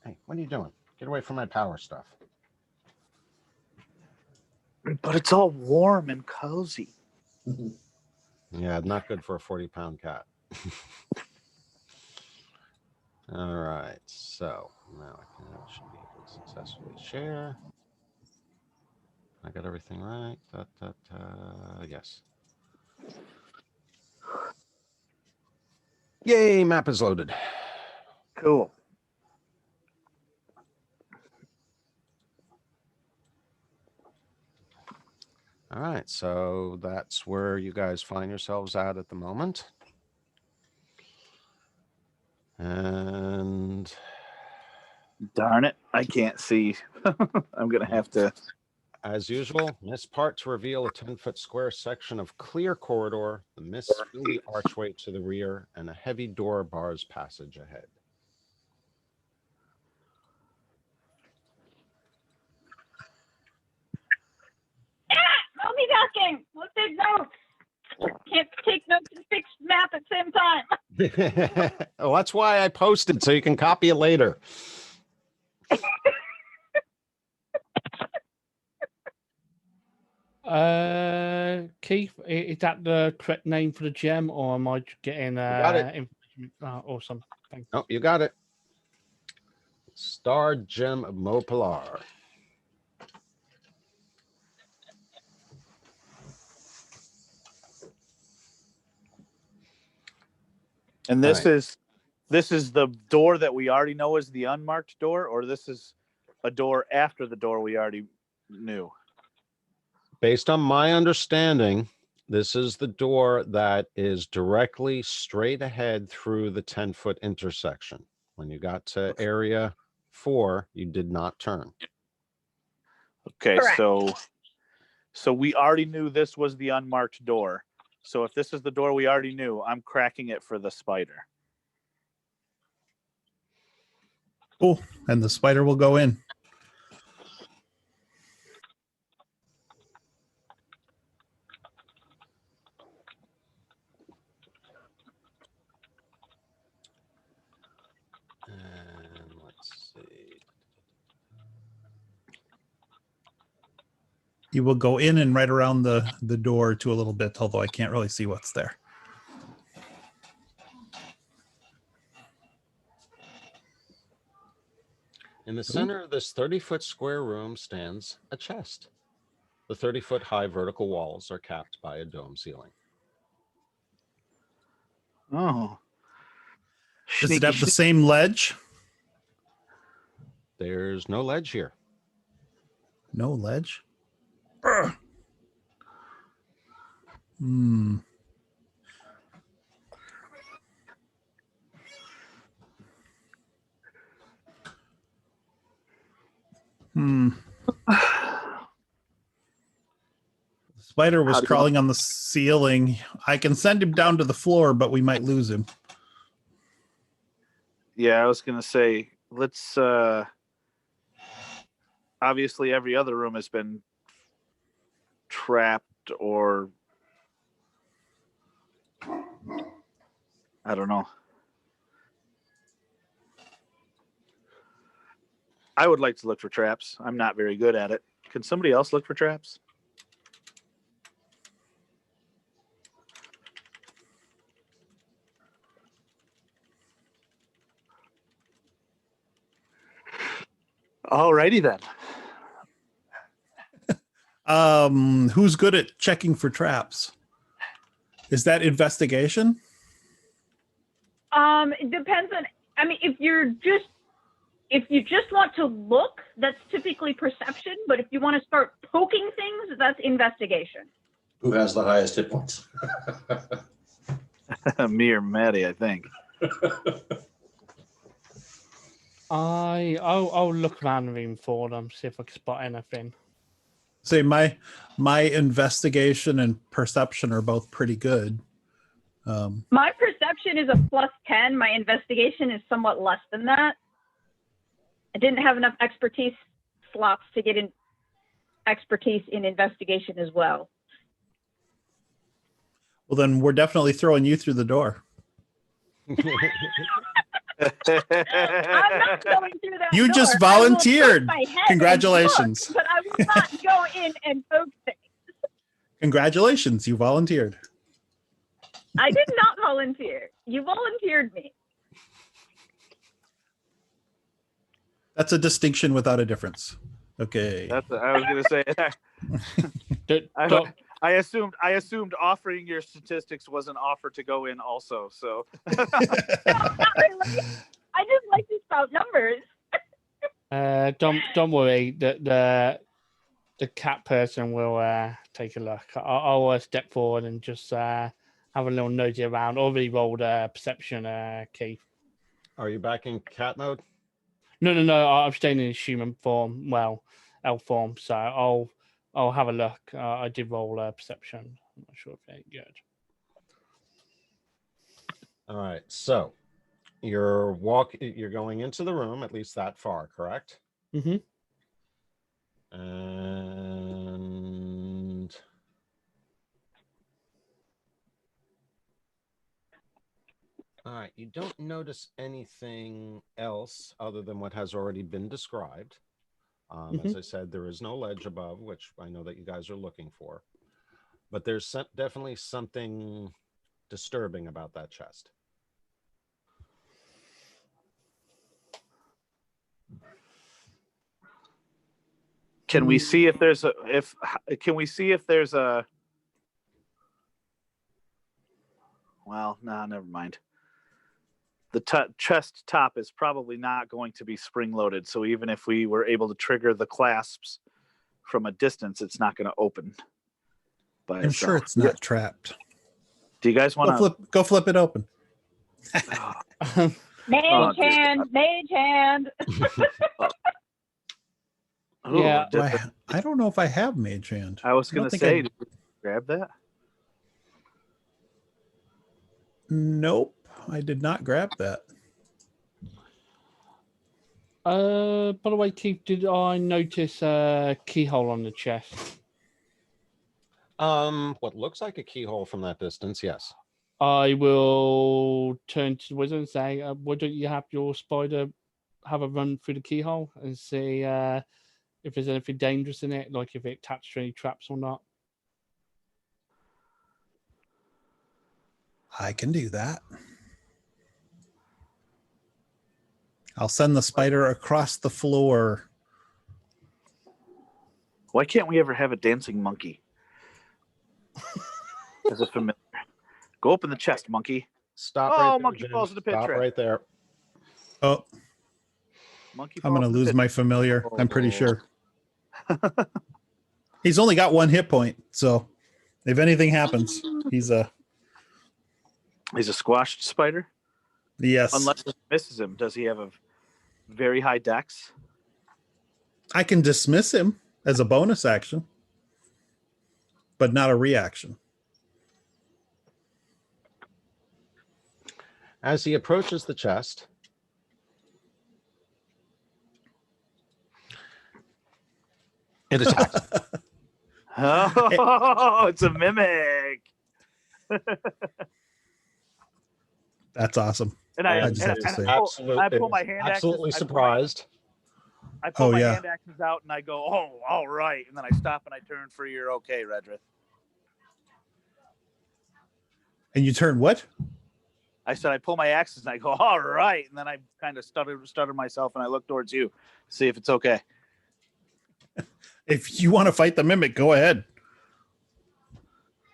Hey, what are you doing? Get away from my power stuff. But it's all warm and cozy. Yeah, not good for a 40-pound cat. All right, so now should be able to successfully share. I got everything right. Yes. Yay, map is loaded. Cool. All right, so that's where you guys find yourselves at the moment. And darn it, I can't see. I'm going to have to As usual, miss part to reveal a 10-foot square section of clear corridor. The mists fill the archway to the rear, and a heavy door bars passage ahead. Multitasking. Let's take notes. Can't take notes and fix map at the same time. Well, that's why I posted, so you can copy it later. Keith, is that the correct name for the gem, or am I getting got it. information? Awesome. Thank Oh, you got it. Star Gem of Mopilar. And this Right. is the door that we already know is the unmarked door, or this is a door after the door we already knew. Based on my understanding, this is the door that is directly straight ahead through the 10-foot intersection. When you got to area 4, you did not turn. Okay, Correct. so we already knew this was the unmarked door. So if this is the door we already knew, I'm cracking it for the spider. Cool. And the spider will go in. And let's see. You will go in and right around the door to a little bit, although I can't really see what's there. In the center of this 30-foot square room stands a chest. The 30-foot high vertical walls are capped by a dome ceiling. Oh. Does it have the same ledge? There's no ledge here. No ledge? Ugh. Hmm. The spider was crawling on the ceiling. I can send him down to the floor, but we might lose him. Yeah, I was gonna say, let's obviously every other room has been trapped, or I don't know. I would like to look for traps. I'm not very good at it. Can somebody else look for traps? Alrighty then. Who's good at checking for traps? Is that investigation? It depends on. I mean, if you just want to look, that's typically perception. But if you want to start poking things, that's investigation. Who has the highest hit points? Me or Maddie, I think. I'll look around the room for them, see if I can spot anything. Say my investigation and perception are both pretty good. My perception is a +10. My investigation is somewhat less than that. I didn't have enough expertise slots to get in expertise in investigation as well. Well, then we're definitely throwing you through the door. I'm not going through that You door. just I will volunteered. poke my head and Congratulations. look, but I will not go in and poke things. Congratulations, you volunteered. I did not volunteer. You volunteered me. That's a distinction without a difference. Okay. I was gonna say. I assumed offering your statistics was an offer to go in also. So. No, not really. I just like to spout numbers. Don't worry. The cat person will take a look. I'll step forward and just have a little nosy around. Already rolled a perception, Keith. Are you back in cat mode? No. I'm staying in human form. Well, elf form. So I'll I'll have a look. I did roll a perception. I'm not sure if they're good. All right. So you're going into the room, at least that far, correct? Mm-hmm. And all right, you don't notice anything else other than what has already been described. As I said, there is no ledge above, which I know that you guys are looking for, but there's definitely something disturbing about that chest. Can we see if there's a well, nah, never mind. The chest top is probably not going to be spring loaded, so even if we were able to trigger the clasps from a distance, it's not going to open by I'm itself. sure it's not trapped. Do you guys want to go flip it open? Mage hand, mage hand. Yeah. I don't know if I have mage hand. I was going to say, did you grab that? Nope, I did not grab that. By the way, Keith, did I notice a keyhole on the chest? What looks like a keyhole from that distance, yes. I will turn to the wizard and say, why don't you have your spider have a run through the keyhole and see if there's anything dangerous in it, like if it attached to any traps or not? I can do that. I'll send the spider across the floor. Why can't we ever have a dancing monkey as a familiar? Go open the chest, monkey. Stop. Oh, right monkey there, falls in the pit Stop trap. right there. Oh, Monkey. I'm going to falls in the lose pit my trap. familiar. I'm pretty sure. He's only got 1 hit point, so if anything happens, he's a squashed spider. Yes. Unless it misses him, does he have a very high dex? I can dismiss him as a bonus action, but not a reaction. As he approaches the chest, it attacks. Oh, it's a mimic. That's awesome. And I pull my hand absolutely axes, surprised. I pull my hand axes out and I go, oh, all right. And then I stop and I turn for your okay, Redrith. And you turn what? I said I pull my axes and I go, all right. And then I kind of stutter myself and I look towards you to see if it's okay. If you want to fight the mimic, go ahead.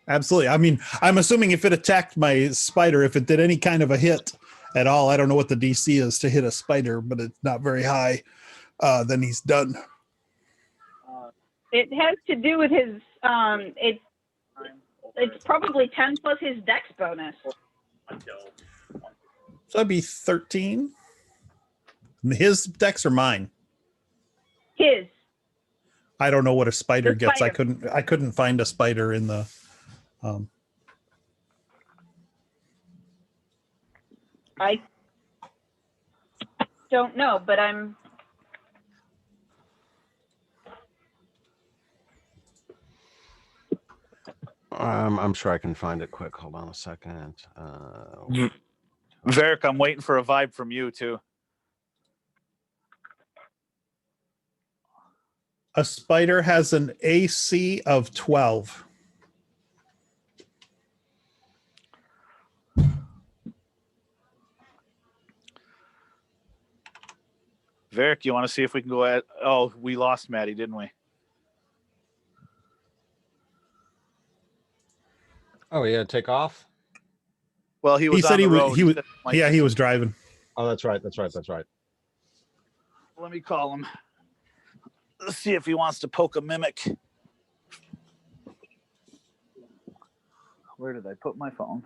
Absolutely. I mean, I'm assuming if it attacked my spider, if it did any kind of a hit at all, I don't know what the DC is to hit a spider, but it's not very high, then he's done. It has to do with his, it's probably 10 plus his dex bonus. So that'd be 13. His dex or mine? His. I don't know what a spider The gets. spider. I couldn't find a spider in the I don't know, but I'm sure I can find it quick. Hold on a second. Varric, I'm waiting for a vibe from you too. a spider has an AC of 12. Varric, you want to see if we can go at? Oh, we lost Maddie, didn't we? Oh, yeah, take off. Well, he was. He said on he the was. road. He was. said Yeah, he was driving. Oh, that's right. That's right. Let me call him. Let's see if he wants to poke a mimic. Where did I put my phone?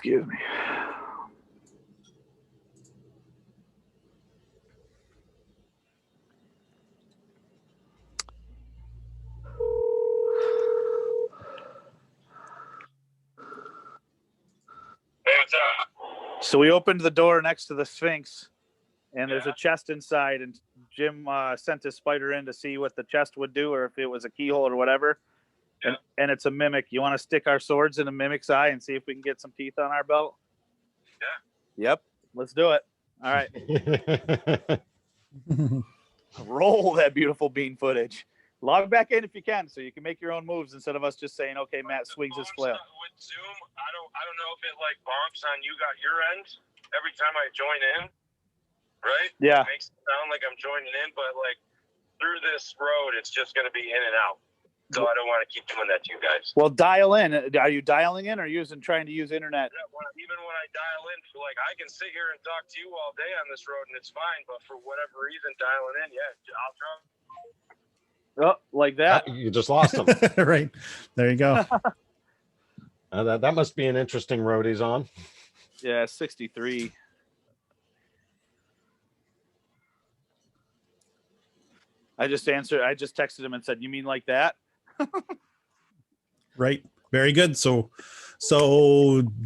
Excuse me. So we opened the door next to the Sphinx, and there's a chest inside, and Jim sent his spider in to see what the chest would do, or if it was a keyhole or whatever. And it's a mimic. You want to stick our swords in a mimic's eye and see if we can get some teeth on our belt? Yeah. Yep. Let's do it. All right. Roll that beautiful bean footage. Log back in if you can, so you can make your own moves instead of us just saying, "Okay, Matt swings his flail." With Zoom, I don't know if it like bonks on you got your end every time I join in, right? Yeah. It makes it sound like I'm joining in, but like through this road, it's just going to be in and out. So I don't want to keep doing that to you guys. Well, dial in. Are you dialing in or trying to use internet? Yeah, even when I dial in, like I can sit here and talk to you all day on this road, and it's fine. But for whatever reason, dialing in, yeah, I'll try. Oh, like that. You just lost him. Right. There you go. That must be an interesting road he's on. Yeah, 63. I just texted him and said, "You mean like that?" Right. Very good. So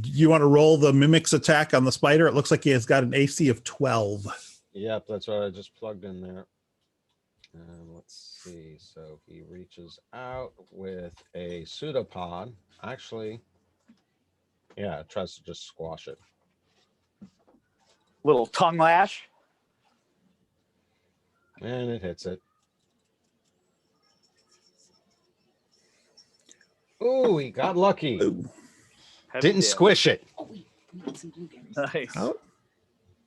you want to roll the mimic's attack on the spider? It looks like he has got an AC of 12. Yep, that's what I just plugged in there. Let's see. So he reaches out with a pseudopod. Actually, yeah, it tries to just squash it. Little tongue lash. And it hits it. Ooh, he got lucky. Didn't squish it. Nice. Oh.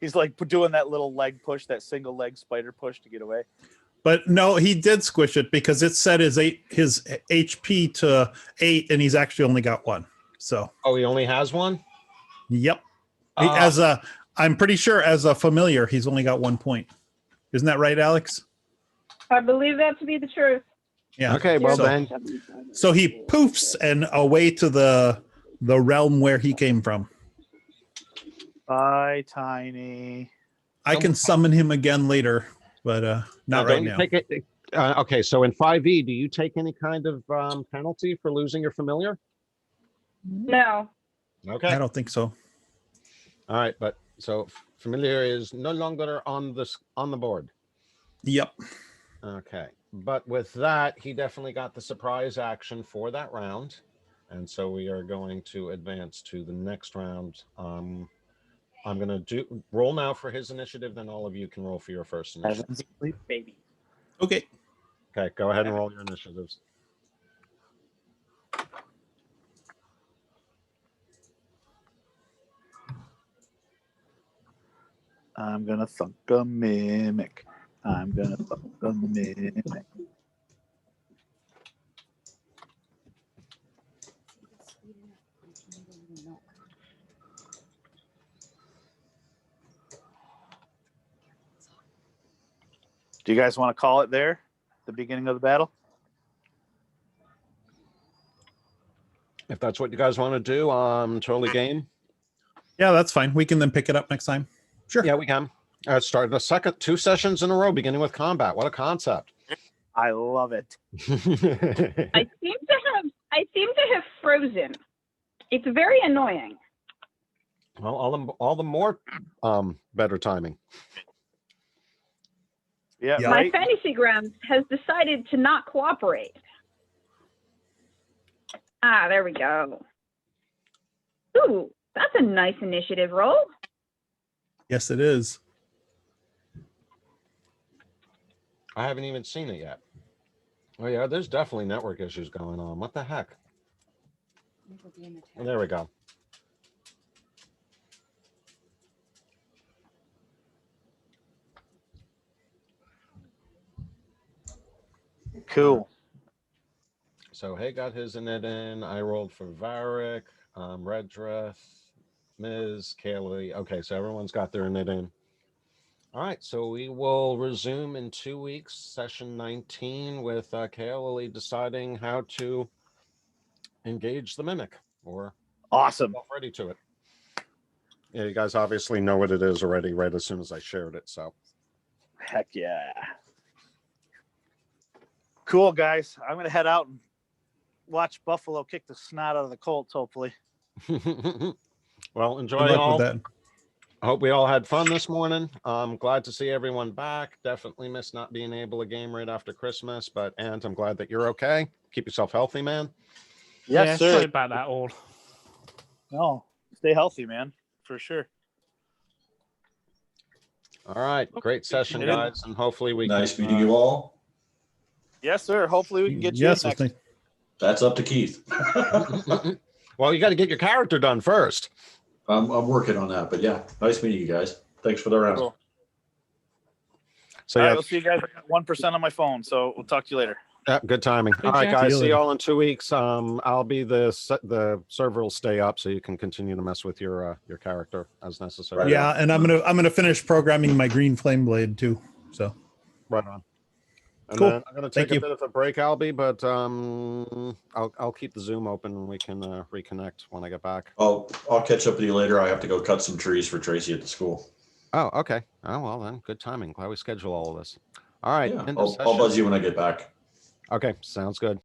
He's like doing that little leg push, that single leg spider push to get away. But no, he did squish it because it set his HP to 8, and he's actually only got 1. So. Oh, he only has 1? Yep. I'm pretty sure as a familiar, he's only got 1 point. Isn't that right, Alex? I believe that to be the truth. Yeah. Okay, well then. So he poofs and away to the realm where he came from. Bye, Tiny. I can summon him again later, but not right now. Okay, so in 5e, do you take any kind of penalty for losing your familiar? No. Okay. I don't think so. All right, but so familiar is no longer on the board. Yep. Okay, but with that, he definitely got the surprise action for that round, and so we are going to advance to the next round. I'm going to roll now for his initiative, then all of you can roll for your first initiative. Baby. Okay. Okay, go ahead and roll your initiatives. I'm going to thunk a mimic. I'm going to thunk a mimic. Do you guys want to call it there? The beginning of the battle? If that's what you guys want to do, I'm totally game. Yeah, that's fine. We can then pick it up next time. Sure. Yeah, we can. Start the 2 sessions in a row, beginning with combat. What a concept! I love it. I seem to have frozen. It's very annoying. Well, all the more better timing. Yeah, My right? fantasy ground has decided to not cooperate. Ah, there we go. Ooh, that's a nice initiative roll. Yes, it is. I haven't even seen it yet. Oh yeah, there's definitely network issues going on. What the heck? Oh, there we go. Cool. So Hay got his in it in. I rolled for Varric, Redrith, Ms. Kaylee. Okay, so everyone's got their in it in. All right, so we will resume in 2 weeks, session 19, with Kaylee deciding how to engage the mimic or awesome. ready to it. Yeah, you guys obviously know what it is already, right? As soon as I shared it, so. Heck yeah. Cool, guys. I'm gonna head out and watch Buffalo kick the snot out of the Colts. Hopefully. Well, Good enjoy luck all. with that. I hope we all had fun this morning. I'm glad to see everyone back. Definitely miss not being able to game right after Christmas, but I'm glad that you're okay. Keep yourself healthy, man. Yes, yeah, sir. sorry about that all. No, stay healthy, man, for sure. All right, great session, It is. guys, and hopefully we Nice can, meeting you all. Yes, sir. Hopefully we can get you Yes, in next. That's up to Keith. Well, you got to get your character done first. I'm working on that, but yeah, nice meeting you guys. Thanks for the round. Cool. So All yeah, right, we'll see you guys. I got 1% on my phone, so we'll talk to you later. yeah, good timing. Good All right, chat. guys, See you see you later. all in 2 weeks. I'll be the server will stay up, so you can continue to mess with your character as necessary. Right. Yeah, and I'm gonna finish programming my green flame blade too. So Right on. And Cool. then I'm going to Thank take a you. bit of a break, Albie, but I'll keep the Zoom open and we can reconnect when I get back. I'll catch up with you later. I have to go cut some trees for Tracy at the school. Oh, okay. Oh, well then, good timing. Glad we schedule all of this. All right. Yeah, end of I'll session. buzz you when I get back. Okay, sounds good.